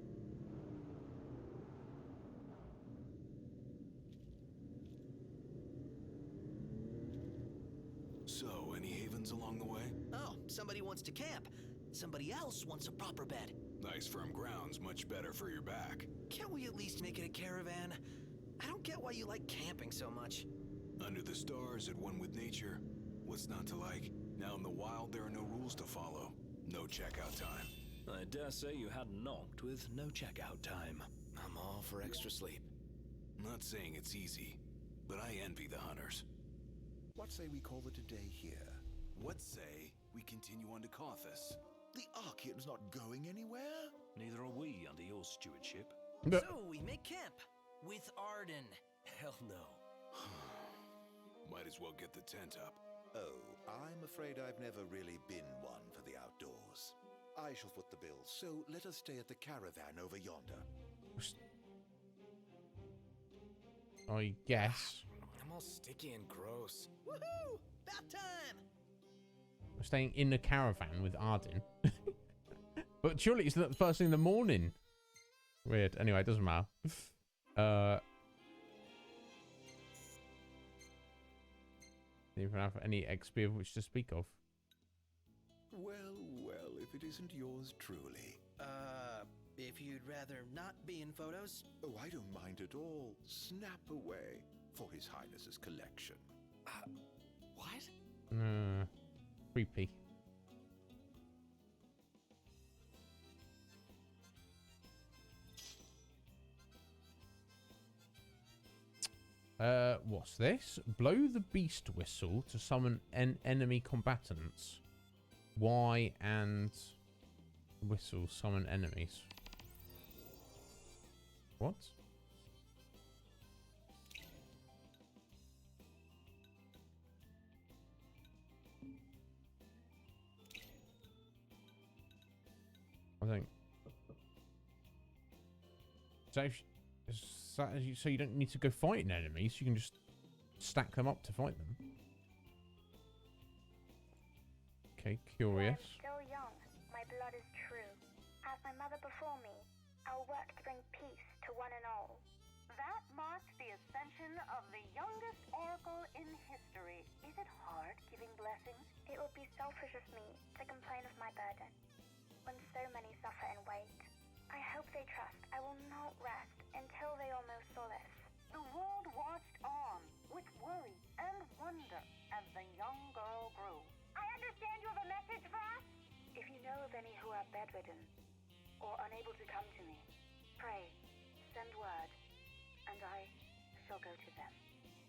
Speaker 7: So, any havens along the way?
Speaker 1: Oh, somebody wants to camp. Somebody else wants a proper bed.
Speaker 7: Nice firm ground's much better for your back.
Speaker 1: Can't we at least make it a caravan? I don't get why you like camping so much.
Speaker 7: Under the stars, at one with nature. What's not to like? Now in the wild, there are no rules to follow. No checkout time.
Speaker 6: I dare say you had knocked with no checkout time. I'm all for extra sleep.
Speaker 7: Not saying it's easy, but I envy the hunters.
Speaker 8: What say we call it a day here?
Speaker 7: What say we continue on to Kothis?
Speaker 8: The Archean's not going anywhere?
Speaker 6: Neither are we under your stewardship.
Speaker 1: So we make camp with Arden.
Speaker 6: Hell no.
Speaker 7: Might as well get the tent up.
Speaker 8: Oh, I'm afraid I've never really been one for the outdoors. I shall foot the bill, so let us stay at the caravan over yonder.
Speaker 2: I guess.
Speaker 6: I'm all sticky and gross.
Speaker 1: Woohoo! About time!
Speaker 2: We're staying in the caravan with Arden. But surely it's not the first thing in the morning. Weird. Anyway, it doesn't matter. Don't even have any XP of which to speak of.
Speaker 8: Well, well, if it isn't yours truly.
Speaker 1: If you'd rather not be in photos.
Speaker 8: Oh, I don't mind at all. Snap away for His Highness's collection.
Speaker 6: What?
Speaker 2: Creepy. What's this? Blow the beast whistle to summon enemy combatants. Y and whistle summon enemies. What? I think. So you don't need to go fighting enemies. You can just stack them up to fight them. Okay, curious.
Speaker 10: I'm still young. My blood is true. As my mother before me, I will work to bring peace to one and all.
Speaker 11: That marks the ascension of the youngest oracle in history. Is it hard giving blessings?
Speaker 10: It would be selfish of me to complain of my burden, when so many suffer and wait. I hope they trust I will not rest until they all know solace.
Speaker 11: The world watched on with worry and wonder as the young girl grew. I understand you have a message for us?
Speaker 10: If you know of any who are bedridden or unable to come to me, pray, send word, and I shall go to them.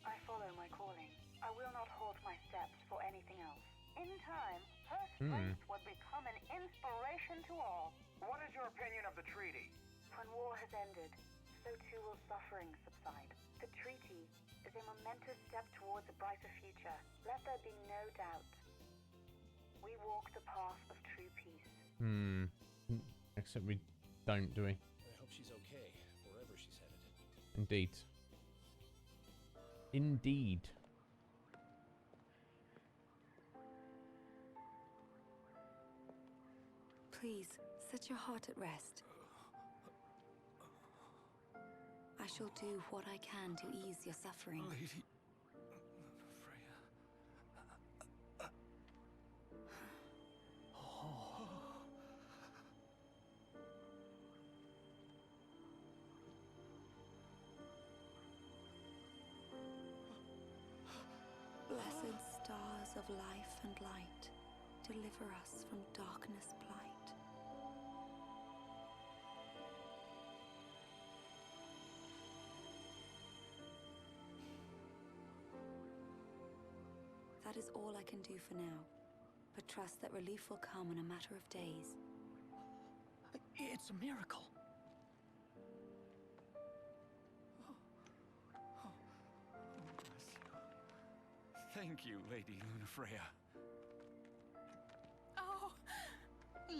Speaker 10: I follow my calling. I will not halt my steps for anything else.
Speaker 11: In time, her strength would become an inspiration to all.
Speaker 6: What is your opinion of the treaty?
Speaker 10: When war has ended, so too will suffering subside. The treaty is a momentous step towards a brighter future. Let there be no doubt. We walk the path of true peace.
Speaker 2: Except we don't, do we?
Speaker 6: I hope she's okay, wherever she's headed.
Speaker 2: Indeed. Indeed.
Speaker 12: Please, set your heart at rest. I shall do what I can to ease your suffering.
Speaker 6: Lady Freya.
Speaker 12: Blessed stars of life and light, deliver us from darkness blight. That is all I can do for now, but trust that relief will come in a matter of days.
Speaker 6: It's a miracle. Thank you, Lady Lunafreya.
Speaker 13: Oh,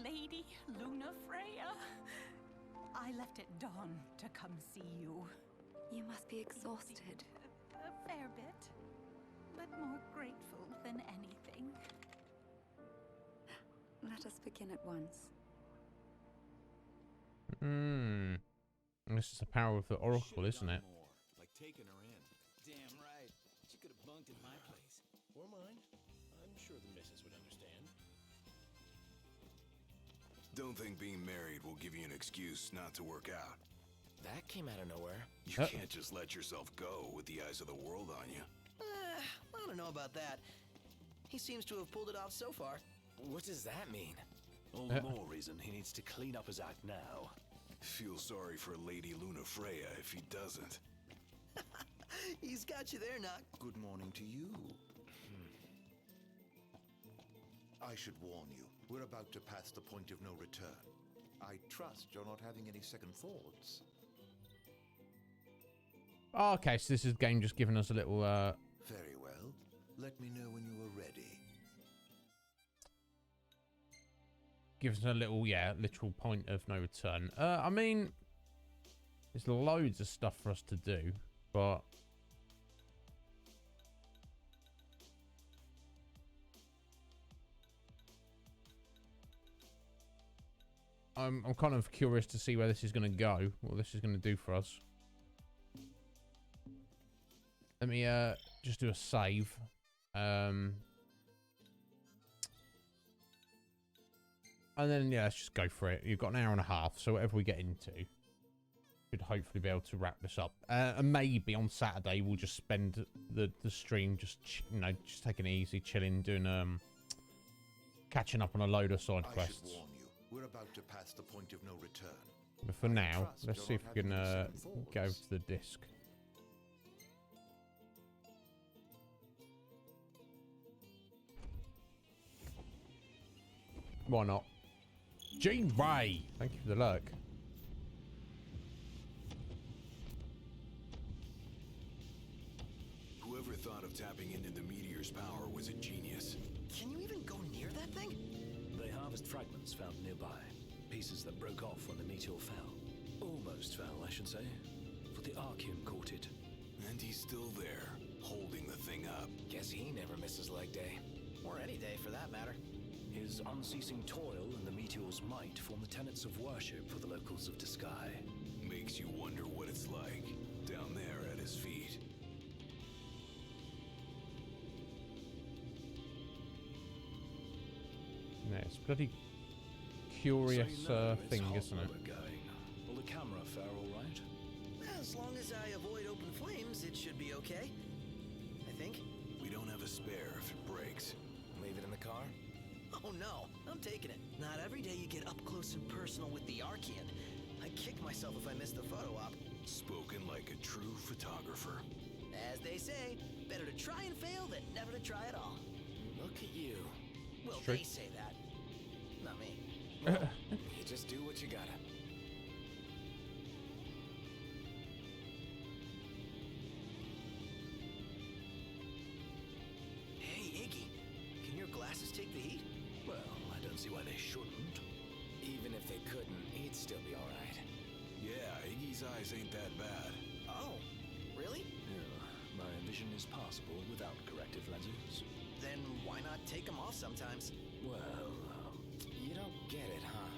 Speaker 13: Lady Lunafreya. I left at dawn to come see you.
Speaker 12: You must be exhausted.
Speaker 13: A fair bit, but more grateful than anything.
Speaker 12: Let us begin at once.
Speaker 2: This is the power of the Oracle, isn't it?
Speaker 7: More, like taking her in.
Speaker 6: Damn right. She could have bunked in my place.
Speaker 14: Or mine. I'm sure the missus would understand.
Speaker 7: Don't think being married will give you an excuse not to work out.
Speaker 14: That came out of nowhere.
Speaker 7: You can't just let yourself go with the eyes of the world on you.
Speaker 1: I don't know about that. He seems to have pulled it off so far.
Speaker 14: What does that mean?
Speaker 15: All the more reason he needs to clean up his act now.
Speaker 7: Feel sorry for Lady Lunafreya if he doesn't.
Speaker 1: He's got you there, Nock.
Speaker 8: Good morning to you. I should warn you, we're about to pass the point of no return. I trust you're not having any second thoughts.
Speaker 2: Oh, okay, so this is the game just giving us a little...
Speaker 8: Very well. Let me know when you are ready.
Speaker 2: Gives us a little, literal point of no return. I mean, there's loads of stuff for us to do, but... I'm kind of curious to see where this is going to go, what this is going to do for us. Let me just do a save. And then, let's just go for it. You've got an hour and a half, so whatever we get into, should hopefully be able to wrap this up. And maybe on Saturday, we'll just spend the stream just, just taking it easy, chilling, doing, catching up on a load of side quests.
Speaker 8: I should warn you, we're about to pass the point of no return.
Speaker 2: But for now, let's see if we can go over to the disc. Why not? Jean Ray! Thank you for the lurk.
Speaker 7: Whoever thought of tapping into the meteor's power was a genius.
Speaker 1: Can you even go near that thing?
Speaker 15: They harvest fragments found nearby. Pieces that broke off when the meteor fell. Almost fell, I should say. For the Archean caught it.
Speaker 7: And he's still there, holding the thing up.
Speaker 14: Guess he never misses leg day.
Speaker 1: Or any day, for that matter.
Speaker 15: His unceasing toil and the meteor's might form the tenets of worship for the locals of Disguise.
Speaker 7: Makes you wonder what it's like, down there at his feet.
Speaker 2: Yeah, it's bloody curious thing, isn't it?
Speaker 15: We're going. Will the camera fare all right?
Speaker 1: As long as I avoid open flames, it should be okay. I think.
Speaker 7: We don't have a spare if it breaks.
Speaker 14: Leave it in the car?
Speaker 1: Oh no, I'm taking it. Not every day you get up close and personal with the Archean. I'd kick myself if I missed the photo op.
Speaker 7: Spoken like a true photographer.
Speaker 1: As they say, better to try and fail than never to try at all.
Speaker 14: Look at you.
Speaker 1: Well, they say that. Not me.
Speaker 14: Well, you just do what you gotta.
Speaker 1: Hey, Iggy. Can your glasses take the heat?
Speaker 15: Well, I don't see why they shouldn't.
Speaker 14: Even if they couldn't, he'd still be alright.
Speaker 7: Yeah, Iggy's eyes ain't that bad.
Speaker 1: Oh, really?
Speaker 15: Yeah, my vision is passable without corrective lenses.
Speaker 1: Then why not take them off sometimes?
Speaker 15: Well,
Speaker 14: you don't get it, huh?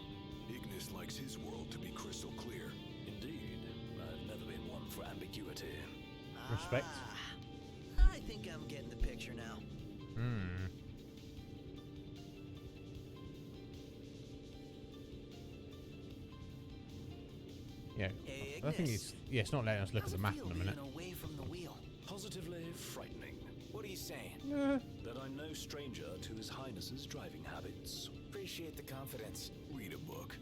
Speaker 7: Ignis likes his world to be crystal clear.
Speaker 15: Indeed. I've never been one for ambiguity.
Speaker 2: Respect.
Speaker 1: I think I'm getting the picture now.
Speaker 2: Yeah.
Speaker 1: Hey,
Speaker 2: I think
Speaker 1: Ignis.
Speaker 2: it's not letting us look at
Speaker 1: How's
Speaker 2: the
Speaker 1: it
Speaker 2: map
Speaker 1: feel
Speaker 2: in a
Speaker 1: being
Speaker 2: minute.
Speaker 1: away from the wheel?
Speaker 15: Positively frightening.
Speaker 14: What are you saying?
Speaker 15: That I'm no stranger to His Highness's driving habits.
Speaker 14: Appreciate the confidence.
Speaker 7: Read a book.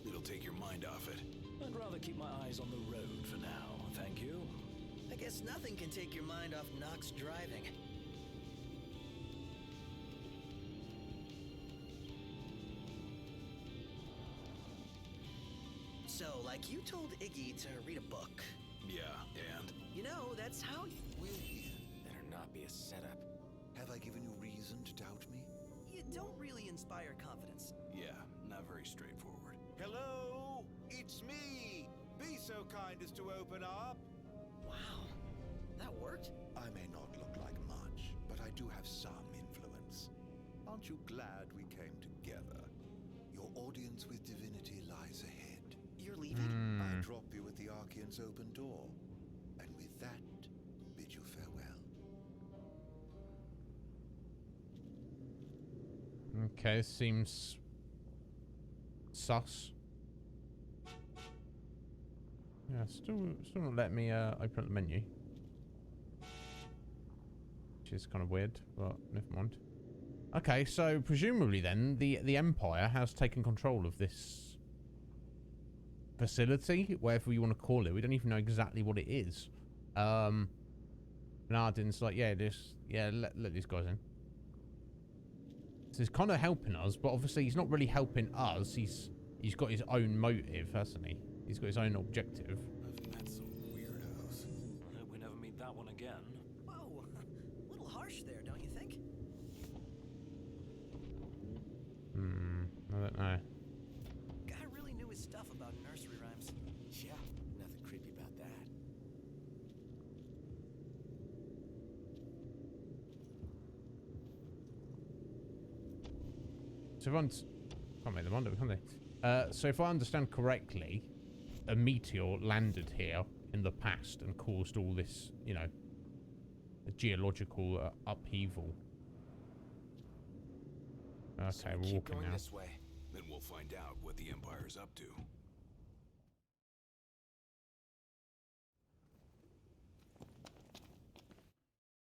Speaker 7: It'll take your mind off it.
Speaker 15: I'd rather keep my eyes on the road for now, thank you.
Speaker 1: I guess nothing can take your mind off Nox driving. So, like, you told Iggy to read a book.
Speaker 7: Yeah, and?
Speaker 1: You know, that's how you...
Speaker 8: We're here.
Speaker 14: Better not be a setup.
Speaker 8: Have I given you reason to doubt me?
Speaker 1: You don't really inspire confidence.
Speaker 7: Yeah, not very straightforward.
Speaker 6: Hello? It's me! Be so kind as to open up.
Speaker 1: Wow. That worked?
Speaker 8: I may not look like much, but I do have some influence. Aren't you glad we came together? Your audience with divinity lies ahead.
Speaker 1: You're leaving?
Speaker 8: I drop you at the Archean's open door, and with that, bid you farewell.
Speaker 2: Okay, seems sus. Yeah, still not letting me open up the menu, which is kind of weird, but never mind. Okay, so presumably then the Empire has taken control of this facility, whatever you want to call it. We don't even know exactly what it is. Nardin's like, yeah, let these guys in. So he's kind of helping us, but obviously he's not really helping us. He's got his own motive, hasn't he? He's got his own objective.
Speaker 7: I've met some weirdos.
Speaker 15: I hope we never meet that one again.
Speaker 1: Whoa, a little harsh there, don't you think?
Speaker 2: I don't know.
Speaker 1: Guy really knew his stuff about nursery rhymes.
Speaker 14: Yeah, nothing creepy about that.
Speaker 2: So if can't make them under, can they? So if I understand correctly, a meteor landed here in the past and caused all this, you know, geological upheaval. Okay,
Speaker 14: So
Speaker 2: we're
Speaker 14: keep
Speaker 2: walking
Speaker 14: going
Speaker 2: now.
Speaker 14: this way.
Speaker 7: Then we'll find out what the Empire's up to.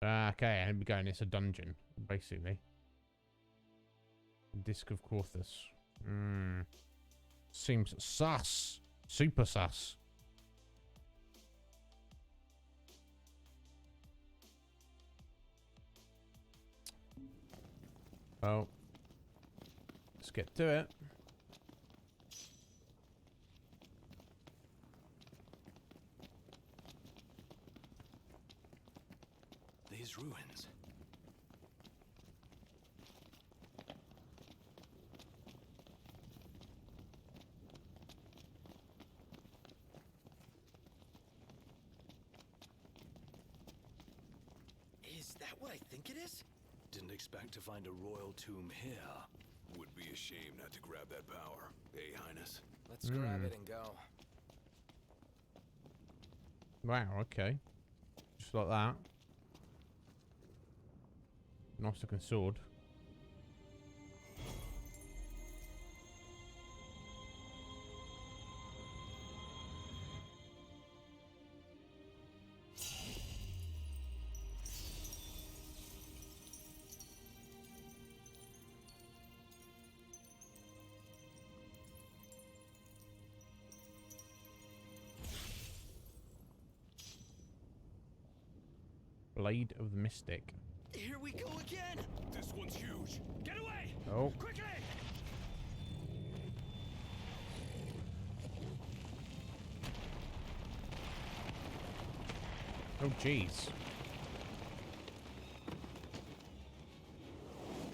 Speaker 2: Okay, and we're going. It's a dungeon, basically. Disc of Quarthus. Seems sus. Super sus. Well, let's get to it.
Speaker 15: These ruins.
Speaker 1: Is that what I think it is?
Speaker 15: Didn't expect to find a royal tomb here.
Speaker 7: Would be a shame not to grab that power. Hey, Highness.
Speaker 14: Let's grab it and go.
Speaker 2: Wow, okay. Just like that. Nice looking sword. Blade of the Mystic.
Speaker 1: Here we go again!
Speaker 7: This one's huge.
Speaker 6: Get away!
Speaker 2: Oh.
Speaker 6: Quickly!
Speaker 2: Oh, jeez.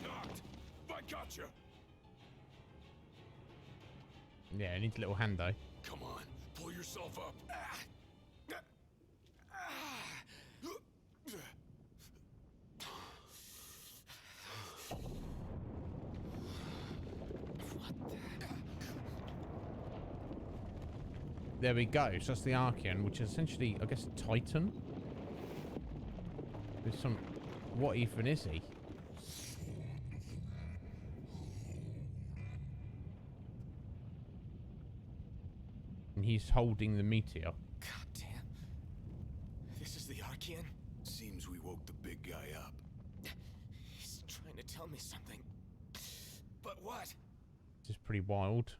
Speaker 7: Knocked! I gotcha!
Speaker 2: Yeah, it needs a little hand though.
Speaker 7: Come on, pull yourself up.
Speaker 2: there we go. So that's the Archeon, which is essentially, I guess, a Titan. There's some... What even is he? And he's holding the meteor.
Speaker 14: God damn. This is the Archeon?
Speaker 7: Seems we woke the big guy up.
Speaker 14: He's trying to tell me something. But what?
Speaker 2: This is pretty wild.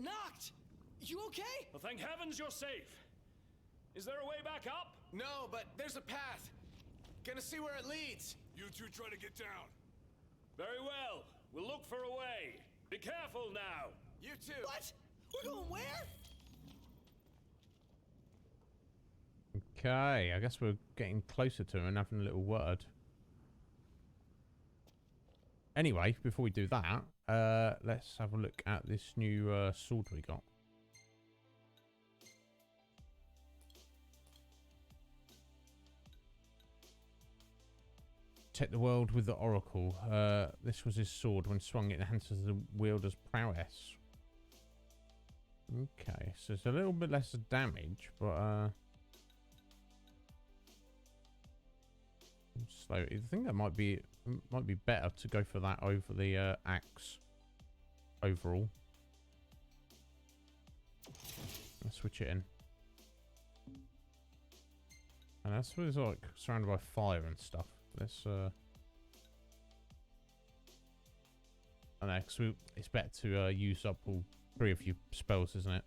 Speaker 4: Knocked! You okay?
Speaker 15: Well, thank heavens you're safe. Is there a way back up?
Speaker 14: No, but there's a path. Gonna see where it leads.
Speaker 3: You two try to get down.
Speaker 15: Very well. We'll look for a way. Be careful now.
Speaker 14: You too.
Speaker 4: What? We're going where?
Speaker 2: Okay, I guess we're getting closer to him and having a little word. Anyway, before we do that, let's have a look at this new sword we got. Protect the world with the Oracle. This was his sword. When swung, it enhances the wielder's prowess. Okay, so it's a little bit less damage, but slow. I think that might be better to go for that over the axe overall. Let's switch it in. And that's what it's like, surrounded by fire and stuff. Let's I know, because it's better to use up all 3 of your spells, isn't it?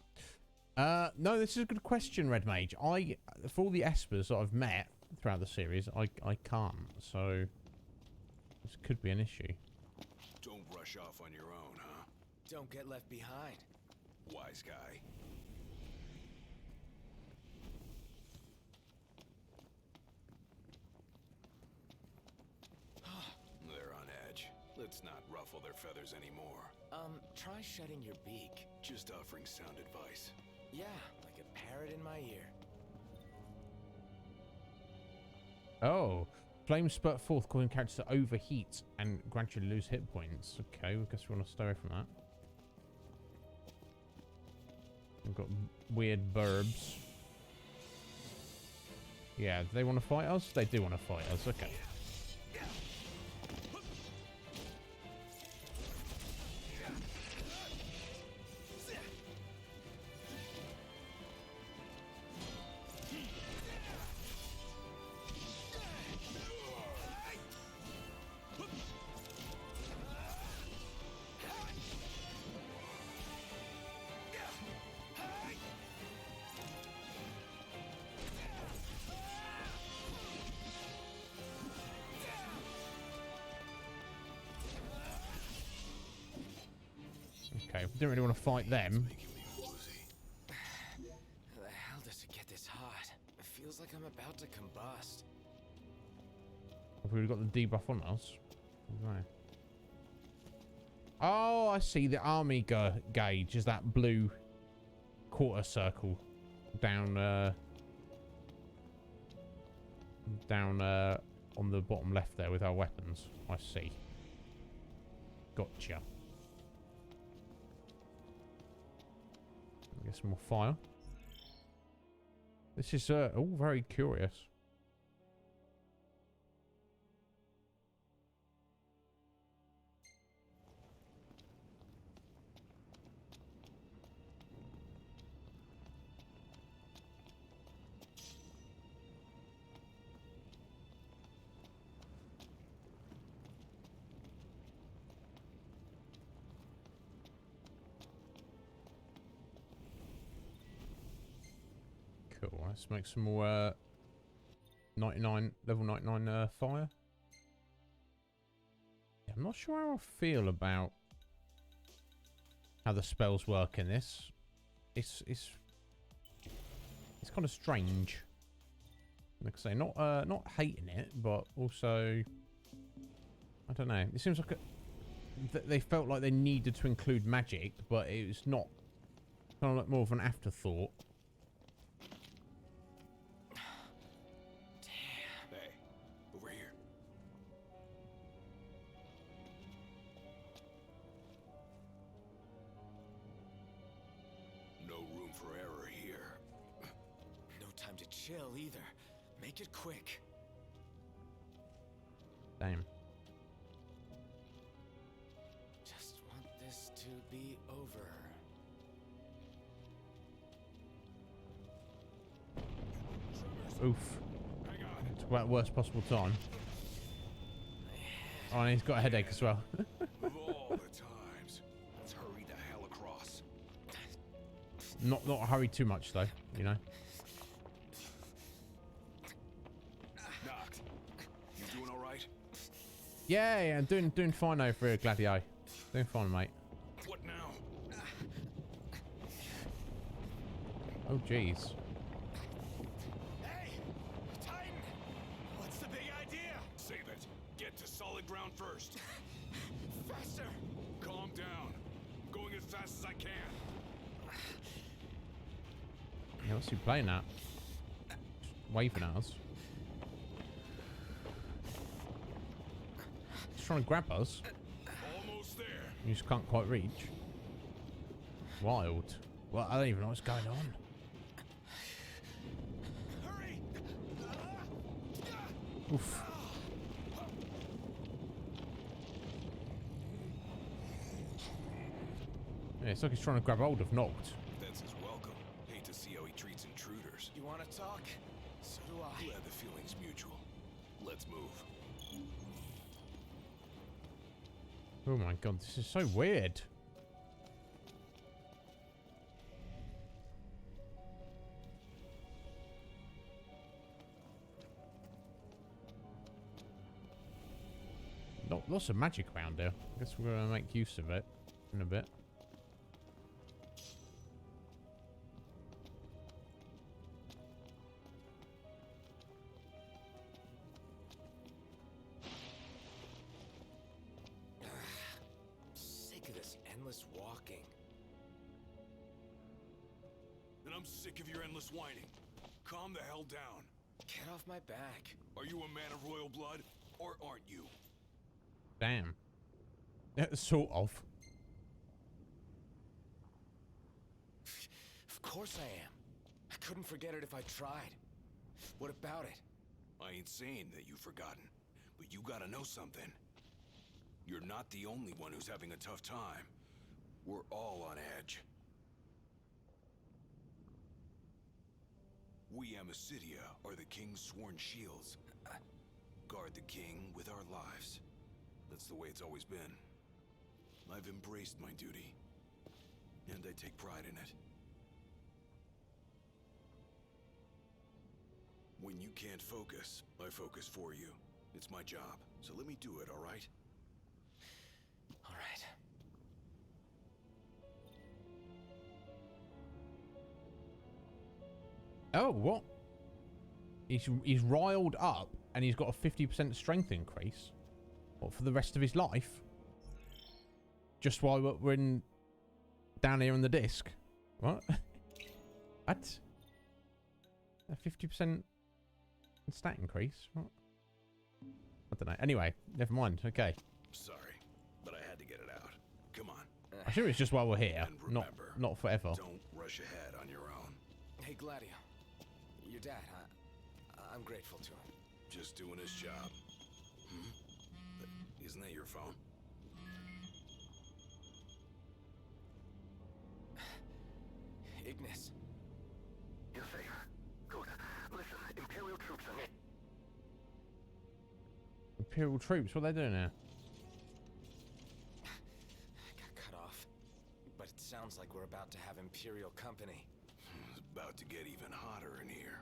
Speaker 2: No, this is a good question, Red Mage. For all the espers that I've met throughout the series, I can't, so this could be an issue.
Speaker 7: Don't rush off on your own, huh?
Speaker 14: Don't get left behind.
Speaker 7: Wise guy. They're on edge. Let's not ruffle their feathers anymore.
Speaker 14: Try shutting your beak.
Speaker 7: Just offering sound advice.
Speaker 14: Yeah, like a parrot in my ear.
Speaker 2: Oh, flames spurt forth, causing characters to overheat and gradually lose hit points. Okay, I guess we want to stay away from that. We've got weird burbs. Yeah, they want to fight us? They do want to fight us, okay. Okay, we didn't really want to fight them.
Speaker 14: How the hell does it get this hot? It feels like I'm about to combust.
Speaker 2: Have we got the debuff on us? Right. Oh, I see. The army gauge is that blue quarter circle down on the bottom left there with our weapons. I see. Gotcha. Get some more fire. This is all very curious. Cool. Let's make some more 99 level 99 fire. Yeah, I'm not sure how I feel about how the spells work in this. It's kind of strange. Like I say, not hating it, but also I don't know. It seems like they felt like they needed to include magic, but it was not. Kind of like more of an afterthought.
Speaker 7: Hey, over here. No room for error here.
Speaker 14: chill either. Make it quick.
Speaker 2: Damn.
Speaker 14: Just want this to be over.
Speaker 2: Oof. It's about worst possible time. Oh, and he's got a headache as well.
Speaker 7: Of all the times, let's hurry the hell across.
Speaker 2: Not hurry too much though, you know.
Speaker 7: Knocked. You doing all right?
Speaker 2: Yeah, doing fine over here, Gladio. Doing fine, mate.
Speaker 7: What now?
Speaker 2: Oh, jeez.
Speaker 3: Hey! Titan! What's the big idea?
Speaker 7: Save it. Get to solid ground first.
Speaker 3: Faster!
Speaker 7: Calm down. I'm going as fast as I can.
Speaker 2: Yeah, what's he playing at? Just waving at us. He's trying to grab us.
Speaker 7: Almost there.
Speaker 2: You just can't quite reach. Wild. Well, I don't even know what's going on.
Speaker 3: Hurry!
Speaker 2: Oof. Yeah, it's like he's trying to grab hold of Noct.
Speaker 7: That's his welcome. Hate to see how he treats intruders.
Speaker 14: You want to talk? So do I.
Speaker 7: Glad the feeling's mutual. Let's move.
Speaker 2: Oh my god, this is so weird. Lots of magic around here. I guess we're gonna make use of it in a bit.
Speaker 14: Sick of this endless walking.
Speaker 7: And I'm sick of your endless whining. Calm the hell down.
Speaker 14: Get off my back.
Speaker 7: Are you a man of royal blood, or aren't you?
Speaker 2: Damn. Yeah, sort of.
Speaker 14: Of course I am. I couldn't forget it if I tried. What about it?
Speaker 7: I ain't saying that you've forgotten, but you gotta know something. You're not the only one who's having a tough time. We're all on edge. We Amicitia are the king's sworn shields. Guard the king with our lives. That's the way it's always been. I've embraced my duty, and I take pride in it. When you can't focus, I focus for you. It's my job, so let me do it, all right?
Speaker 14: All right.
Speaker 2: Oh, what? He's riled up and he's got a 50% strength increase. What, for the rest of his life? Just while we're in down here on the disc. What? What? A 50% stat increase? What? I don't know. Anyway, never mind. Okay.
Speaker 7: Sorry, but I had to get it out. Come on.
Speaker 2: I assume it's just while we're here,
Speaker 7: And remember,
Speaker 2: not forever.
Speaker 7: Don't rush ahead on your own.
Speaker 14: Hey, Gladio. Your dad, I'm grateful to him.
Speaker 7: Just doing his job. Isn't that your phone?
Speaker 14: Ignis.
Speaker 6: You're safe. Good. Listen, Imperial troops are near.
Speaker 2: Imperial troops, what are they doing now?
Speaker 14: Got cut off. But it sounds like we're about to have Imperial company.
Speaker 7: It's about to get even hotter in here.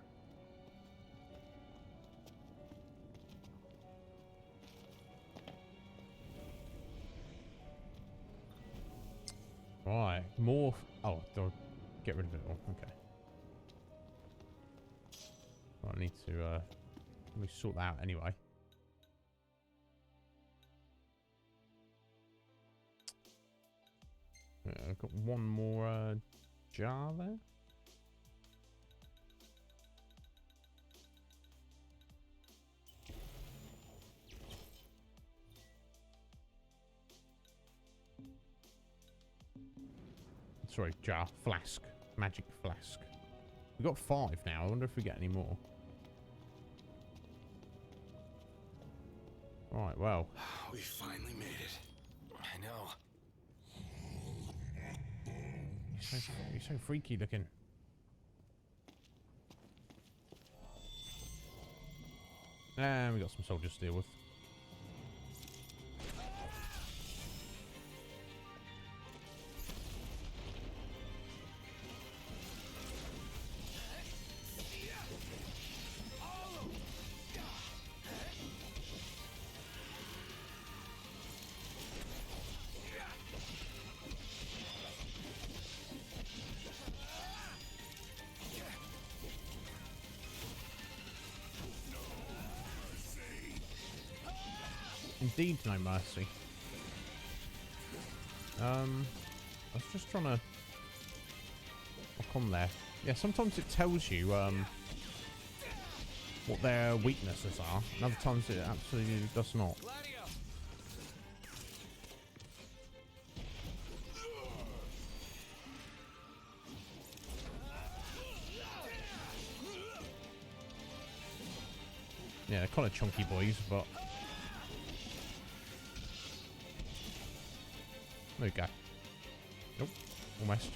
Speaker 2: Right, more. Oh, do I get rid of it all? Okay. Well, I need to let me sort that out anyway. I've got one more jar there. Sorry, jar, flask, magic flask. We've got 5 now. I wonder if we get any more. Right, well.
Speaker 7: We finally made it.
Speaker 14: I know.
Speaker 2: You're so freaky looking. And we got some soldiers to deal with. Indeed, no mercy. I was just trying to look on there. Yeah, sometimes it tells you what their weaknesses are, and other times it absolutely does not. Yeah, they're kind of chunky boys, but there we go. Nope, almost.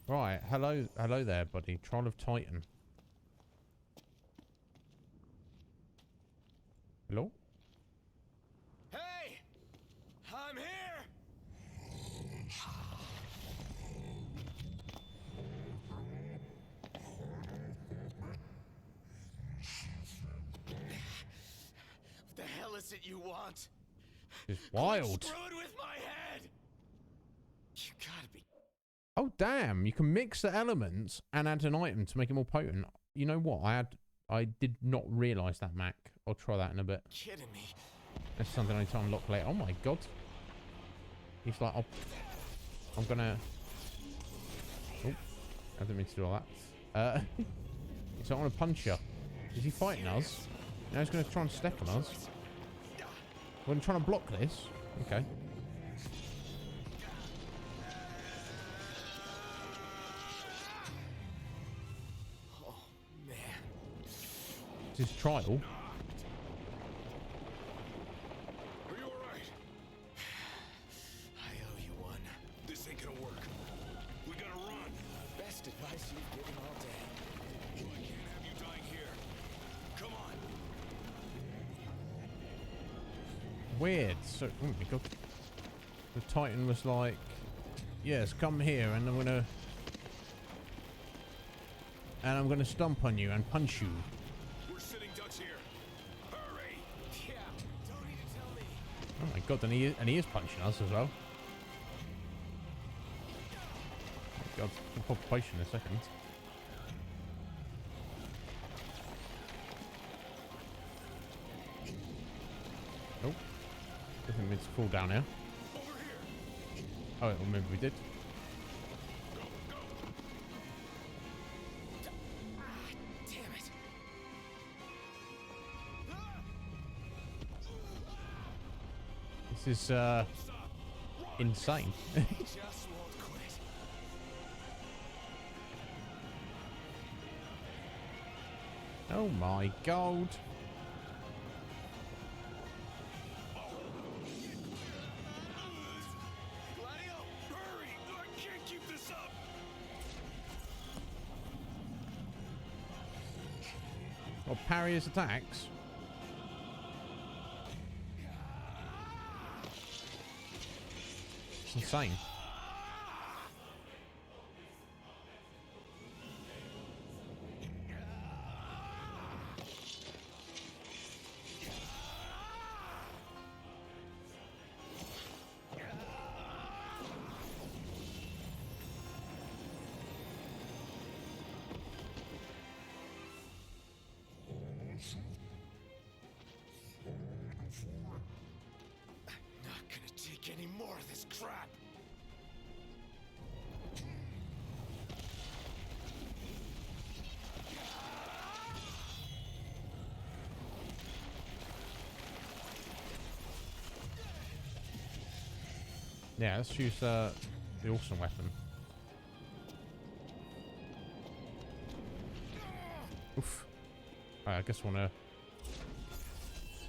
Speaker 2: Right, hello there, buddy. Trial of Titan. Hello?
Speaker 14: Hey! I'm here! What the hell is it you want?
Speaker 2: It's wild.
Speaker 14: Screwed with my head! You gotta be...
Speaker 2: Oh damn! You can mix the elements and add an item to make it more potent. You know what? I did not realise that, Mac. I'll try that in a bit.
Speaker 14: Kidding me?
Speaker 2: That's something I need to unlock later. Oh my god! He's like, I'm gonna. Oh, I didn't mean to do all that. So I'm gonna punch you. Is he fighting us? Now he's gonna try and step on us. We're gonna try to block this. Okay. His trial.
Speaker 3: Are you alright?
Speaker 14: I owe you one.
Speaker 3: This ain't gonna work. We gotta run.
Speaker 14: Best advice you've given all day.
Speaker 3: I can't have you dying here. Come on.
Speaker 2: Weird. So, oh my god. The Titan was like, yes, come here, and I'm gonna stomp on you and punch you.
Speaker 3: We're sitting ducks here. Hurry!
Speaker 14: Yeah, don't need to tell me.
Speaker 2: Oh my god, and he is punching us as well. Oh my god, we'll pop a potion in a second. Oh, didn't mean to fall down here. Oh, well, maybe we did.
Speaker 14: Damn it.
Speaker 2: This is insane.
Speaker 14: Just won't quit.
Speaker 2: Oh my god.
Speaker 3: Gladio, hurry! I can't keep this up.
Speaker 2: Or parry his attacks. It's insane.
Speaker 14: Not gonna take any more of this crap.
Speaker 2: Yeah, let's use the awesome weapon. Oof. Right, I guess I want to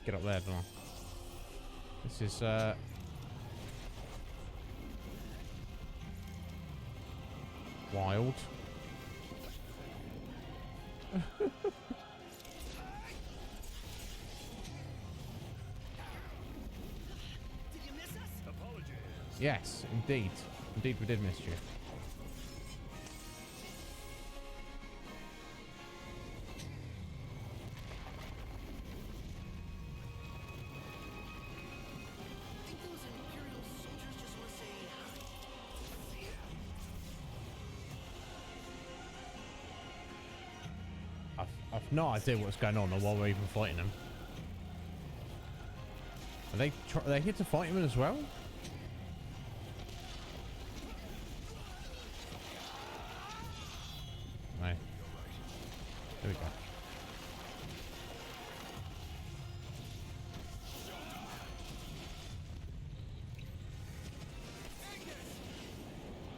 Speaker 2: get up there, don't I? This is wild. Yes, indeed. Indeed, we did miss you. I've no idea what's going on or why we're even fighting them. Are they here to fight him as well? No. There we go.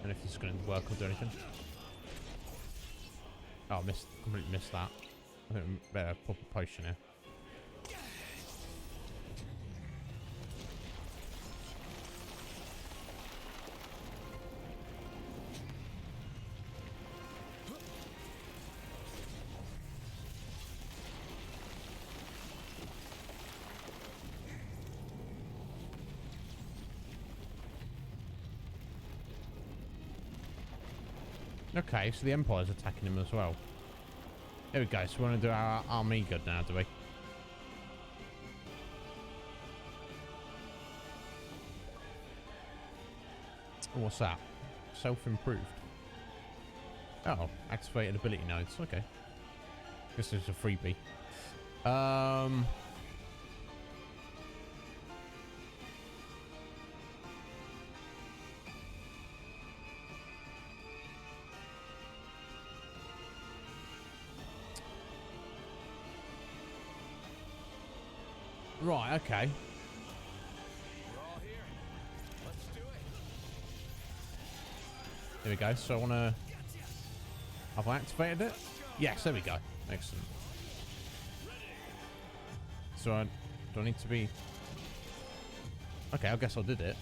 Speaker 2: And if this is going to work or do anything. Oh, completely missed that. I think we better pop a potion here. Okay, so the Empire's attacking him as well. There we go, so we want to do our army good now, do we? What's that? Self-improved. Oh, activated ability nodes. Okay. This is a freebie. Right, okay.
Speaker 14: We're all here. Let's do it.
Speaker 2: There we go. So I want to... Have I activated it? Yes, there we go. Excellent. So do I need to be... Okay, I guess I did it.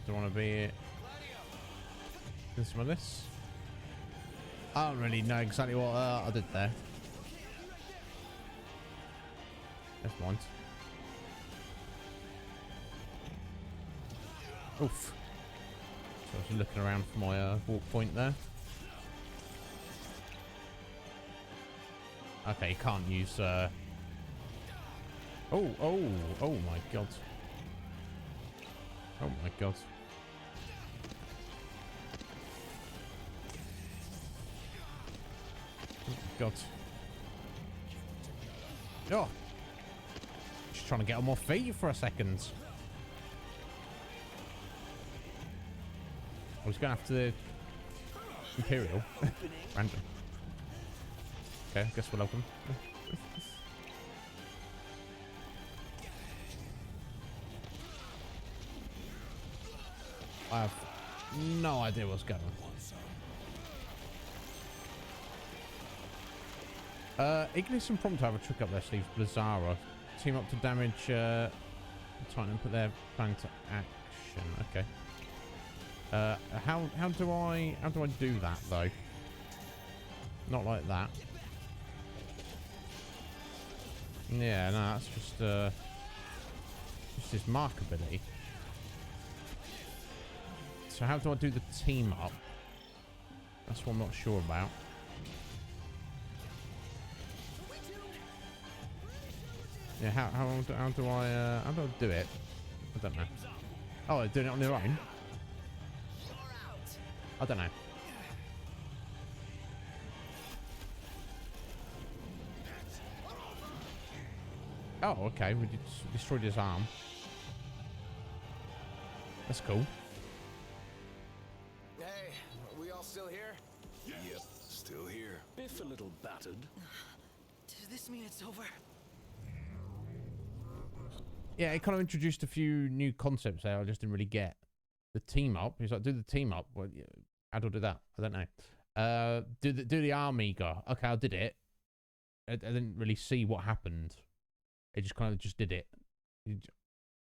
Speaker 2: Do I want to be... Doing some of this? I don't really know exactly what I did there. Never mind. Oof. So I was looking around for my walk point there. Okay, you can't use... Oh my god. Oh my god. Oh my god. Oh! Just trying to get on my feet for a second. I was going after the Imperial. Random. Okay, I guess we'll open. I have no idea what's going on. Ignis and Prompt have a trick up their sleeves. Blizzara. Team up to damage Titan and put their plan to action. Okay. How do I do that though? Not like that. Yeah, no, that's just his mark ability. So how do I do the team up? That's what I'm not sure about. Yeah, how do I do it? I don't know. Oh, they're doing it on their own? I don't know. Oh, okay. We destroyed his arm. That's cool.
Speaker 14: Hey, are we all still here?
Speaker 7: Yep, still here.
Speaker 15: Biff a little battered.
Speaker 1: Does this mean it's over?
Speaker 2: Yeah, it kind of introduced a few new concepts there I just didn't really get. The team up. He's like, do the team up. Well, yeah, how do I do that? I don't know. Do the army go. Okay, I did it. I didn't really see what happened. It just kind of just did it.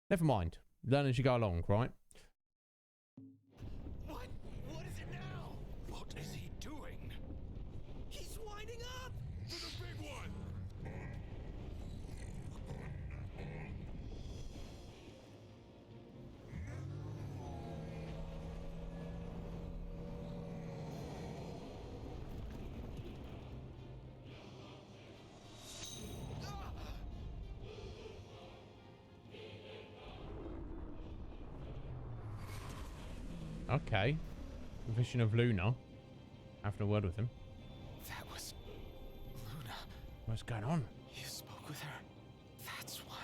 Speaker 2: Never mind. Learn as you go along, right?
Speaker 6: What? What is it now?
Speaker 15: What is he doing?
Speaker 6: He's winding up!
Speaker 3: For the big one!
Speaker 2: Okay. Vision of Luna. Having a word with him.
Speaker 14: That was Luna.
Speaker 2: What's going on?
Speaker 14: You spoke with her? That's why.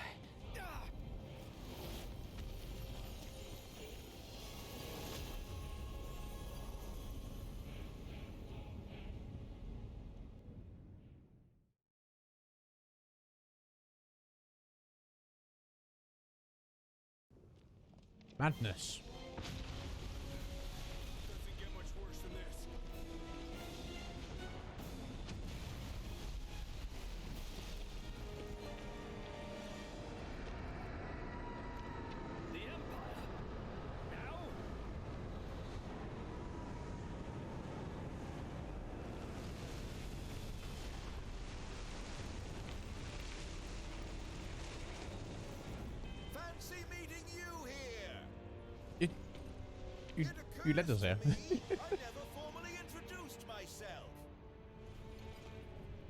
Speaker 2: Madness.
Speaker 3: Doesn't get much worse than this.
Speaker 15: The Empire. Now?
Speaker 8: Fancy meeting you here.
Speaker 2: You let us here.
Speaker 8: I never formally introduced myself.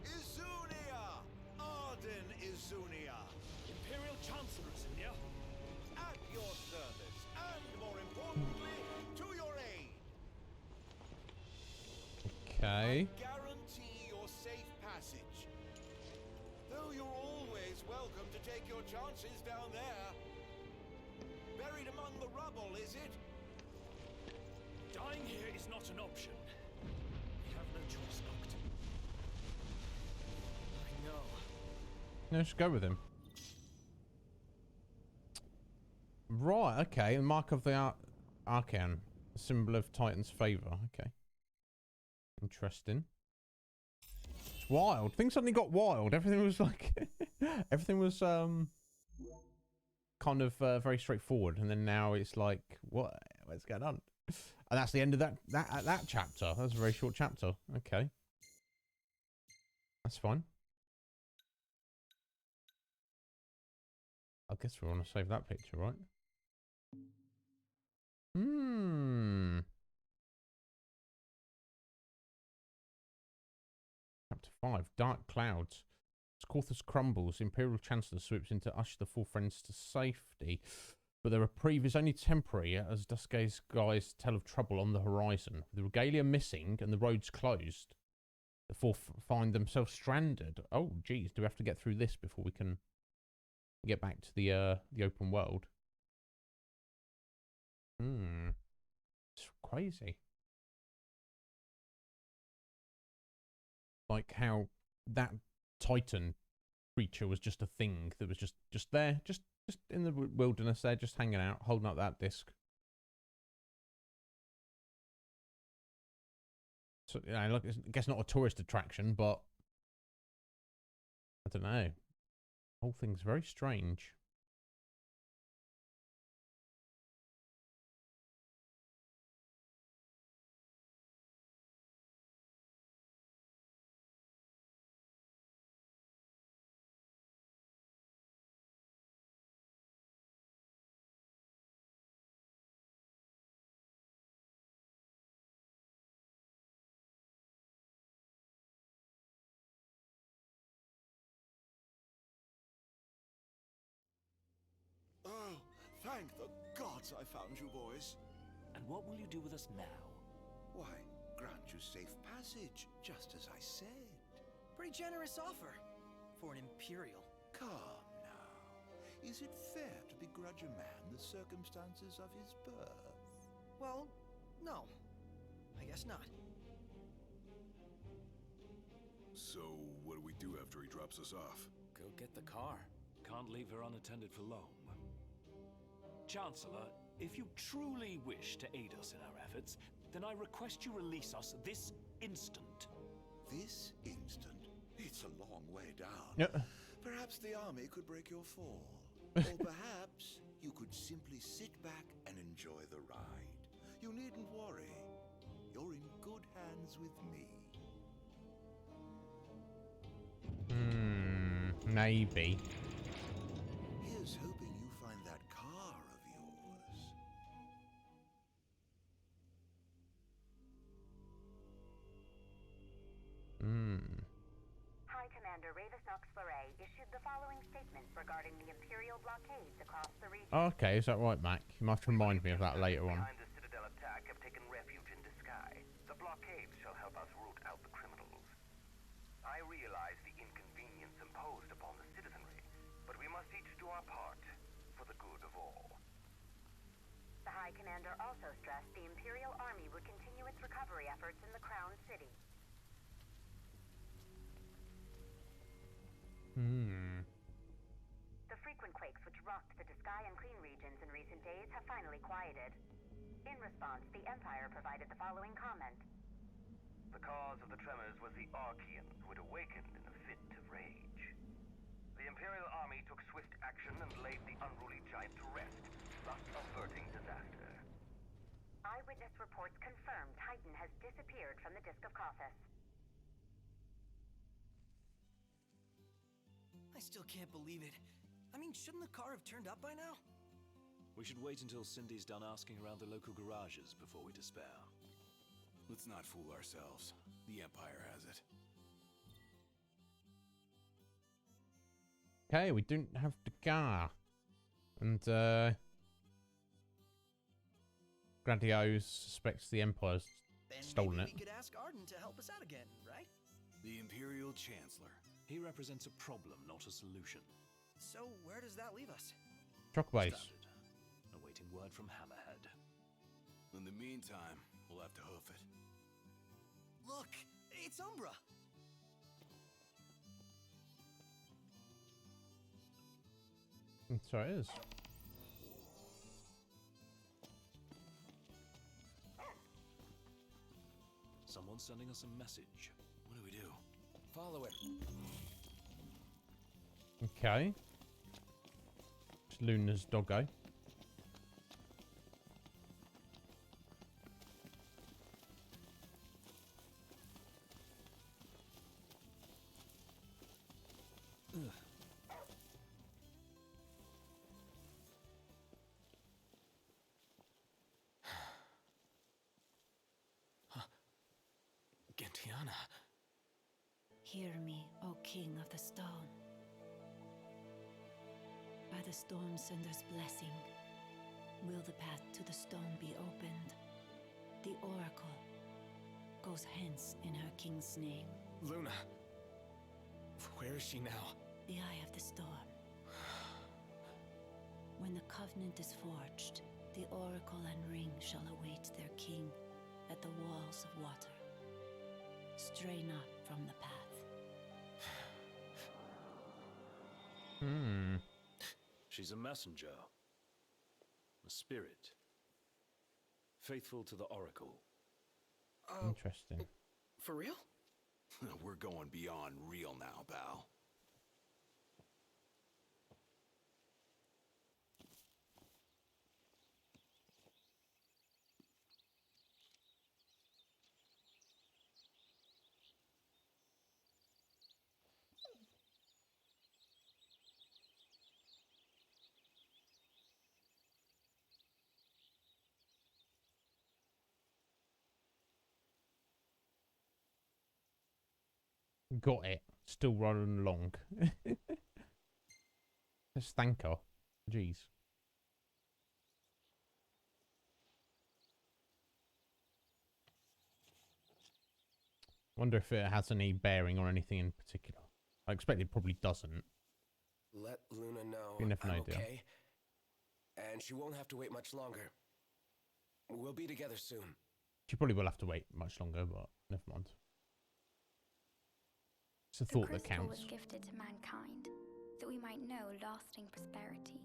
Speaker 8: Izunia! Arden Izunia!
Speaker 15: Imperial Chancellor Izunia.
Speaker 8: At your service, and more importantly, to your aid.
Speaker 2: Okay.
Speaker 8: Guarantee your safe passage. Though you're always welcome to take your chances down there. Buried among the rubble, is it?
Speaker 15: Dying here is not an option. We have no choice, Noct.
Speaker 14: I know.
Speaker 2: No, just go with him. Right, okay. The mark of the Arcan. A symbol of Titan's favor. Okay. Interesting. It's wild. Things suddenly got wild. Everything was like... everything was kind of very straightforward. And then now it's like, what's going on? And that's the end of that chapter. That's a very short chapter. Okay. That's fine. I guess we want to save that picture, right? Chapter 5. Dark Clouds. As Corthus crumbles, Imperial Chancellor swoops in to usher the four friends to safety. But their reprieve is only temporary as Duskay's skies tell of trouble on the horizon. With the regalia missing and the roads closed, the four find themselves stranded. Oh, geez. Do we have to get through this before we can get back to the open world? It's crazy. Like how that Titan creature was just a thing that was just there, just in the wilderness there, just hanging out, holding up that disc. So, you know, look, I guess not a tourist attraction, but I don't know. Whole thing's very strange.
Speaker 8: Oh, thank the gods I found you boys.
Speaker 15: And what will you do with us now?
Speaker 8: Why, grant you safe passage, just as I said.
Speaker 1: Pretty generous offer for an Imperial.
Speaker 8: Calm now. Is it fair to begrudge a man the circumstances of his birth?
Speaker 1: Well, no. I guess not.
Speaker 3: So, what do we do after he drops us off?
Speaker 14: Go get the car.
Speaker 15: Can't leave her unattended for long. Chancellor, if you truly wish to aid us in our efforts, then I request you release us this instant.
Speaker 8: This instant? It's a long way down.
Speaker 2: Yeah.
Speaker 8: Perhaps the army could break your fall. Or perhaps you could simply sit back and enjoy the ride. You needn't worry. You're in good hands with me.
Speaker 2: Maybe.
Speaker 8: Here's hoping you find that car of yours.
Speaker 11: High Commander Ravis Nox Fleury issued the following statement regarding the Imperial blockades across the region.
Speaker 2: Okay, is that right, Mac? You must remind me of that later on.
Speaker 16: Behind the Citadel attack have taken refuge in disguise. The blockades shall help us root out the criminals. I realize the inconvenience imposed upon the citizenry, but we must each do our part for the good of all.
Speaker 11: The High Commander also stressed the Imperial Army would continue its recovery efforts in the Crown City. The frequent quakes which rocked the Disgaea and Clean regions in recent days have finally quieted. In response, the Empire provided the following comment.
Speaker 16: The cause of the tremors was the Archean, who had awakened in a fit of rage. The Imperial Army took swift action and laid the unruly giant to rest, thus averting disaster.
Speaker 11: Eyewitness reports confirm Titan has disappeared from the Disc of Kothis.
Speaker 1: I still can't believe it. I mean, shouldn't the car have turned up by now?
Speaker 15: We should wait until Cindy's done asking around the local garages before we despair.
Speaker 7: Let's not fool ourselves. The Empire has it.
Speaker 2: Okay, we don't have the car. And, Gradios suspects the Empire's stolen
Speaker 1: Maybe
Speaker 2: it.
Speaker 1: we could ask Arden to help us out again, right?
Speaker 7: The Imperial Chancellor.
Speaker 15: He represents a problem, not a solution.
Speaker 1: So where does that leave us?
Speaker 2: Chocobase.
Speaker 15: Standard. Awaiting word from Hammerhead.
Speaker 7: In the meantime, we'll have to hoof it.
Speaker 1: Look, it's Umbra.
Speaker 2: So it is.
Speaker 15: Someone's sending us a message.
Speaker 7: What do we do?
Speaker 14: Follow it.
Speaker 2: Okay. It's Luna's doggo.
Speaker 14: Gentiana.
Speaker 12: Hear me, O King of the Stone. By the Stormsender's blessing, will the path to the stone be opened? The Oracle goes hence in her king's name.
Speaker 14: Luna. Where is she now?
Speaker 12: The Eye of the Storm. When the covenant is forged, the Oracle and Ring shall await their king at the walls of water. Stray not from the path.
Speaker 15: She's a messenger. A spirit. Faithful to the Oracle.
Speaker 2: Interesting.
Speaker 14: For real?
Speaker 7: We're going beyond real now, pal.
Speaker 2: Got it. Still rolling along. Just thank her. Jeez. Wonder if it has any bearing on anything in particular. I expect it probably doesn't.
Speaker 14: Let Luna know
Speaker 2: You never know,
Speaker 14: I'm
Speaker 2: do you?
Speaker 14: okay. And she won't have to wait much longer. We'll be together soon.
Speaker 2: She probably will have to wait much longer, but never mind. It's a thought that
Speaker 9: crystal
Speaker 2: counts.
Speaker 9: was gifted to mankind, that we might know lasting prosperity.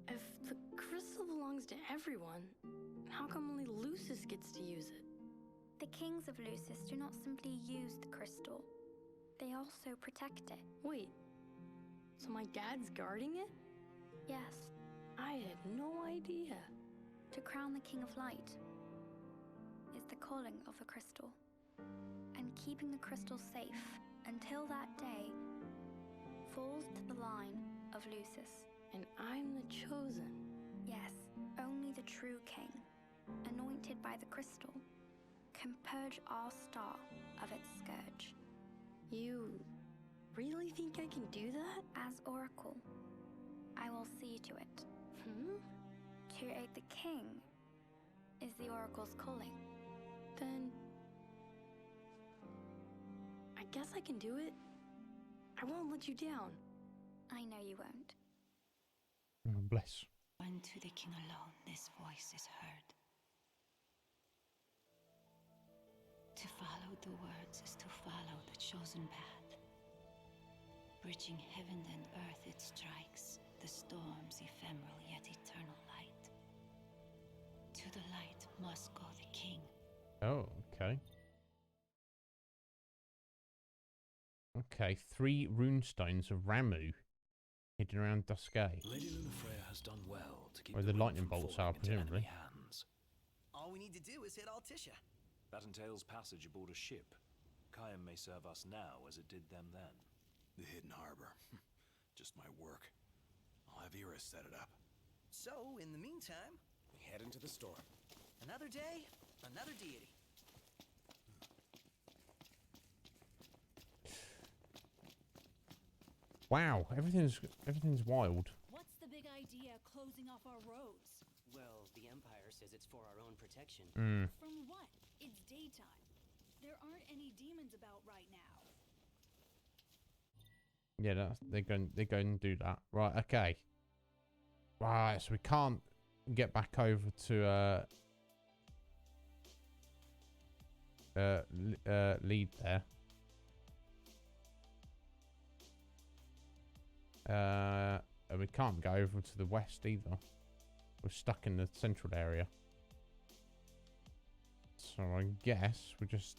Speaker 17: If the crystal belongs to everyone, how come only Lucis gets to use it?
Speaker 10: The kings of Lucis do not simply use the crystal. They also protect it.
Speaker 17: Wait, so my dad's guarding it?
Speaker 10: Yes.
Speaker 17: I had no idea.
Speaker 10: To crown the King of Light is the calling of the crystal. And keeping the crystal safe until that day falls to the line of Lucis.
Speaker 17: And I'm the chosen.
Speaker 10: Yes, only the true king, anointed by the crystal, can purge our star of its scourge.
Speaker 17: You really think I can do that?
Speaker 10: As Oracle, I will see to it. To aid the king is the Oracle's calling.
Speaker 17: Then I guess I can do it. I won't let you down.
Speaker 10: I know you won't.
Speaker 2: Oh, bless.
Speaker 12: When to the king alone this voice is heard. To follow the words is to follow the chosen path. Bridging heaven and earth it strikes, the storm's ephemeral yet eternal light. To the light must go the king.
Speaker 2: Oh, okay. Okay, 3 runestones of Ramu hidden around Duscae.
Speaker 15: Lady Lunafreya has done well to keep
Speaker 2: Where the
Speaker 15: rune
Speaker 2: lightning
Speaker 15: from
Speaker 2: bolts
Speaker 15: falling
Speaker 2: are,
Speaker 15: into enemy
Speaker 2: presumably.
Speaker 15: hands.
Speaker 1: All we need to do is hit Altissia.
Speaker 15: That entails passage aboard a ship. Kayam may serve us now as it did them then.
Speaker 7: The hidden harbor. Just my work. I'll have Iris set it up.
Speaker 1: So, in the meantime,
Speaker 14: We head into the storm.
Speaker 1: another day, another deity.
Speaker 2: Wow, everything's wild.
Speaker 18: What's the big idea closing off our roads?
Speaker 19: Well, the Empire says it's for our own protection.
Speaker 18: From what? It's daytime. There aren't any demons about right now.
Speaker 2: Yeah, they're going to do that. Right, okay. Right, so we can't get back over to lead there. And we can't go over to the west either. We're stuck in the central area. So I guess we just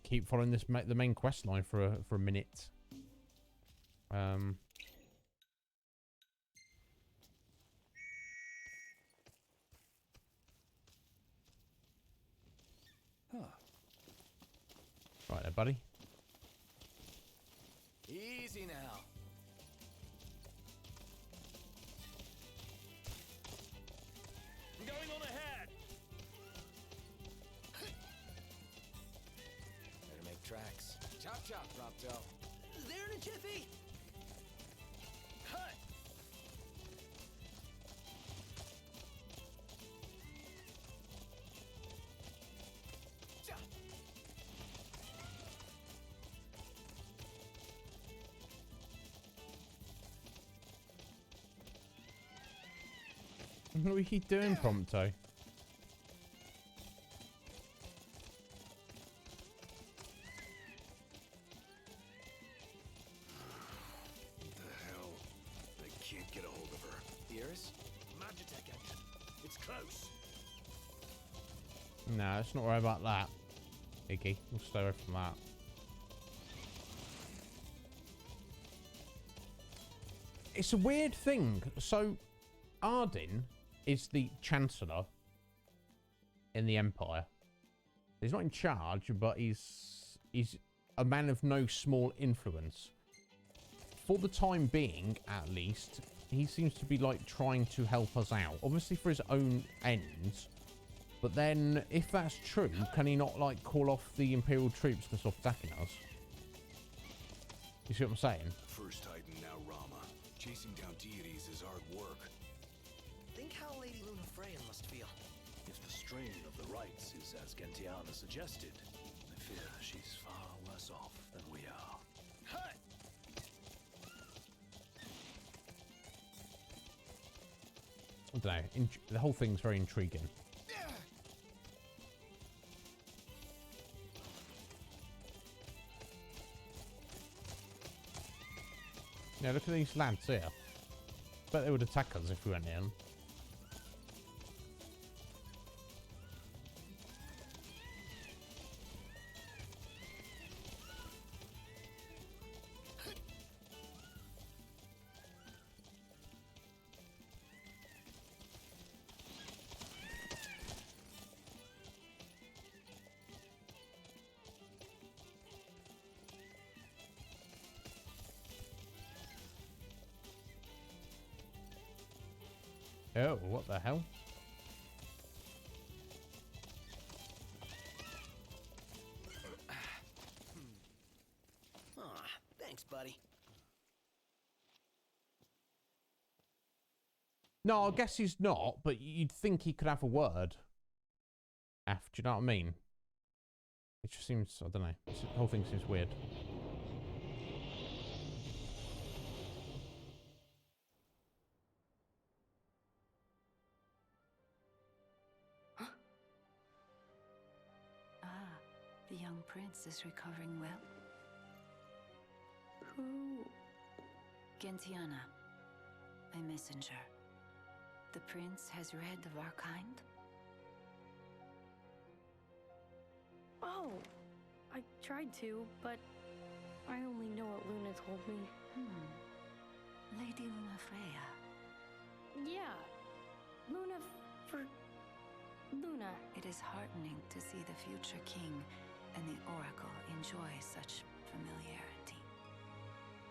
Speaker 2: keep following the main quest line for a minute. Right there, buddy.
Speaker 14: Easy now.
Speaker 3: I'm going on ahead.
Speaker 14: Better make tracks. Chop chop, Prompto.
Speaker 1: There in a jiffy. Hut.
Speaker 2: What are you doing, Prompto?
Speaker 7: What the hell? I can't get a hold of her.
Speaker 14: Iris?
Speaker 3: Magitech engine. It's close.
Speaker 2: No, let's not worry about that, Iggy. We'll stay away from that. It's a weird thing. So, Arden is the Chancellor in the Empire. He's not in charge, but he's a man of no small influence. For the time being, at least, he seems to be like trying to help us out. Obviously for his own ends. But then, if that's true, can he not like call off the Imperial troops to stop attacking us? You see what I'm saying?
Speaker 7: First Titan, now Rama. Chasing down deities is hard work.
Speaker 1: Think how Lady Lunafreya must feel.
Speaker 15: If the strain of the rites is as Gentiana suggested, I fear she's far worse off than we are.
Speaker 1: Hut.
Speaker 2: I don't know. The whole thing's very intriguing. Yeah, look at these lads here. Bet they would attack us if we went in. Oh, what the hell?
Speaker 1: Aw, thanks, buddy.
Speaker 2: No, I guess he's not, but you'd think he could have a word. Do you know what I mean? It just seems, I don't know. The whole thing seems weird.
Speaker 12: The young prince is recovering well.
Speaker 17: Who?
Speaker 12: Gentiana, a messenger. The prince has read of our kind.
Speaker 17: Oh, I tried to, but I only know what Luna told me.
Speaker 12: Lady Luna Freya.
Speaker 17: Yeah, Luna for Luna.
Speaker 12: It is heartening to see the future king and the oracle enjoy such familiarity.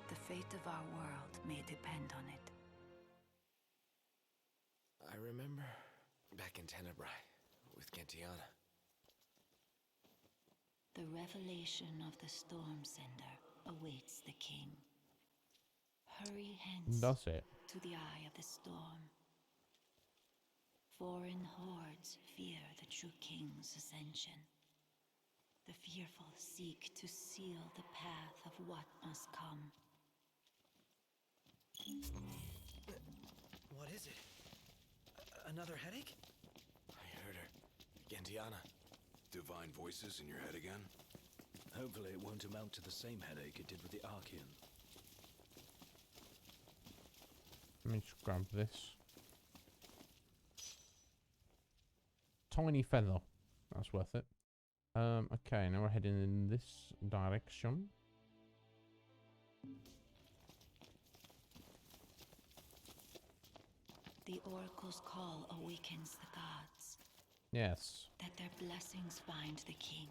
Speaker 12: The fate of our world may depend on it.
Speaker 14: I remember back in Tenebrae with Gentiana.
Speaker 12: The revelation of the Storm Sender awaits the king. Hurry hence
Speaker 2: Does it?
Speaker 12: to the eye of the storm. Foreign hordes fear the true king's ascension. The fearful seek to seal the path of what must come.
Speaker 1: What is it? Another headache?
Speaker 14: I heard her. Gentiana.
Speaker 7: Divine voices in your head again?
Speaker 15: Hopefully it won't amount to the same headache it did with the Archean.
Speaker 2: Let me just grab this. Tiny feather. That's worth it. Okay, now we're heading in this direction.
Speaker 12: The oracle's call awakens the gods.
Speaker 2: Yes.
Speaker 12: That their blessings find the king.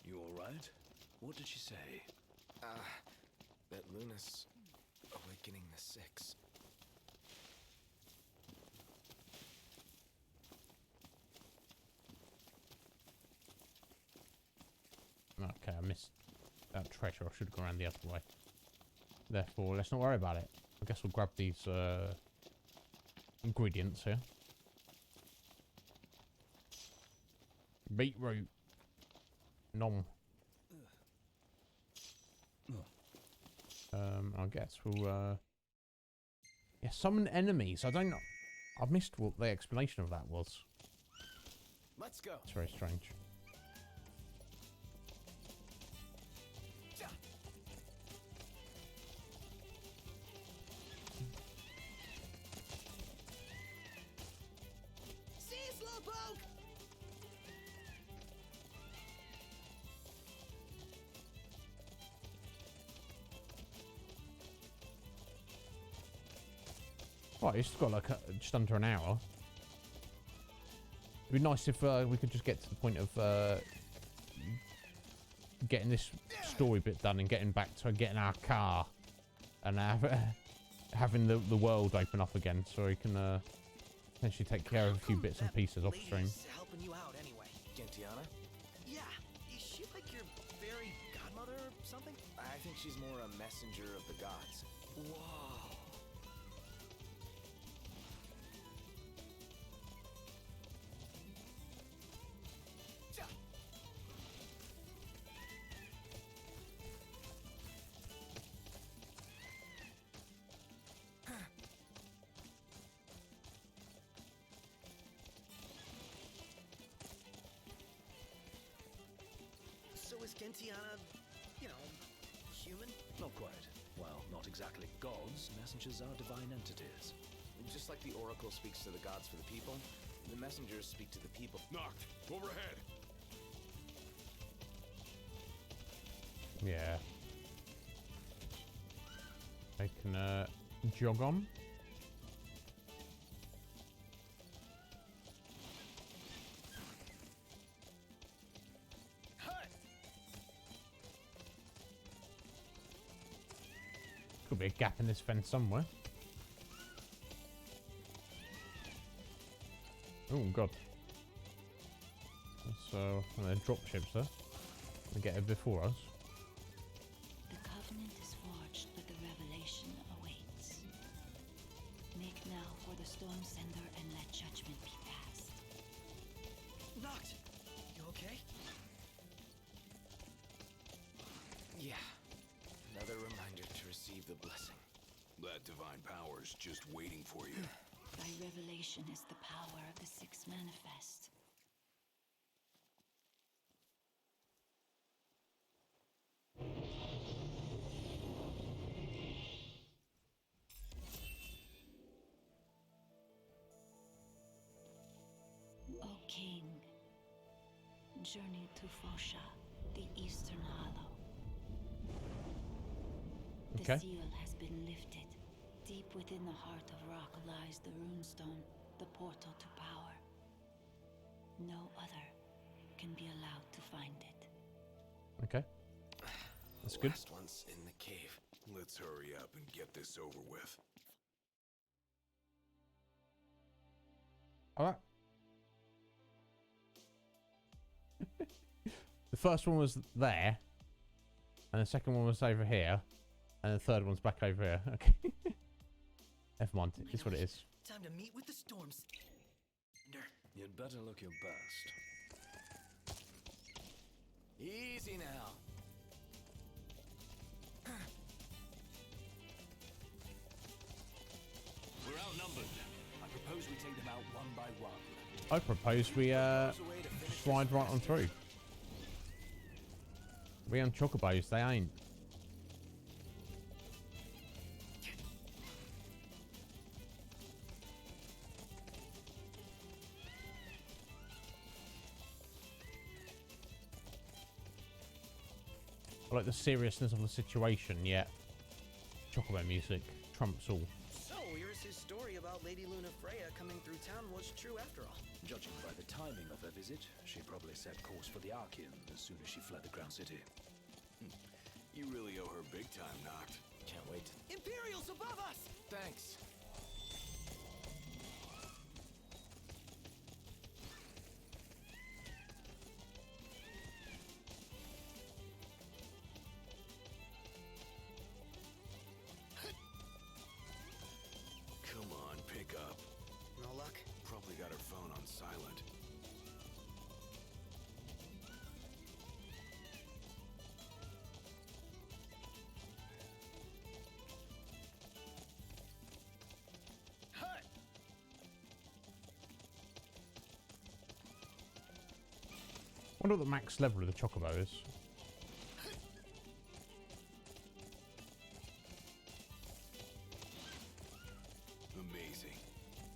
Speaker 15: You alright? What did she say?
Speaker 14: That Luna's awakening the Six.
Speaker 2: Okay, I missed that treasure. I should have gone around the other way. Therefore, let's not worry about it. I guess we'll grab these ingredients here. Beetroot. Nom. I guess we'll yeah, summon enemies. I don't know. I've missed what the explanation of that was.
Speaker 14: Let's go.
Speaker 2: It's very strange.
Speaker 1: See you, Slowpoke!
Speaker 2: Right, it's got like just under an hour. It'd be nice if we could just get to the point of getting this story bit done and getting back to getting our car and having the world open up again, so we can potentially take care of a few bits and pieces off stream.
Speaker 1: Helping you out anyway.
Speaker 14: Gentiana?
Speaker 1: Yeah, is she like your fairy godmother or something?
Speaker 14: I think she's more a messenger of the gods.
Speaker 1: Whoa. So is Gentiana, you know, human?
Speaker 15: Not quite. while not exactly gods, messengers are divine entities.
Speaker 14: Just like the Oracle speaks to the gods for the people, the messengers speak to the people.
Speaker 3: Knocked. Overhead.
Speaker 2: Yeah. I can jog on. Could be a gap in this fence somewhere. Oh god. So they're drop ships there. They get it before us.
Speaker 12: The covenant is forged, but the revelation awaits. Make now for the storm sender and let judgment be passed.
Speaker 1: Knocked! You okay?
Speaker 14: Yeah. Another reminder to receive the blessing.
Speaker 7: That divine power's just waiting for you.
Speaker 12: Thy revelation is the power of the Six Manifest. O King, journey to Fosha, the Eastern Hollow. The seal has been lifted. Deep within the heart of rock lies the runestone, the portal to power. No other can be allowed to find it.
Speaker 2: Okay. That's good.
Speaker 14: Last one's in the cave.
Speaker 7: Let's hurry up and get this over with.
Speaker 2: Alright. The first one was there, and the second one was over here, and the third one's back over here. Okay. Never mind. It's what it is.
Speaker 1: Time to meet with the storms.
Speaker 15: You'd better look your best.
Speaker 14: Easy now.
Speaker 15: We're outnumbered. I propose we take them out one by one.
Speaker 2: I propose we just ride right on through. We on chocobos, they ain't. I like the seriousness of the situation, yet chocobo music trumps all.
Speaker 1: So, Iris' story about Lady Luna Freya coming through town was true after all.
Speaker 15: Judging by the timing of her visit, she probably set course for the Archean as soon as she fled the Crown City.
Speaker 7: You really owe her big time, Knocked.
Speaker 14: Can't wait.
Speaker 1: Imperials above us!
Speaker 14: Thanks.
Speaker 7: Come on, pick up.
Speaker 1: No luck?
Speaker 7: Probably got her phone on silent.
Speaker 2: I wonder what the max level of the chocobo is.
Speaker 7: Amazing.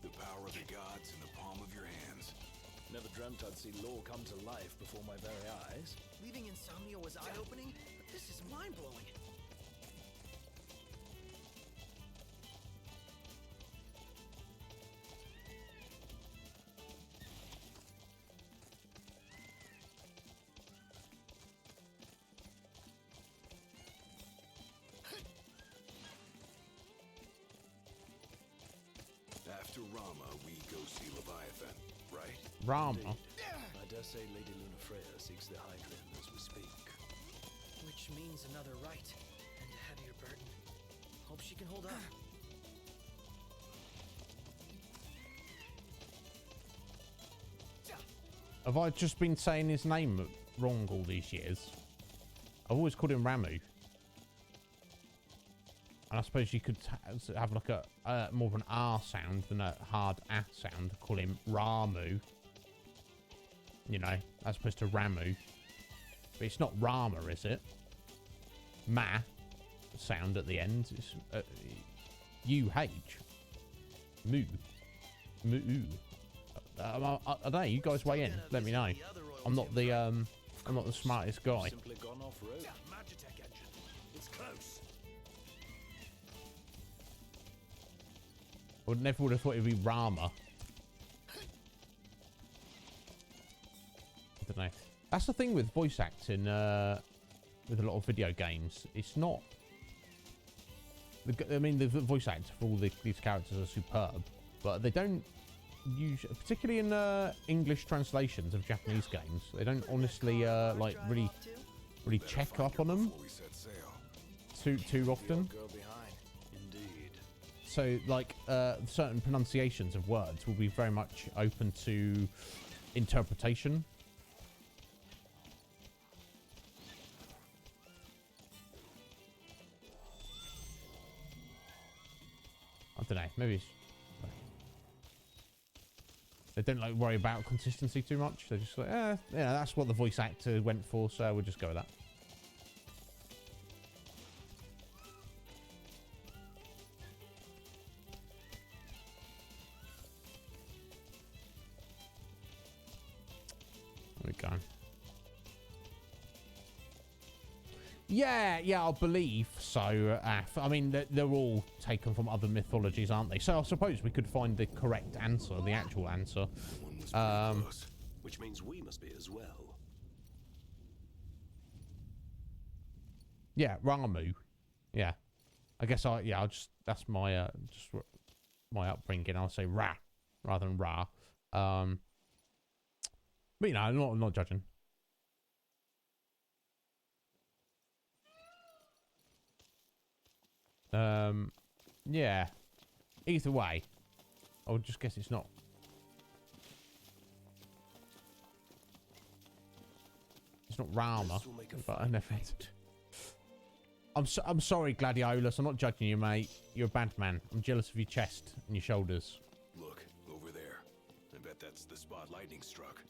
Speaker 7: The power of the gods in the palm of your hands.
Speaker 15: Never dreamt I'd see law come to life before my very eyes.
Speaker 1: Leaving Insomnia was eye-opening, but this is mind-blowing.
Speaker 7: After Rama, we go see Leviathan, right?
Speaker 2: Rama?
Speaker 15: I dare say Lady Luna Freya seeks the Hydrian as we speak.
Speaker 1: Which means another rite, and a heavier burden. Hope she can hold up.
Speaker 2: Have I just been saying his name wrong all these years? I've always called him Ramu. And I suppose you could have like a more of an R sound than a hard A sound. Call him Ramu. You know, as opposed to Ramu. But it's not Rama, is it? Ma. sound at the end. It's UH. Moo. Moo. I don't know. You guys weigh in. Let me know. I'm not the smartest guy.
Speaker 15: Simply gone off road. Magitech engine. It's close.
Speaker 2: I never would have thought it'd be Rama. I don't know. That's the thing with voice acting with a lot of video games. It's not. I mean, the voice actors for all these characters are superb, but they don't use, particularly in English translations of Japanese games, they don't honestly like really check up on them too often. So like certain pronunciations of words will be very much open to interpretation. I don't know, maybe it's, they don't like worry about consistency too much. They're just like, yeah, that's what the voice actor went for, so we'll just go with that. There we go. Yeah, I believe so. I mean, they're all taken from other mythologies, aren't they? So I suppose we could find the correct answer, the actual answer.
Speaker 15: Which means we must be as well.
Speaker 2: Yeah, Ramu. Yeah, I guess I'll just, that's my just my upbringing. I'll say Ra rather than Ra. But you know, I'm not judging. Yeah. Either way, I would just guess it's not. It's not Rama, but I never. I'm sorry, Gladiolus. I'm not judging you, mate. You're a bad man. I'm jealous of your chest and your shoulders.
Speaker 7: Look over there. I bet that's the spot lightning struck.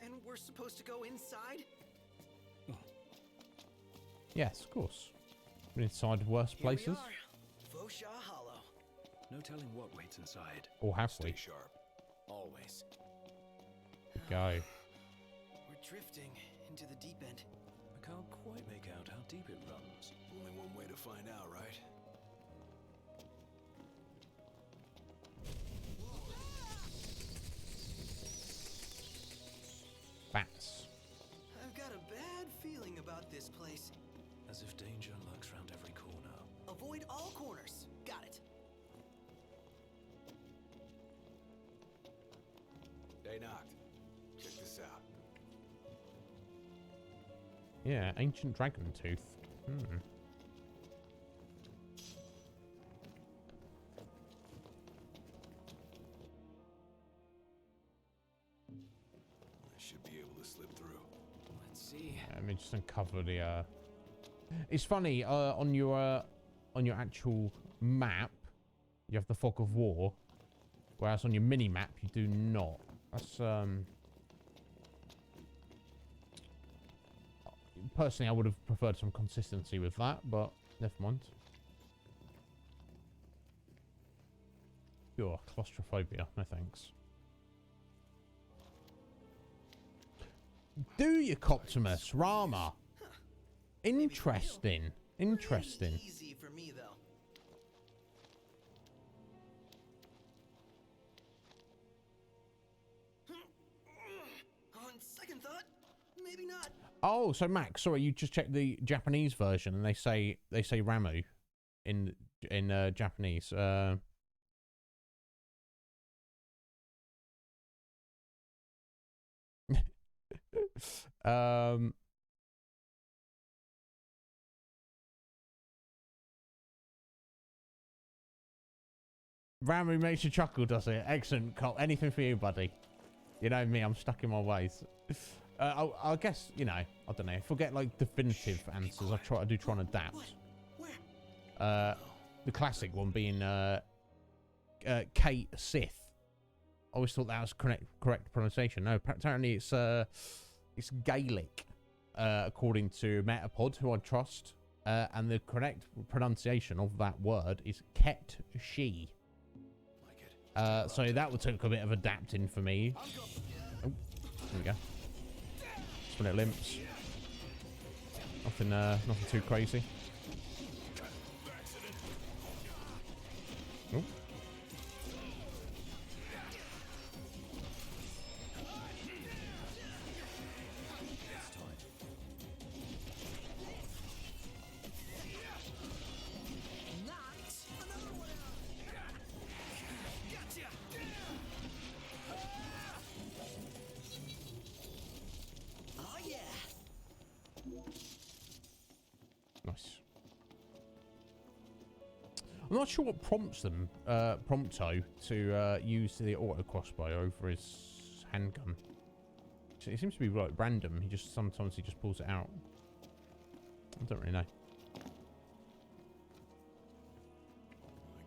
Speaker 1: And we're supposed to go inside?
Speaker 2: Yes, of course. We're inside worse places.
Speaker 1: Fosha Hollow.
Speaker 15: No telling what waits inside.
Speaker 2: Or have we?
Speaker 7: Stay sharp.
Speaker 15: Always.
Speaker 2: Go.
Speaker 1: We're drifting into the deep end.
Speaker 15: I can't quite make out how deep it runs.
Speaker 7: Only one way to find out, right?
Speaker 2: Bats.
Speaker 1: I've got a bad feeling about this place.
Speaker 15: As if danger lurks round every corner.
Speaker 1: Avoid all corners. Got it.
Speaker 7: They knocked. Check this out.
Speaker 2: Yeah, ancient dragon tooth. Hmm.
Speaker 7: I should be able to slip through.
Speaker 1: Let's see.
Speaker 2: Let me just uncover the. It's funny. On your actual map, you have the fog of war, whereas on your mini map you do not. That's Personally, I would have preferred some consistency with that, but never mind. Pure claustrophobia. No thanks. Do you, Coptimus? Rama. Interesting. Interesting.
Speaker 1: Easy for me, though. On second thought, maybe not.
Speaker 2: Oh, so Max, sorry, you just checked the Japanese version, and they say Ramu in Japanese. Ramu makes you chuckle, does it? Excellent, Cole. Anything for you, buddy. You know me, I'm stuck in my ways. I guess, you know, I don't know. If I get like definitive answers, I do try and adapt. The classic one being Kate Sith. I always thought that was correct pronunciation. No, apparently it's Gaelic, according to Metapod, who I trust. And the correct pronunciation of that word is ket-she. So that took a bit of adapting for me. Oh, there we go. Some little imps. Nothing too crazy. Oh. I'm not sure what prompts them, Prompto, to use the auto crossbow over his handgun. It seems to be like random. Sometimes he just pulls it out. I don't really know.
Speaker 15: I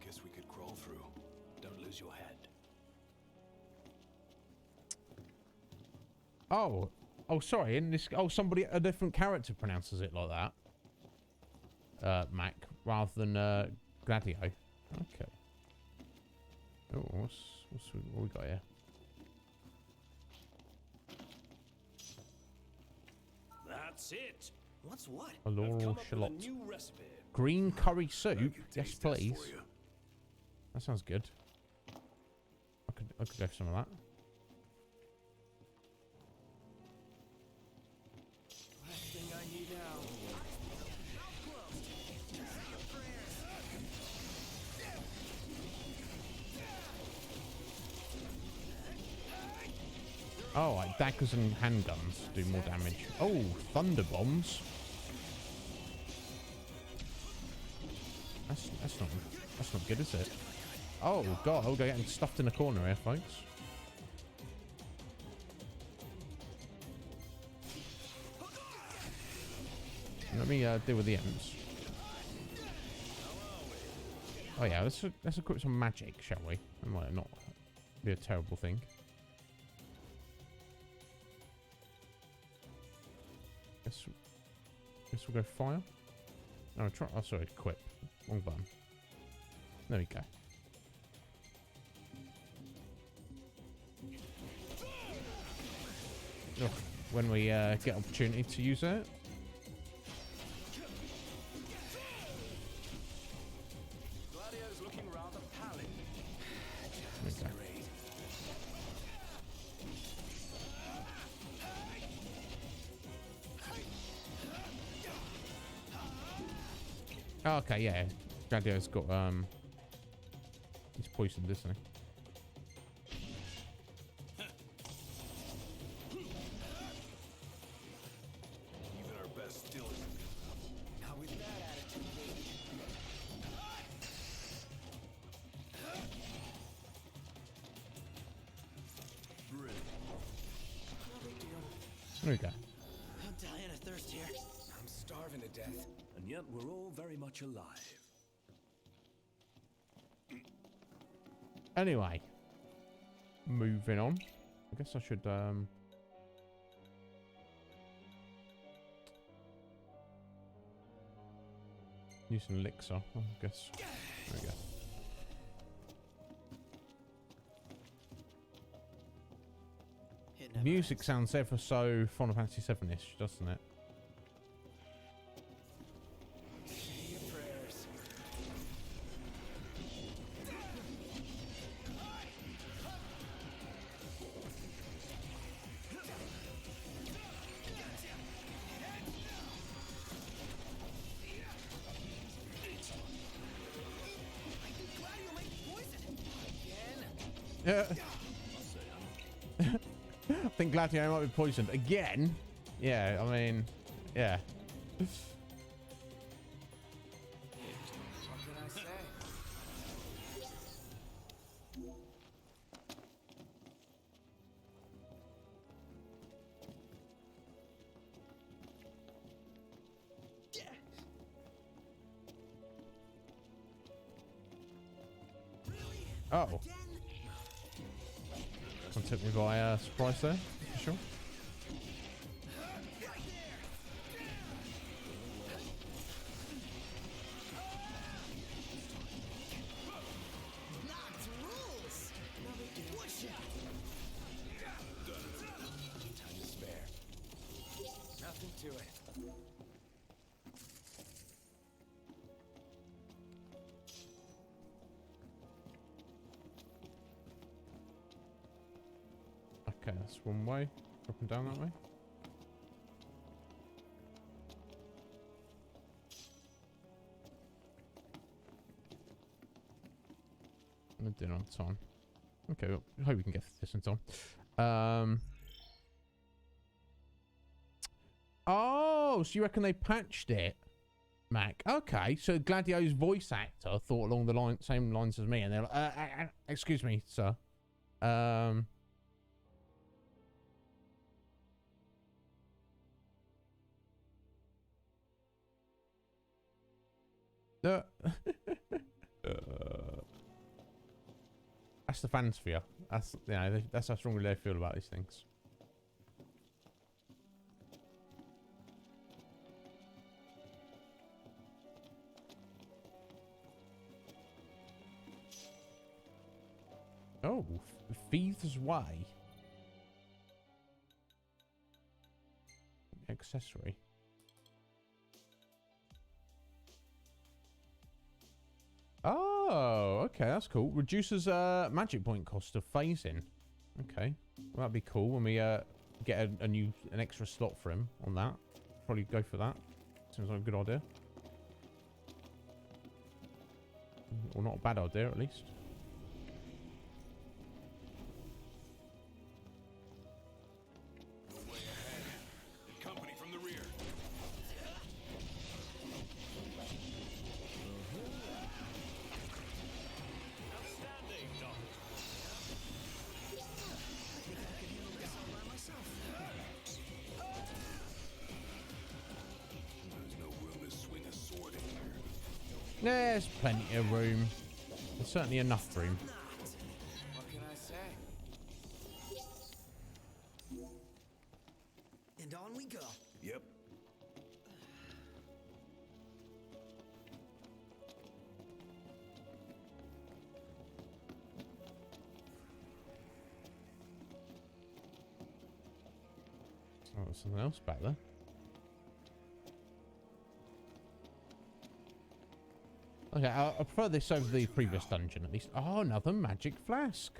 Speaker 15: guess we could crawl through. Don't lose your head.
Speaker 2: Oh, sorry. In this, a different character pronounces it like that. Mac, rather than Gladio. Okay. Oh, what we got here?
Speaker 15: That's it.
Speaker 1: What's what?
Speaker 2: A laurel shallot.
Speaker 15: New recipe.
Speaker 2: Green curry soup. Yes, please. That sounds good. I could go for some of that.
Speaker 6: Last thing I need now.
Speaker 2: Oh, like daggers and handguns do more damage. Oh, thunder bombs. That's not good, is it? Oh god, we're getting stuffed in a corner here, folks. Let me deal with the imps. Oh yeah, let's equip some magic, shall we? That might not be a terrible thing. Guess we'll go fire. No, try. Oh, sorry, equip. Wrong button. There we go. Ugh, when we get opportunity to use it.
Speaker 6: Gladio's looking rather pallid.
Speaker 2: There we go. Oh, okay, yeah. Gladio's got he's poisoned, isn't he?
Speaker 7: Even our best still isn't good enough.
Speaker 6: Not with that attitude. No big deal.
Speaker 2: There we go.
Speaker 1: I'm dying of thirst here.
Speaker 14: I'm starving to death.
Speaker 15: And yet we're all very much alive.
Speaker 2: Anyway, moving on. I guess I should use an elixir. I guess. There we go. Music sounds ever so Final Fantasy 7-ish, doesn't it? Yeah. I think Gladio might be poisoned again. Yeah, I mean, yeah.
Speaker 14: What can I say?
Speaker 2: Oh. That took me by surprise there, for sure. That's one way. Up and down that way. I'm doing on time. Okay, well, I hope we can get this in time. Oh, so you reckon they patched it, Mac? Okay, so Gladio's voice actor thought along the same lines as me, and they're like, excuse me, sir. That's the fans for you. That's, you know, that's how strongly they feel about these things. Oh, Thieves' Way. Accessory. Oh, okay, that's cool. Reduces magic point cost of phasing. Okay, well, that'd be cool when we get an extra slot for him on that. Probably go for that. Seems like a good idea. Or not a bad idea, at least.
Speaker 7: Company from the rear.
Speaker 2: There's plenty of room. There's certainly enough room.
Speaker 14: What can I say?
Speaker 1: And on we go.
Speaker 7: Yep.
Speaker 2: Oh, there's something else back there. Okay, I prefer this over the previous dungeon, at least. Oh, another magic flask.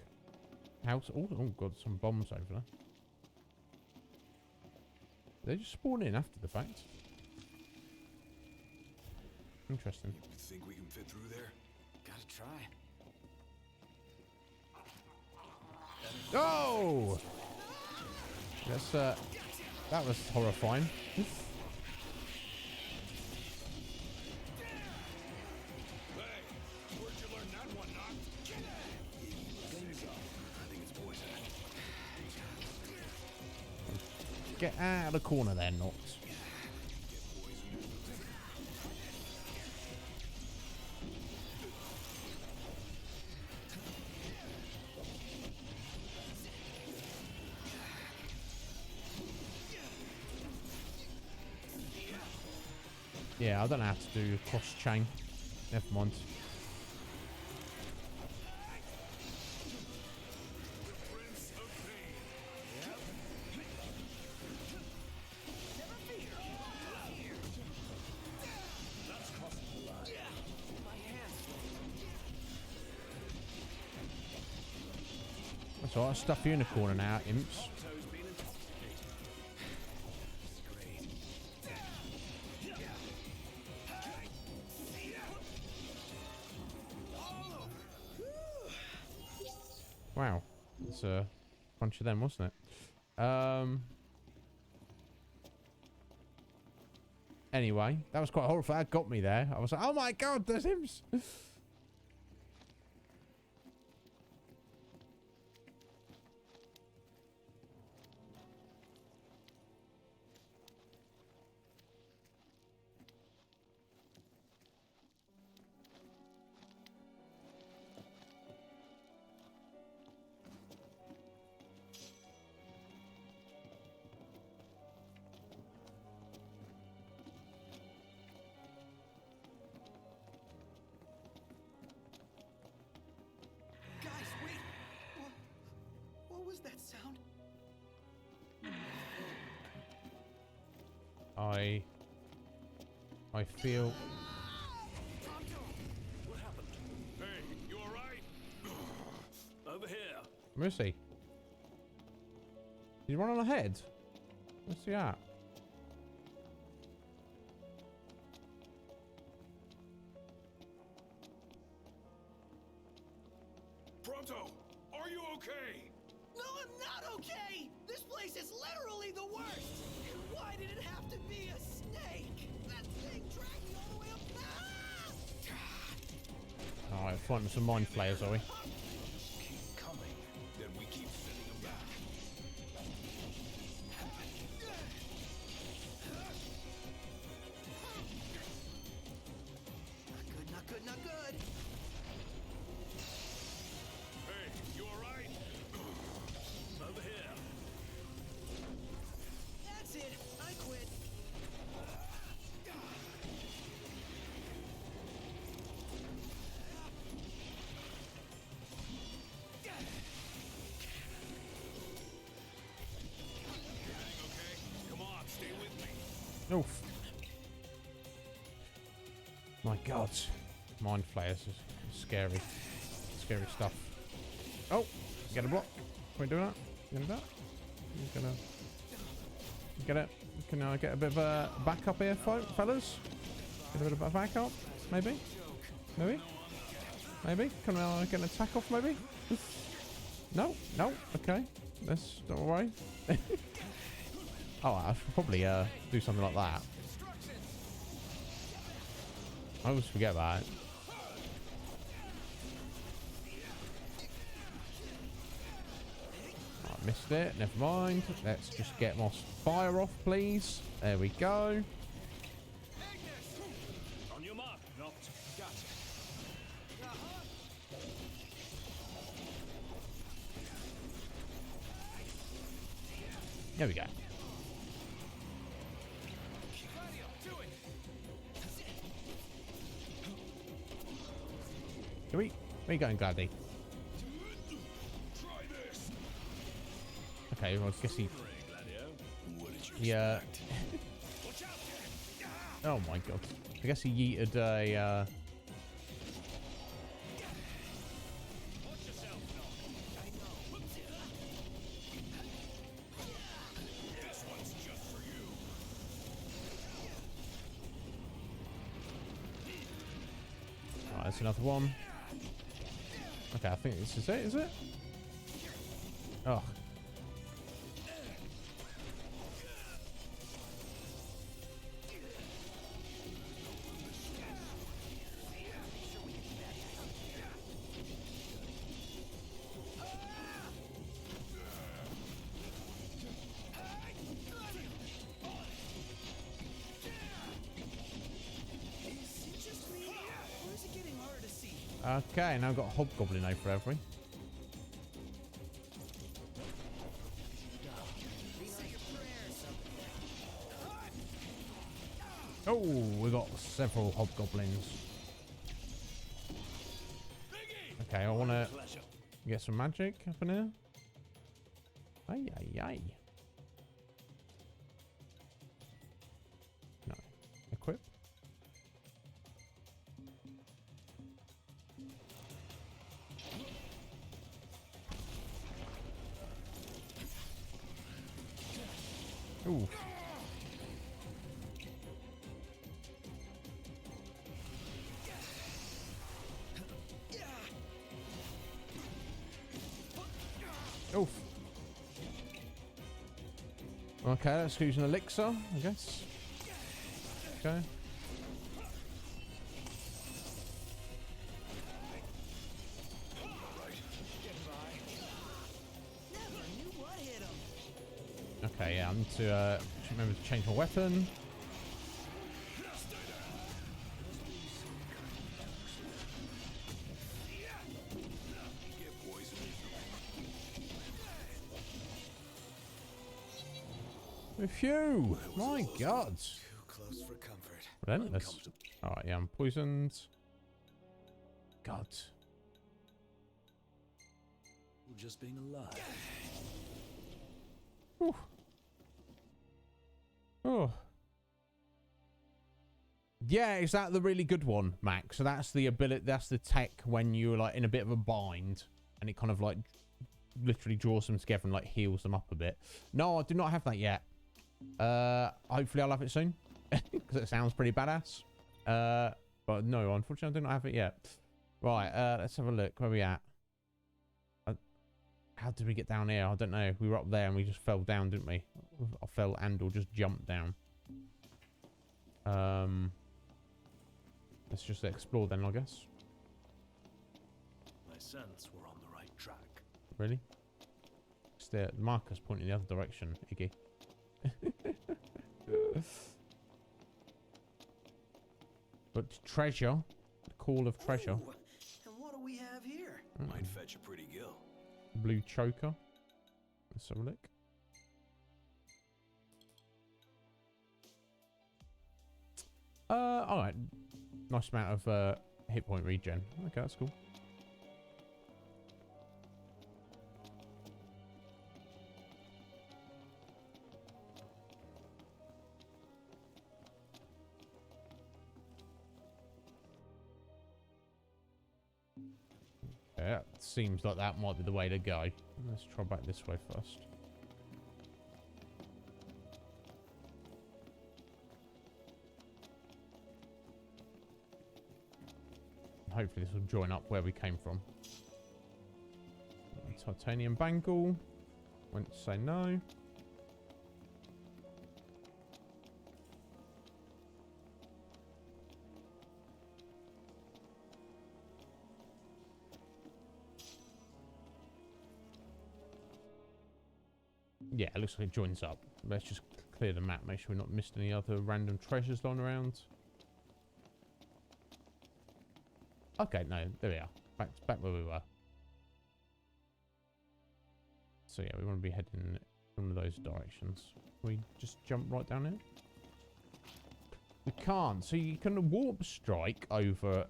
Speaker 2: House. Oh, God, some bombs over there. They just spawn in after the fact. Interesting.
Speaker 7: You think we can fit through there?
Speaker 14: Gotta try.
Speaker 2: Oh! That's, that was horrifying. Get out of the corner there, Nox. Yeah, I don't know how to do cross chain. Never mind. That's alright, I'll stuff you in the corner now, imps. Wow, it's a bunch of them, wasn't it? Anyway, that was quite horrifying. That got me there. I was like, oh my god, there's imps! I feel.
Speaker 3: What happened? Hey, you alright? Over here.
Speaker 2: Mercy. Did you run on ahead? Let's see that.
Speaker 3: Pronto, are you okay?
Speaker 1: No, I'm not okay! This place is literally the worst! And why did it have to be a snake? That thing dragged me all the way up. Ah!
Speaker 2: Alright, fighting some mind flayers, are we?
Speaker 7: Keep coming. Then we keep sending them back.
Speaker 1: Not good, not good.
Speaker 3: Hey, you alright?
Speaker 15: Over here.
Speaker 1: That's it. I quit.
Speaker 3: Come on, stay with me.
Speaker 2: Oof. My God. Mind flayers is scary. Scary stuff. Oh! Get a block. Can we do that? You gonna do that? You gonna... Get it? Can I get a bit of a backup here, fellas? Get a bit of a backup? Maybe? Maybe? Maybe? Can I get an attack off, maybe? No? No? Okay. Let's... Don't worry. Oh, I should probably do something like that. I always forget about it. I missed it. Never mind. Let's just get more fire off, please. There we go.
Speaker 15: On your mark. Not. Gotcha.
Speaker 2: There we go. Where are you going, Gladdy? Okay, well, I guess he... Yeah. Oh my God. I guess he yeeted a... Alright, that's another one. Okay, I think this is it, is it? Oh. Okay, now I've got a hobgoblin over for every. Oh, we got several hobgoblins. Okay, I want to get some magic up in here. Ay, ay, ay. No. Equip. Ooh. Oof. Okay, let's use an elixir, I guess. Okay. Okay, yeah, I need to remember to change my weapon. Phew! My God!
Speaker 14: Too close for comfort.
Speaker 2: Relentless. Alright, yeah, I'm poisoned. God.
Speaker 15: Just being alive.
Speaker 2: Whew. Oh. Yeah, is that the really good one, Max? So that's the ability, that's the tech when you're like in a bit of a bind and it kind of like literally draws them together and like heals them up a bit. No, I do not have that yet. Hopefully I'll have it soon because it sounds pretty badass. But no, unfortunately I do not have it yet. Right, let's have a look. Where are we at? How did we get down here? I don't know. We were up there and we just fell down, didn't we? I fell and or just jumped down. Let's just explore then, I guess.
Speaker 15: My sense we're on the right track.
Speaker 2: Really? It's the marker's pointing the other direction, Iggy. But treasure. The call of treasure.
Speaker 6: Ooh, and what do we have here?
Speaker 7: Might fetch a pretty gill.
Speaker 2: Blue choker. Let's have a look. Alright. Nice amount of hit point regen. Okay, that's cool. Yeah, seems like that might be the way to go. Let's try back this way first. Hopefully this will join up where we came from. Titanium bangle. Went to say no. Yeah, it looks like it joins up. Let's just clear the map, make sure we're not missed any other random treasures lying around. Okay, no, there we are. Back where we were. So yeah, we want to be heading in one of those directions. Can we just jump right down here? We can't. So you can warp strike over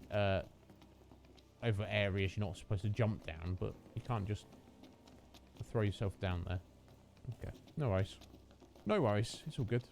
Speaker 2: over areas you're not supposed to jump down, but you can't just throw yourself down there. Okay, no worries. No worries, it's all good.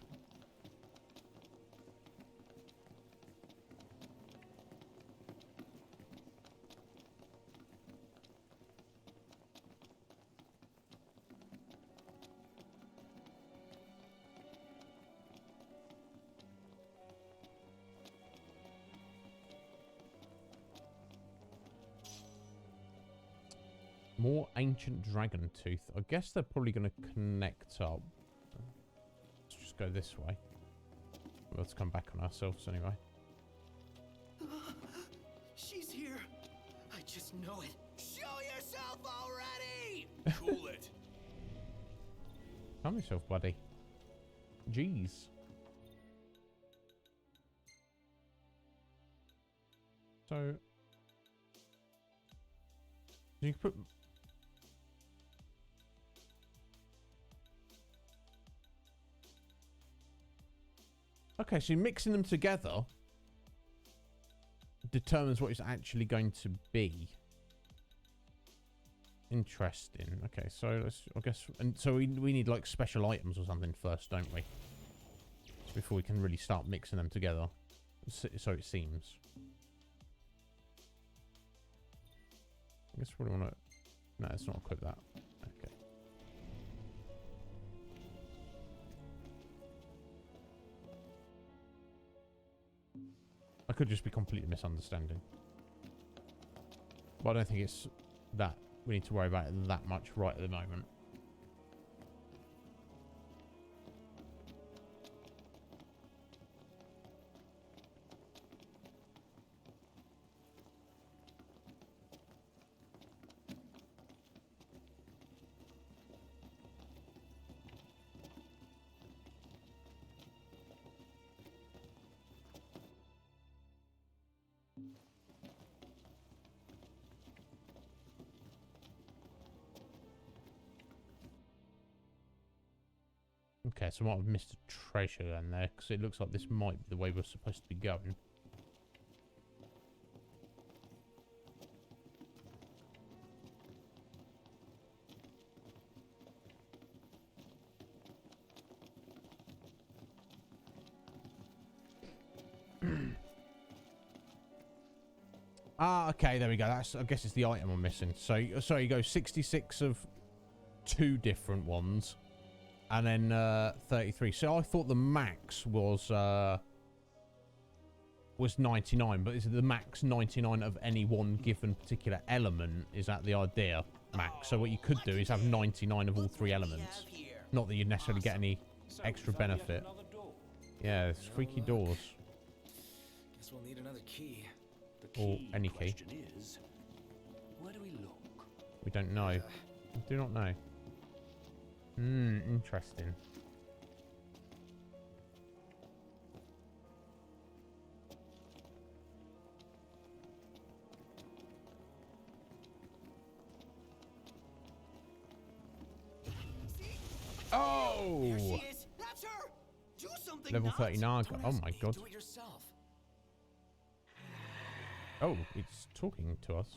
Speaker 2: More ancient dragon tooth. I guess they're probably going to connect up. Let's just go this way. Let's come back on ourselves anyway.
Speaker 1: She's here. I just know it. Show yourself already!
Speaker 7: Cool it.
Speaker 2: Calm yourself, buddy. Jeez. So you can put. Okay, so mixing them together determines what it's actually going to be. Interesting. Okay, so let's, I guess, and so we need like special items or something first, don't we? Before we can really start mixing them together. So it seems. I guess we want to. No, let's not equip that. Okay. I could just be completely misunderstanding. But I don't think it's that we need to worry about it that much right at the moment. Okay, so I might have missed a treasure then there, because it looks like this might be the way we're supposed to be going. Ah, okay, there we go. That's, I guess it's the item I'm missing. So you go 66 of 2 different ones, and then 33. So I thought the max was 99, but is it the max 99 of any one given particular element? Is that the idea, max? So what you could do is have 99 of all 3 elements. Not that you'd necessarily get any extra benefit. Yeah, it's freaky doors.
Speaker 14: Guess we'll need another key.
Speaker 2: Or any key.
Speaker 15: Is, where do we look?
Speaker 2: We don't know. We do not know. Interesting. Oh!
Speaker 1: There she is. That's her. Do something.
Speaker 2: Level
Speaker 1: not.
Speaker 2: 39. Oh my god.
Speaker 14: Do it yourself.
Speaker 2: Oh, it's talking to us.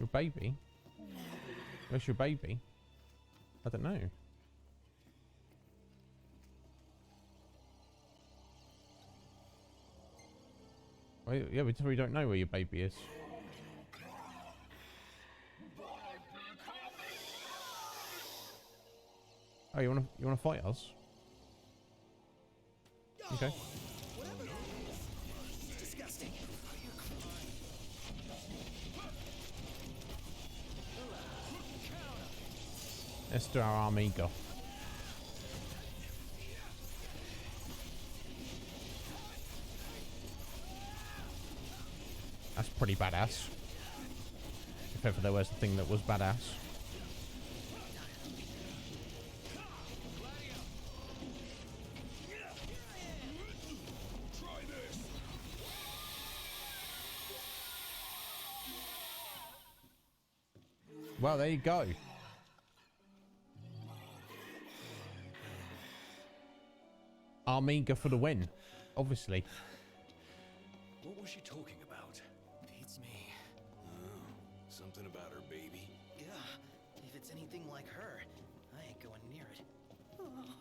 Speaker 2: Your baby? Where's your baby? I don't know. Well, yeah, we don't know where your baby is. Oh, you wanna fight us? Okay.
Speaker 1: Disgusting.
Speaker 2: Let's do our Amiga. That's pretty badass. If ever there was a thing that was badass. Well, there you go. Amiga for the win, obviously.
Speaker 15: What was she talking about?
Speaker 14: Beats me.
Speaker 7: Oh, something about her baby.
Speaker 1: Yeah. If it's anything like her, I ain't going near it. Oh.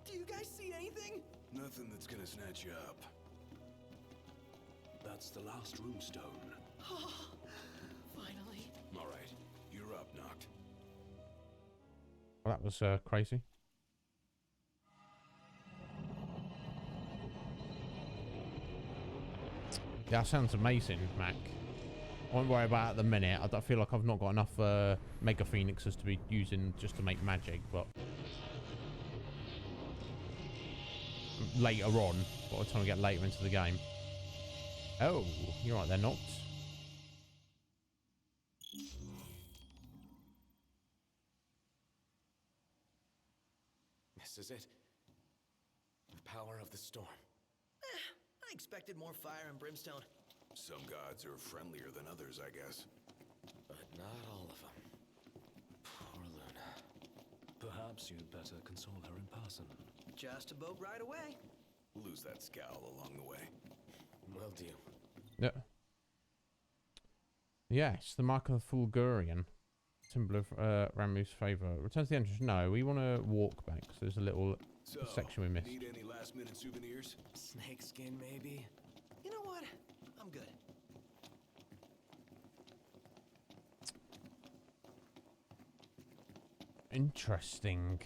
Speaker 1: Do you guys see anything?
Speaker 7: Nothing that's gonna snatch you up.
Speaker 15: That's the last runestone.
Speaker 1: Finally.
Speaker 7: All right, you're up, Noct.
Speaker 2: Well, that was crazy. Yeah, that sounds amazing, Mac. I won't worry about it at the minute. I don't feel like I've not got enough Mega Phoenixes to be using just to make magic, but later on, by the time we get later into the game. Oh, you're right there, Noct.
Speaker 14: This is it. The power of the storm.
Speaker 1: I expected more fire and brimstone.
Speaker 7: Some gods are friendlier than others, I guess.
Speaker 14: But not all of them. Poor Luna.
Speaker 15: Perhaps you'd better console her in person.
Speaker 1: Just a boat ride away.
Speaker 7: Lose that scowl along the way.
Speaker 14: Will do.
Speaker 2: Yeah. Yes, the mark of the Fulgurian. Symbol of Ramu's favour. Returns the entrance. No, we want to walk back. So there's a little section we missed.
Speaker 7: Need any last-minute souvenirs?
Speaker 14: Snakeskin, maybe?
Speaker 1: You know what? I'm good.
Speaker 2: Interesting.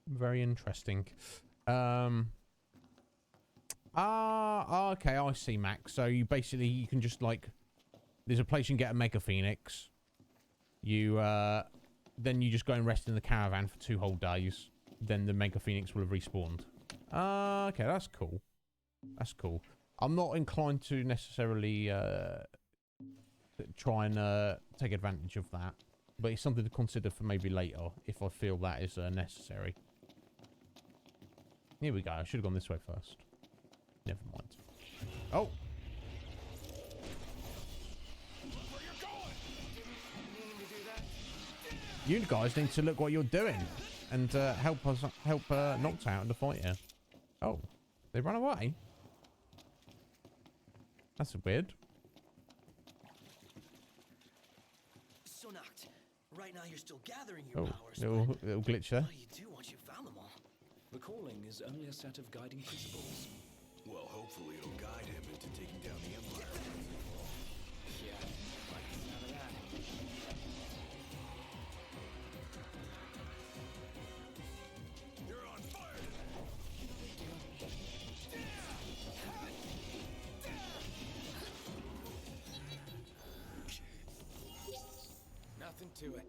Speaker 2: Very interesting. Okay, I see, Max. So you basically, you can just like, there's a place you can get a Mega Phoenix. You, then you just go and rest in the caravan for 2 whole days. Then the Mega Phoenix will have respawned. Okay, that's cool. That's cool. I'm not inclined to necessarily try and take advantage of that. But it's something to consider for maybe later, if I feel that is necessary. Here we go. I should have gone this way first. Never mind. Oh! You guys need to look what you're doing and help Noct out in the fight here. Oh, they ran away. That's weird.
Speaker 1: So Noct, right now you're still gathering your powers.
Speaker 2: Little glitch there.
Speaker 1: What do you do once you found them all?
Speaker 15: The calling is only a set of guiding principles.
Speaker 7: Well, hopefully it'll guide him into taking down the Empire.
Speaker 14: nothing to it.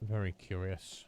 Speaker 2: Very curious.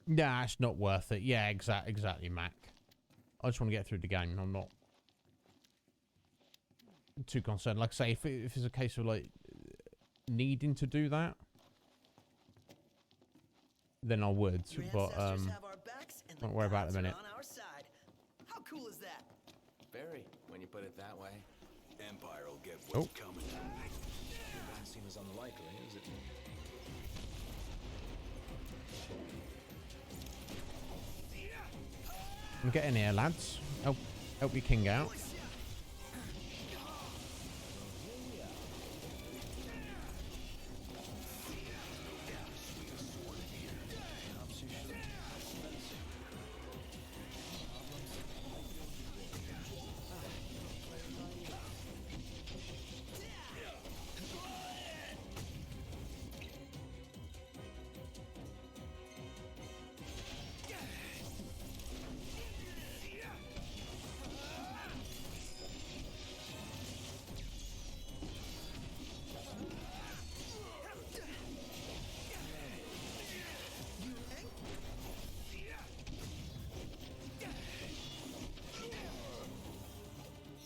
Speaker 2: Nah, it's not worth it. Yeah, exactly, Mac. I just want to get through the game. I'm not too concerned. Like I say, if it's a case of like needing to do that, then I would. But don't worry about it a minute.
Speaker 1: How cool is that?
Speaker 14: Very, when you put it that way.
Speaker 7: Empire will get what's coming.
Speaker 15: Doesn't seem as unlikely, is it?
Speaker 2: Get in here, lads. Help your king out.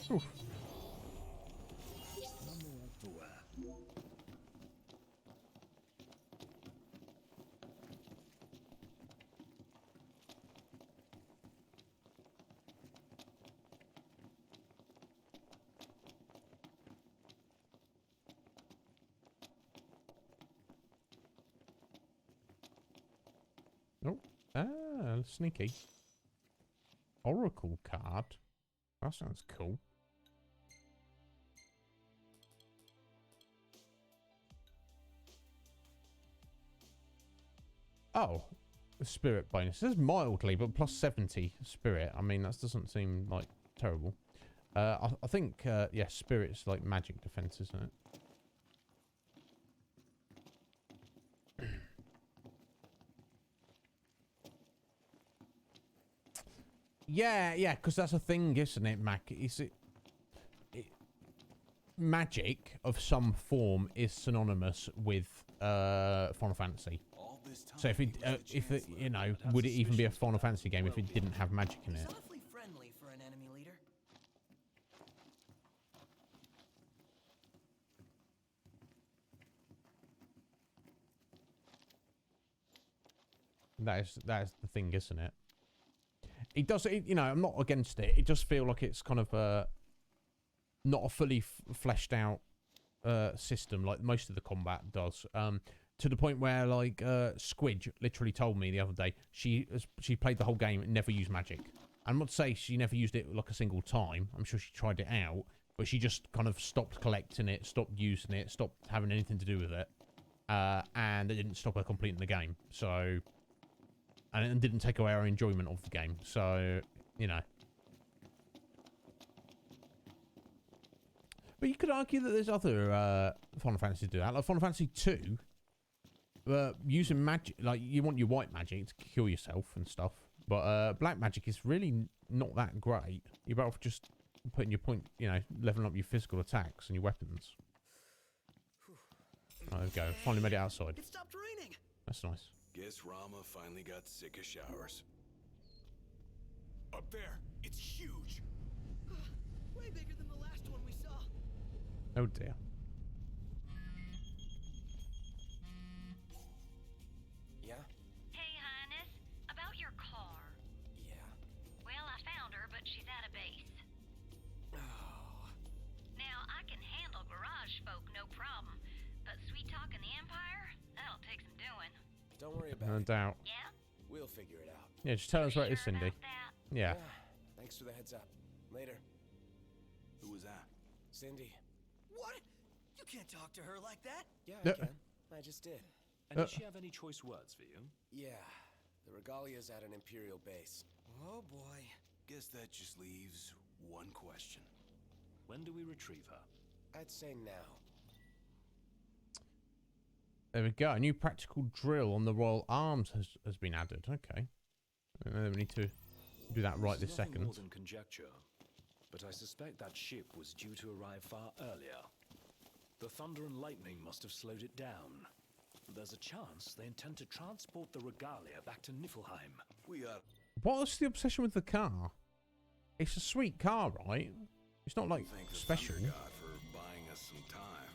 Speaker 2: Oof. Oh, sneaky. Oracle card. That sounds cool. Oh, spirit bonus. It says mildly, but plus 70 spirit. I mean, that doesn't seem like terrible. I think, yeah, spirit's like magic defense, isn't it? Yeah, because that's a thing, isn't it, Mac? Is it magic of some form is synonymous with Final Fantasy. So if it, you know, would it even be a Final Fantasy game if it didn't have magic in it?
Speaker 1: Awfully friendly for an enemy leader.
Speaker 2: That is the thing, isn't it? It does, you know, I'm not against it. It does feel like it's kind of not a fully fleshed out system like most of the combat does. To the point where, like, Squidge literally told me the other day she played the whole game and never used magic. I'm not to say she never used it like a single time. I'm sure she tried it out, but she just kind of stopped collecting it, stopped using it, stopped having anything to do with it, and it didn't stop her completing the game. So. And it didn't take away our enjoyment of the game. So, you know. But you could argue that there's other Final Fantasy do that. Like Final Fantasy 2, using magic, like you want your white magic to kill yourself and stuff. But black magic is really not that great. You're better off just putting your point, you know, leveling up your physical attacks and your weapons. Oh, there we go. Finally made it outside.
Speaker 1: It stopped raining.
Speaker 2: That's nice.
Speaker 7: Guess Rama finally got sick of showers. Up there, it's huge.
Speaker 1: Way bigger than the last one we saw.
Speaker 2: Oh dear.
Speaker 14: Yeah?
Speaker 11: Hey, Highness, about your car.
Speaker 14: Yeah.
Speaker 11: Well, I found
Speaker 14: about
Speaker 2: No
Speaker 14: it.
Speaker 2: doubt.
Speaker 14: We'll figure it out.
Speaker 2: Yeah, just tell us where it is, Cindy. Yeah.
Speaker 14: Thanks for the heads up. Later.
Speaker 7: Who was that?
Speaker 14: Cindy.
Speaker 1: What? You can't talk to her like that.
Speaker 14: Yeah, I can. I just did.
Speaker 15: And does she have any choice words for you?
Speaker 14: Yeah. The Regalia's at an Imperial base.
Speaker 1: Oh boy.
Speaker 7: Guess that just leaves one question.
Speaker 15: When do we retrieve her?
Speaker 14: I'd say now.
Speaker 2: There we go. A new practical drill on the Royal Arms has been added. Okay. We need to do that right this
Speaker 15: Nothing
Speaker 2: second.
Speaker 15: more than conjecture, but I suspect that ship was due to arrive far earlier. The thunder and lightning must have slowed it down. There's a chance they intend to transport the Regalia back to Niflheim.
Speaker 2: What's the obsession with the car? It's a sweet car, right? It's not like
Speaker 7: Thank the
Speaker 2: special.
Speaker 7: Thunder God for buying us some time.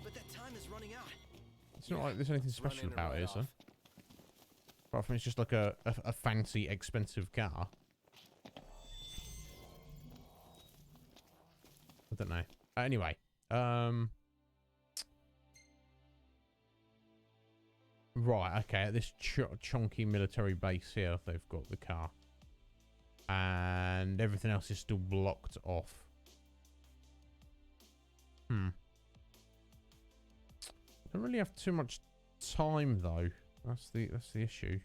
Speaker 1: But that time is running out.
Speaker 2: It's not like there's anything special about it, is there? Apart from it's just like a fancy, expensive car. I don't know. Anyway, right, okay, at this chunky military base here, they've got the car. And everything else is still blocked off. Don't really have too much time though. That's the issue.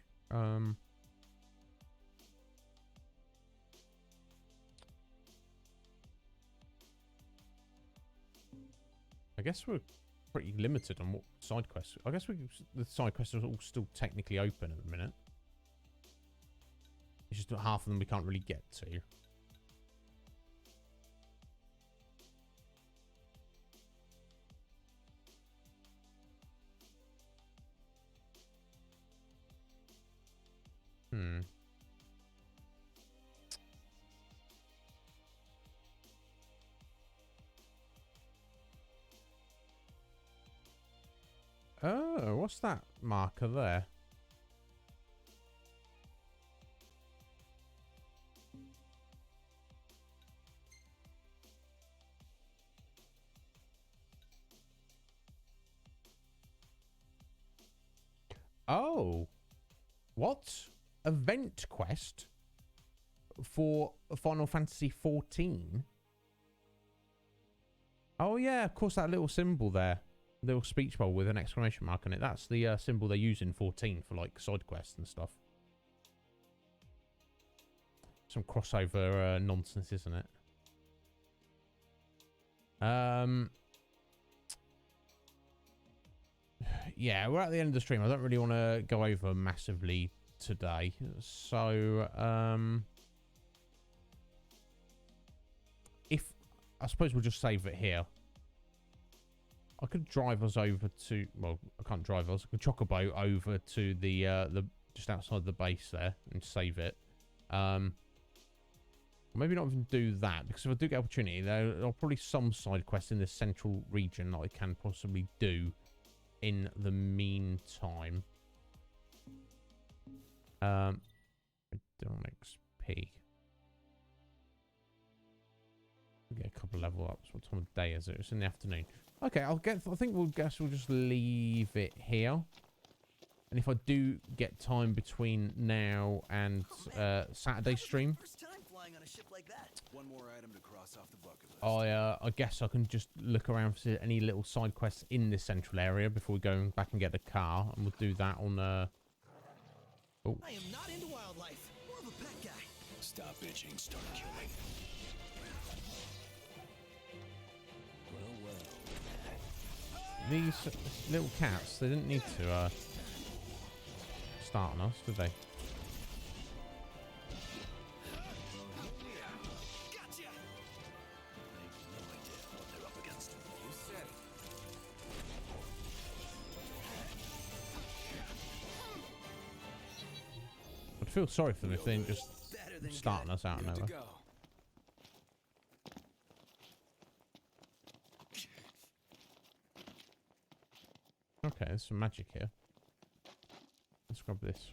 Speaker 2: I guess we're pretty limited on what side quests. I guess the side quests are all still technically open at the minute. It's just that half of them we can't really get to. Oh, what's that marker there? Oh. What? Event quest for Final Fantasy 14? Oh yeah, of course, that little symbol there. Little speech bubble with an exclamation mark on it. That's the symbol they use in 14 for like side quests and stuff. Some crossover nonsense, isn't it? Yeah, we're at the end of the stream. I don't really want to go over massively today. So, if I suppose we'll just save it here. I could drive us over to, well, I can't drive us. I could chock a boat over to the just outside the base there and save it. Maybe not even do that, because if I do get opportunity, there are probably some side quests in this central region that I can possibly do in the meantime. I don't XP. We'll get a couple level ups. What time of day is it? It's in the afternoon. Okay, I think we'll just leave it here. And if I do get time between now and Saturday stream,
Speaker 1: First time flying on a ship like that.
Speaker 7: One more item to cross off the bucket list.
Speaker 2: I guess I can just look around for any little side quests in this central area before we go back and get the car, and we'll do that on
Speaker 1: I am not into wildlife. More of a pet guy.
Speaker 15: Stop bitching, start killing.
Speaker 2: These little cats, they didn't need to start on us, did they? I'd feel sorry for them if they didn't just start on us out of nowhere. Okay, there's some magic here. Let's grab this.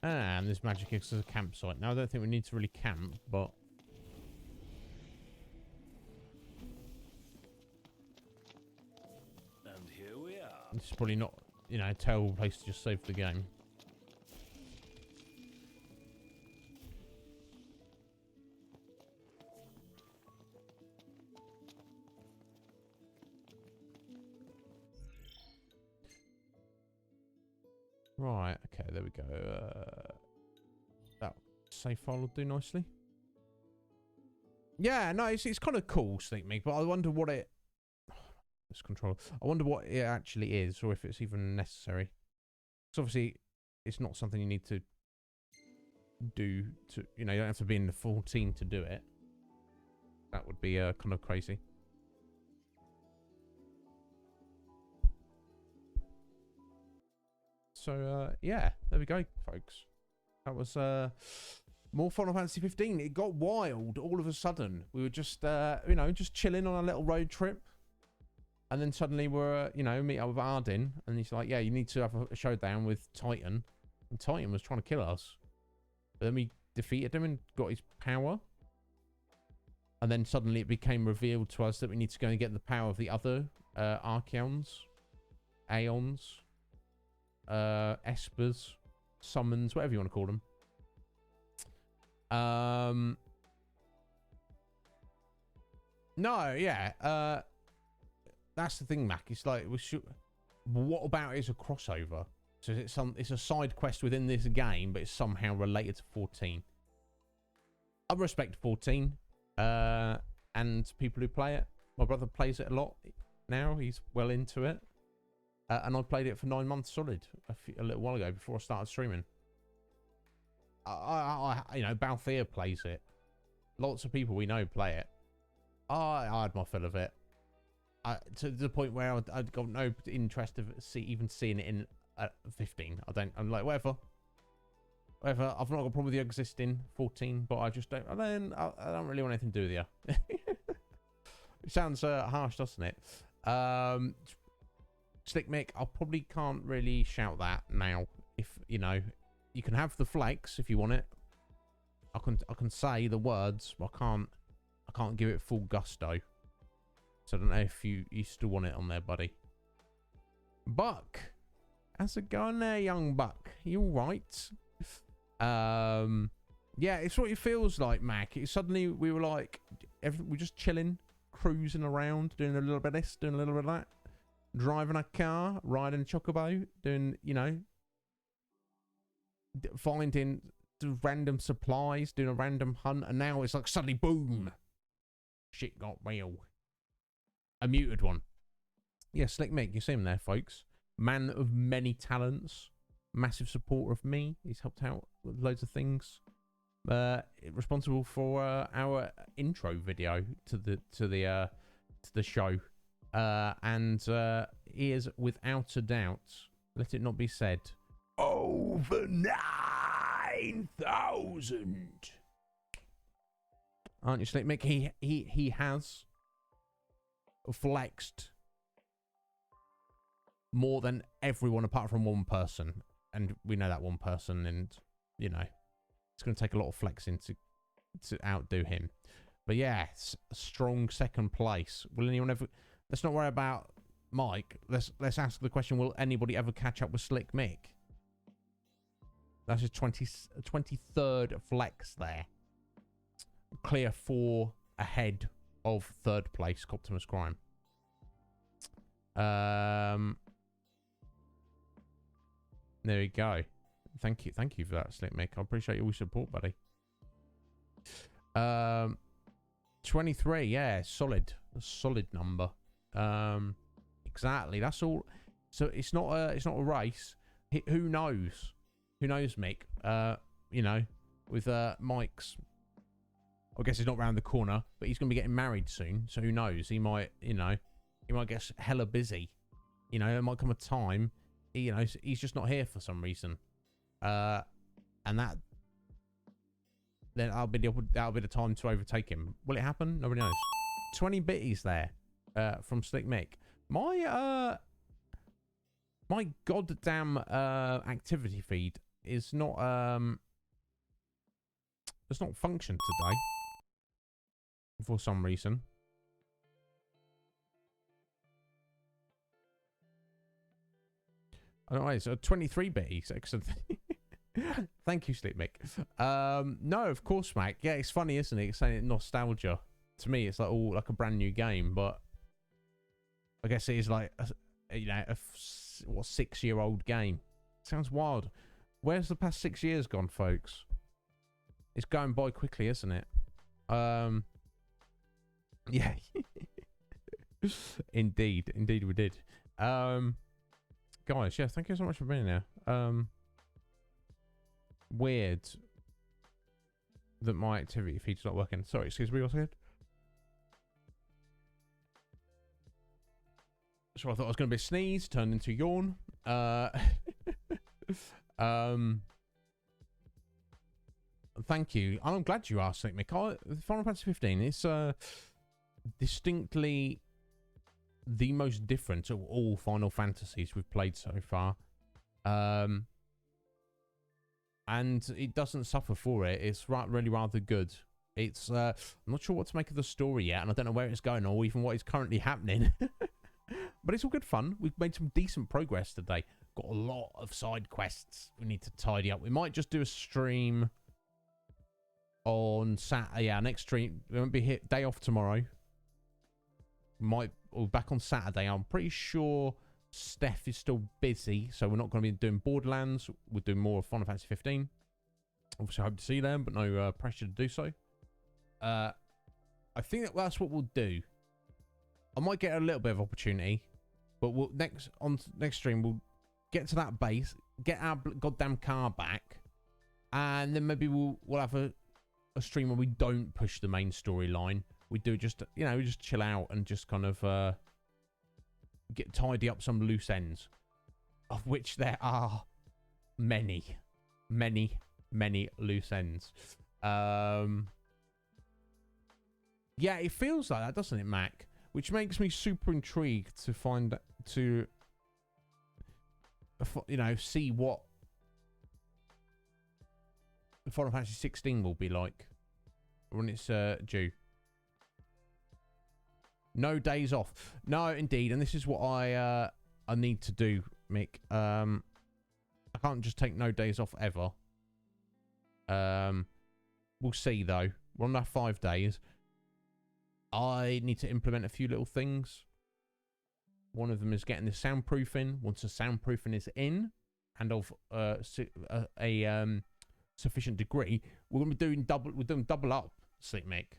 Speaker 2: And this magic is a campsite. Now, I don't think we need to really camp, but... It's probably not, you know, a terrible place to just save the game. Right, okay, there we go. That save file will do nicely. Yeah, no, it's kind of cool, Sneak Meek, but I wonder what it... This control. I wonder what it actually is, or if it's even necessary. Because obviously, it's not something you need to do to... You know, you don't have to be in the 14 to do it. That would be kind of crazy. So, yeah, there we go, folks. That was more Final Fantasy 15. It got wild all of a sudden. We were just, you know, just chilling on a little road trip. And then suddenly we're, you know, meet up with Arden. And he's like, yeah, you need to have a showdown with Titan. And Titan was trying to kill us. But then we defeated him and got his power. And then suddenly it became revealed to us that we need to go and get the power of the other Archeons. Aeons. Espers, summons, whatever you want to call them. No, yeah. That's the thing, Mac. It's like, what about it is a crossover? So it's a side quest within this game, but it's somehow related to 14. I respect 14, and people who play it. My brother plays it a lot now. He's well into it. And I played it for 9 months solid a little while ago before I started streaming. You know, Balthier plays it. Lots of people we know play it. I had my fill of it. To the point where I'd got no interest of even seeing it in 15. I'm like, whatever. I've not got a problem with the existing 14, but I just don't. I don't really want anything to do with you. It sounds harsh, doesn't it? Slick Mick, I probably can't really shout that now. If you know, you can have the flex if you want it. I can say the words, but I can't give it full gusto. So I don't know if you still want it on there, buddy. Buck, how's it going there, young Buck? You all right? Yeah, it's what it feels like, Mac. Suddenly we were like, we're just chilling, cruising around, doing a little bit of this, doing a little bit of that. Driving a car, riding a chocobo, doing, you know, finding random supplies, doing a random hunt, and now it's like suddenly, boom, shit got real. A muted one. Yeah, Slick Mick, you see him there, folks. Man of many talents, massive supporter of me. He's helped out with loads of things. Responsible for our intro video to the show. And he is without a doubt, let it not be said, over 9,000. Aren't you, Slick Mick? He has flexed more than everyone apart from one person, and we know that one person, and you know it's going to take a lot of flexing to outdo him. But yeah, it's a strong second place. Will anyone ever? Let's not worry about Mike. Let's ask the question: will anybody ever catch up with Slick Mick? That's his 23rd flex there. Clear 4 ahead of 3rd place, Optimus Prime. There we go. Thank you for that, Slick Mick. I appreciate your support, buddy. 23, yeah, solid number. Exactly. That's all. So it's not a race. Who knows? Who knows, Mick? You know, with Mike's. I guess he's not round the corner, but he's going to be getting married soon. So who knows? He might, you know, get hella busy. You know, there might come a time, you know, he's just not here for some reason. And then that'll be the time to overtake him. Will it happen? Nobody knows. 20 bitties there, from Slick Mick. My goddamn activity feed is not does not function today for some reason. I don't know. It's a 23-bit E6. Thank you, Sleep Mick. No, of course, Mac. Yeah, it's funny, isn't it? It's saying it nostalgia. To me, it's like all like a brand new game, but I guess it is like a 6-year-old game. Sounds wild. Where's the past 6 years gone, folks? It's going by quickly, isn't it? Yeah. Indeed we did. Guys, yeah, thank you so much for being here. Weird that my activity feed's not working. Sorry, excuse me, what's good? So I thought I was going to be a sneeze, turned into a yawn. Thank you. I'm glad you asked, Mick. Final Fantasy 15 is distinctly the most different of all Final Fantasies we've played so far. And it doesn't suffer for it. It's really rather good. It's I'm not sure what to make of the story yet, and I don't know where it's going or even what is currently happening. But it's all good fun. We've made some decent progress today. Got a lot of side quests we need to tidy up. We might just do a stream on Saturday. Yeah, next stream. We won't be here. Day off tomorrow. We're back on Saturday. I'm pretty sure Steph is still busy, so we're not going to be doing Borderlands. We're doing more of Final Fantasy 15. Obviously, I hope to see them, but no pressure to do so. I think that's what we'll do. I might get a little bit of opportunity, but we'll next stream we'll get to that base, get our goddamn car back, and then maybe we'll have a stream where we don't push the main storyline. We do just just chill out and just kind of tidy up some loose ends, of which there are many loose ends. Yeah, it feels like that, doesn't it, Mac? Which makes me super intrigued to see what Final Fantasy 16 will be like when it's due. No days off. No, indeed, and this is what I need to do, Mick. I can't just take no days off ever. We'll see though. We're on that 5 days. I need to implement a few little things. One of them is getting the soundproofing. Once the soundproofing is in and of a sufficient degree, we're going to be doing double up, Slick Mick.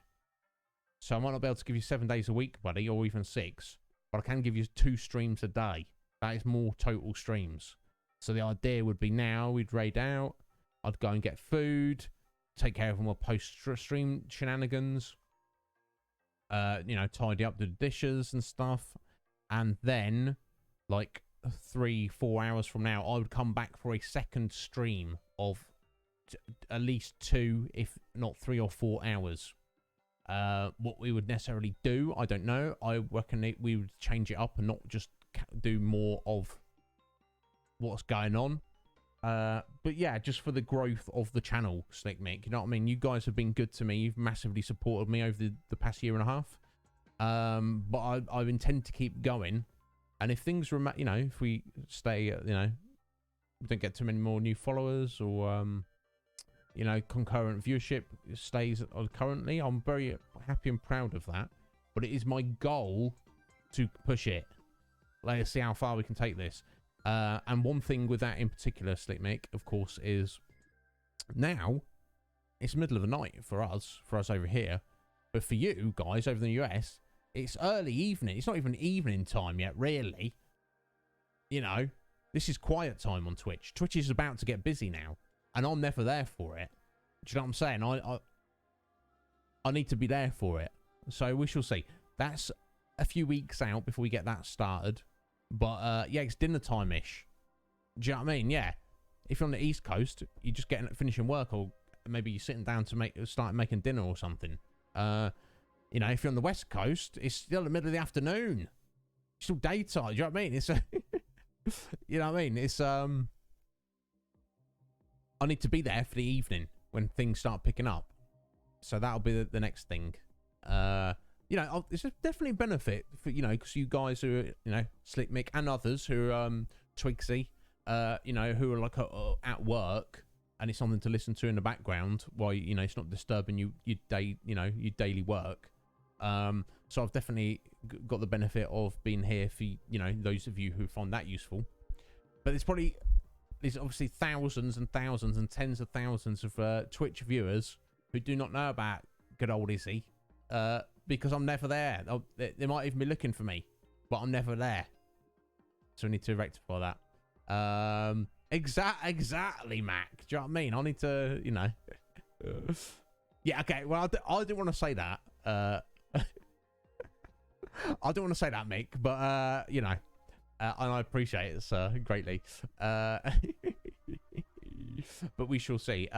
Speaker 2: So I might not be able to give you 7 days a week, buddy, or even 6, but I can give you 2 streams a day. That is more total streams. So the idea would be now we'd raid out, I'd go and get food, take care of all my post-stream shenanigans, tidy up the dishes and stuff, and then, like 3-4 hours from now, I would come back for a second stream of at least 2, if not 3 or 4 hours. What we would necessarily do, I don't know. I reckon we would change it up and not just do more of what's going on. But yeah, just for the growth of the channel, Slick Mick. You know what I mean? You guys have been good to me. You've massively supported me over the past year and a half. But I intend to keep going. And if things remain, if we stay, we don't get too many more new followers or, concurrent viewership stays currently, I'm very happy and proud of that. But it is my goal to push it. Let's see how far we can take this. And one thing with that in particular, Slick Mick, of course, is now it's middle of the night for us over here. But for you guys over in the US, it's early evening. It's not even evening time yet, really. This is quiet time on Twitch. Twitch is about to get busy now, and I'm never there for it. Do you know what I'm saying? I need to be there for it. So we shall see. That's a few weeks out before we get that started. But, yeah, it's dinner time-ish. Do you know what I mean? Yeah. If you're on the East Coast, you're just finishing work, or maybe you're sitting down to start making dinner or something. If you're on the West Coast, it's still the middle of the afternoon. It's still daytime. Do you know what I mean? It's, you know what I mean? It's, I need to be there for the evening when things start picking up. So that'll be the next thing. It's definitely a benefit for, because you guys who are, Slick Mick and others who are Twigsy, you know, who are like at work, and it's something to listen to in the background while, you know, it's not disturbing your daily work. So I've definitely got the benefit of being here for, you know, those of you who find that useful. But there's obviously thousands and thousands and tens of thousands of Twitch viewers who do not know about good old Izzy, because I'm never there. They might even be looking for me, but I'm never there. So we need to rectify that. Exactly, Mac. Do you know what I mean? I need to, you know. Yeah, okay. Well, I didn't want to say that. I don't want to say that, Mick, but you know, and I appreciate it, sir, greatly. But we shall see.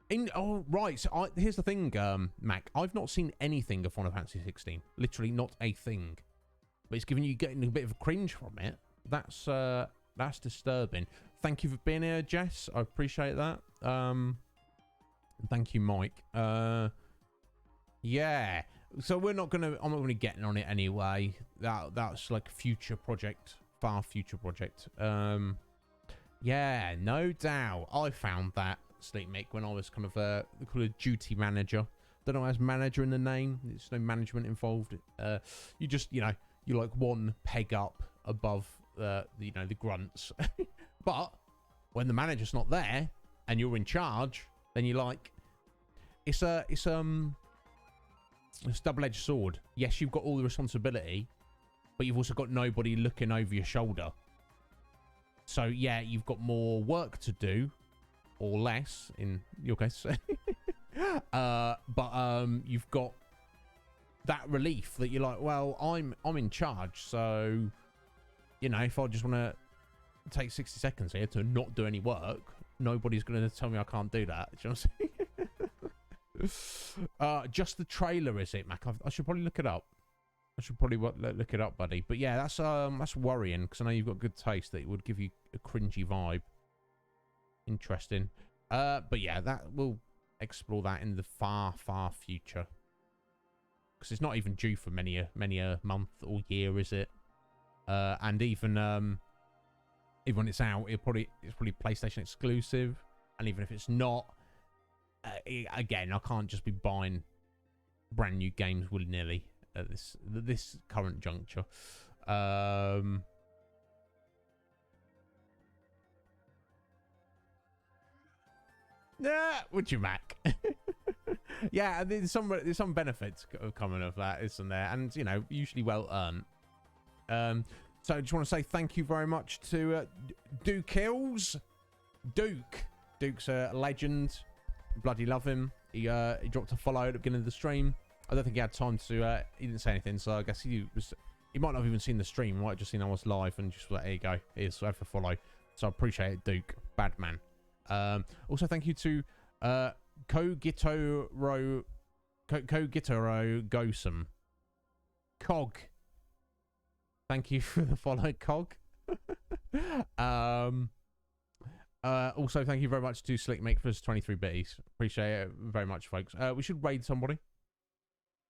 Speaker 2: Right. So here's the thing, Mac. I've not seen anything of Final Fantasy 16. Literally, not a thing. But it's getting a bit of a cringe from it. That's disturbing. Thank you for being here, Jess. I appreciate that. Thank you, Mike. Yeah. So I'm not gonna get on it anyway. That's like a future project, far future project. Yeah, no doubt. I found that, Sleep Mick, when I was kind of a duty manager. Don't know, as manager in the name. There's no management involved. You just, you know, you're like one peg up above the grunts. But when the manager's not there and you're in charge, then you're like, it's double-edged sword. Yes, you've got all the responsibility, but you've also got nobody looking over your shoulder. So yeah, you've got more work to do, or less in your case. But you've got that relief that you're like, well, I'm in charge, so you know, if I just want to take 60 seconds here to not do any work, nobody's going to tell me I can't do that. Do you know what I'm saying? Just the trailer, is it, Mac? I should probably look it up. I should probably look it up, buddy. But yeah, that's worrying, because I know you've got good taste that it would give you a cringy vibe. Interesting. But yeah, we'll explore that in the far, far future, because it's not even due for many a month or year, is it? And even when it's out, it's probably PlayStation exclusive, and even if it's not, again, I can't just be buying brand new games willy-nilly at this current juncture. Yeah, would you, Mac? Yeah, there's some benefits coming of that, isn't there? And you know, usually well earned. So I just want to say thank you very much to Duke Hills. Duke's a legend. Bloody love him. He dropped a follow at the beginning of the stream. I don't think he had time to. He didn't say anything, so I guess he might not have even seen the stream. He might have just seen I was live and just like, there you go. Here's for follow. So I appreciate it, Duke. Bad man. Also, thank you to Kogitoro Gosum. Cog. Thank you for the follow, Cog. Also, thank you very much to Slick Make for his 23 bitties. Appreciate it very much, folks. We should raid somebody.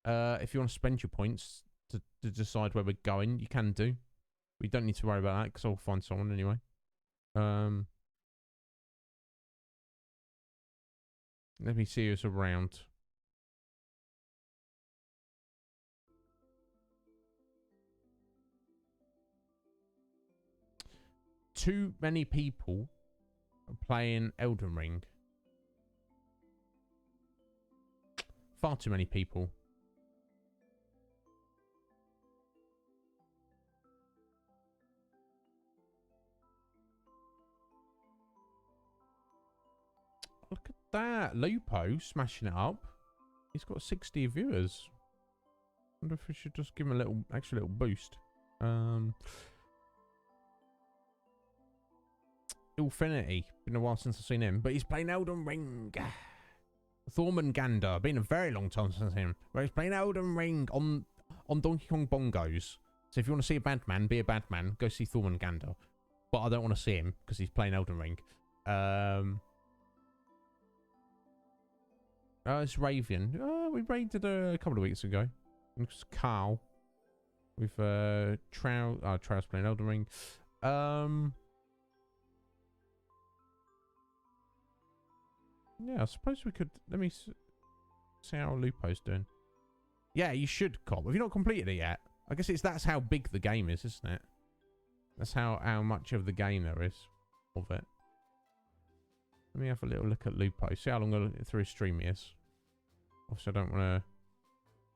Speaker 2: If you want to spend your points to decide where we're going, you can do. We don't need to worry about that, because I'll find someone anyway. Let me see who's around. Too many people are playing Elden Ring. Far too many people. Look at that. Lupo smashing it up. He's got 60 viewers. Wonder if we should just give him a extra little boost. Infinity. Been a while since I've seen him, but he's playing Elden Ring. Thormangander. Been a very long time since I've seen him. But he's playing Elden Ring on Donkey Kong bongos. So if you want to see a bad man, be a bad man. Go see Thormangander. But I don't want to see him because he's playing Elden Ring. It's Raven. We raided a couple of weeks ago. It's Carl. with Trout's playing Elden Ring. Yeah, I suppose we could. Let me see how Lupo's doing. Yeah, you should cop. Have you not completed it yet? I guess that's how big the game is, isn't it? That's how much of the game there is of it. Let me have a little look at Lupo. See how long through his stream he is. Obviously, I don't want to.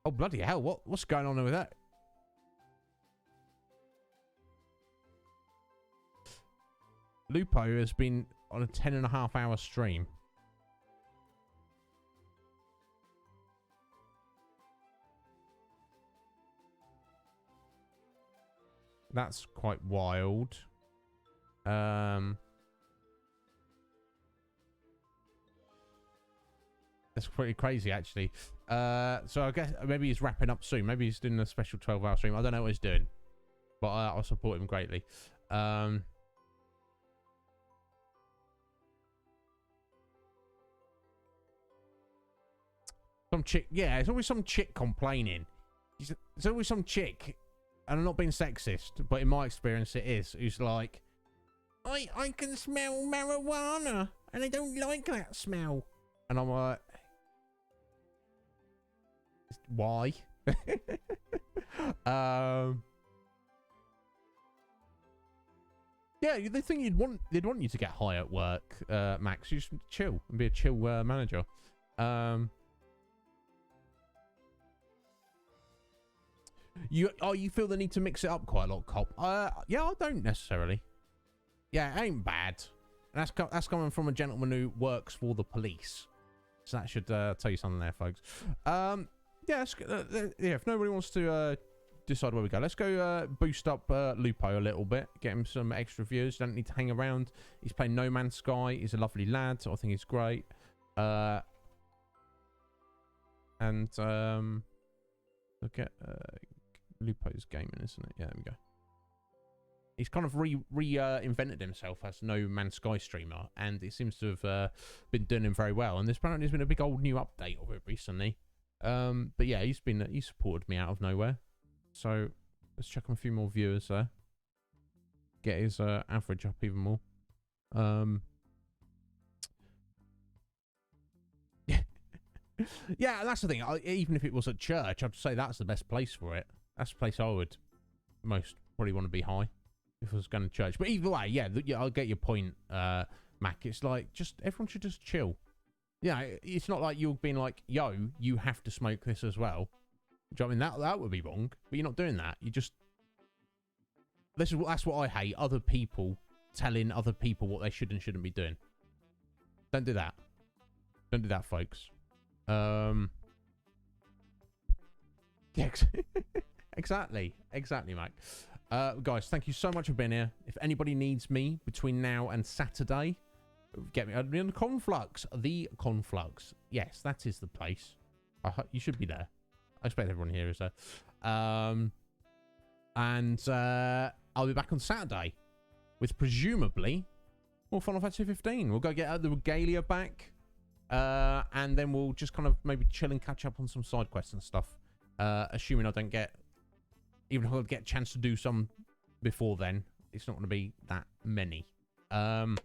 Speaker 2: Oh bloody hell! What's going on with that? Lupo has been on a 10.5-hour stream. That's quite wild. That's pretty crazy, actually. So I guess maybe he's wrapping up soon. Maybe he's doing a special 12-hour stream. I don't know what he's doing, but I'll support him greatly. Some chick, yeah, it's always some chick complaining. It's always some chick, and I'm not being sexist, but in my experience it is, who's like, I can smell marijuana, and I don't like that smell. And I'm like, why? Yeah, they think they'd want you to get high at work, Max. You just chill and be a chill manager. You feel the need to mix it up quite a lot, Cop? Yeah, I don't necessarily. Yeah, it ain't bad. That's coming from a gentleman who works for the police. So that should tell you something there, folks. Yeah, if nobody wants to decide where we go, let's go boost up Lupo a little bit, get him some extra views. Don't need to hang around. He's playing No Man's Sky. He's a lovely lad. I think he's great. And look at Lupo's gaming, isn't it? Yeah, there we go. He's kind of reinvented himself as No Man's Sky streamer, and it seems to have been doing him very well. And there's apparently been a big old new update of it recently. But yeah, he supported me out of nowhere. So let's check on a few more viewers there. Get his average up even more. Yeah, that's the thing. Even if it was at church, I'd say that's the best place for it. That's the place I would most probably want to be high if I was going to church. But either way, yeah, I'll get your point, Mac. It's like, just everyone should just chill. Yeah, it's not like you're being like, yo, you have to smoke this as well. Do you know what I mean? That would be wrong. But you're not doing that. You just... That's what I hate. Other people telling other people what they should and shouldn't be doing. Don't do that. Don't do that, folks. Yeah, exactly, Mike. Guys, thank you so much for being here. If anybody needs me between now and Saturday, get me in the Conflux. The Conflux. Yes, that is the place. You should be there. I expect everyone here is there. And I'll be back on Saturday with presumably more Final Fantasy 15. We'll go get the Regalia back. And then we'll just kind of maybe chill and catch up on some side quests and stuff. Assuming I don't get... Even if I get a chance to do some before then, it's not going to be that many. I'll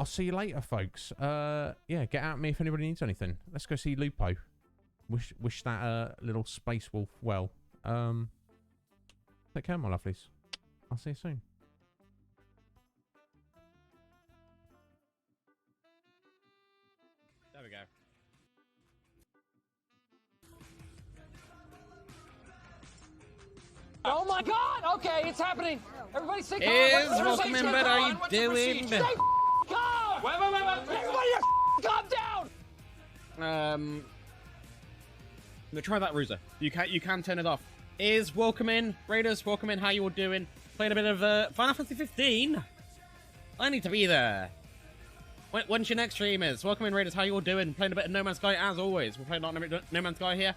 Speaker 2: see you later, folks. Yeah, get at me if anybody needs anything. Let's go see Lupo. Wish that little space wolf well. Take care, my lovelies. I'll see you soon.
Speaker 20: There we go.
Speaker 6: Oh my God! Okay, it's happening. Everybody stay calm.
Speaker 20: Welcome in, bed. How you doing?
Speaker 6: Stay calm. Wait. Everybody just calm down.
Speaker 20: I'm gonna try that, Ruza. You can turn it off. Welcome in, Raiders. Welcome in. How you all doing? Playing a bit of Final Fantasy 15. I need to be there. When's your next stream is? Welcome in, Raiders. How you all doing? Playing a bit of No Man's Sky as always. We're playing No Man's Sky here.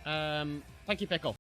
Speaker 20: Thank you, Pickle.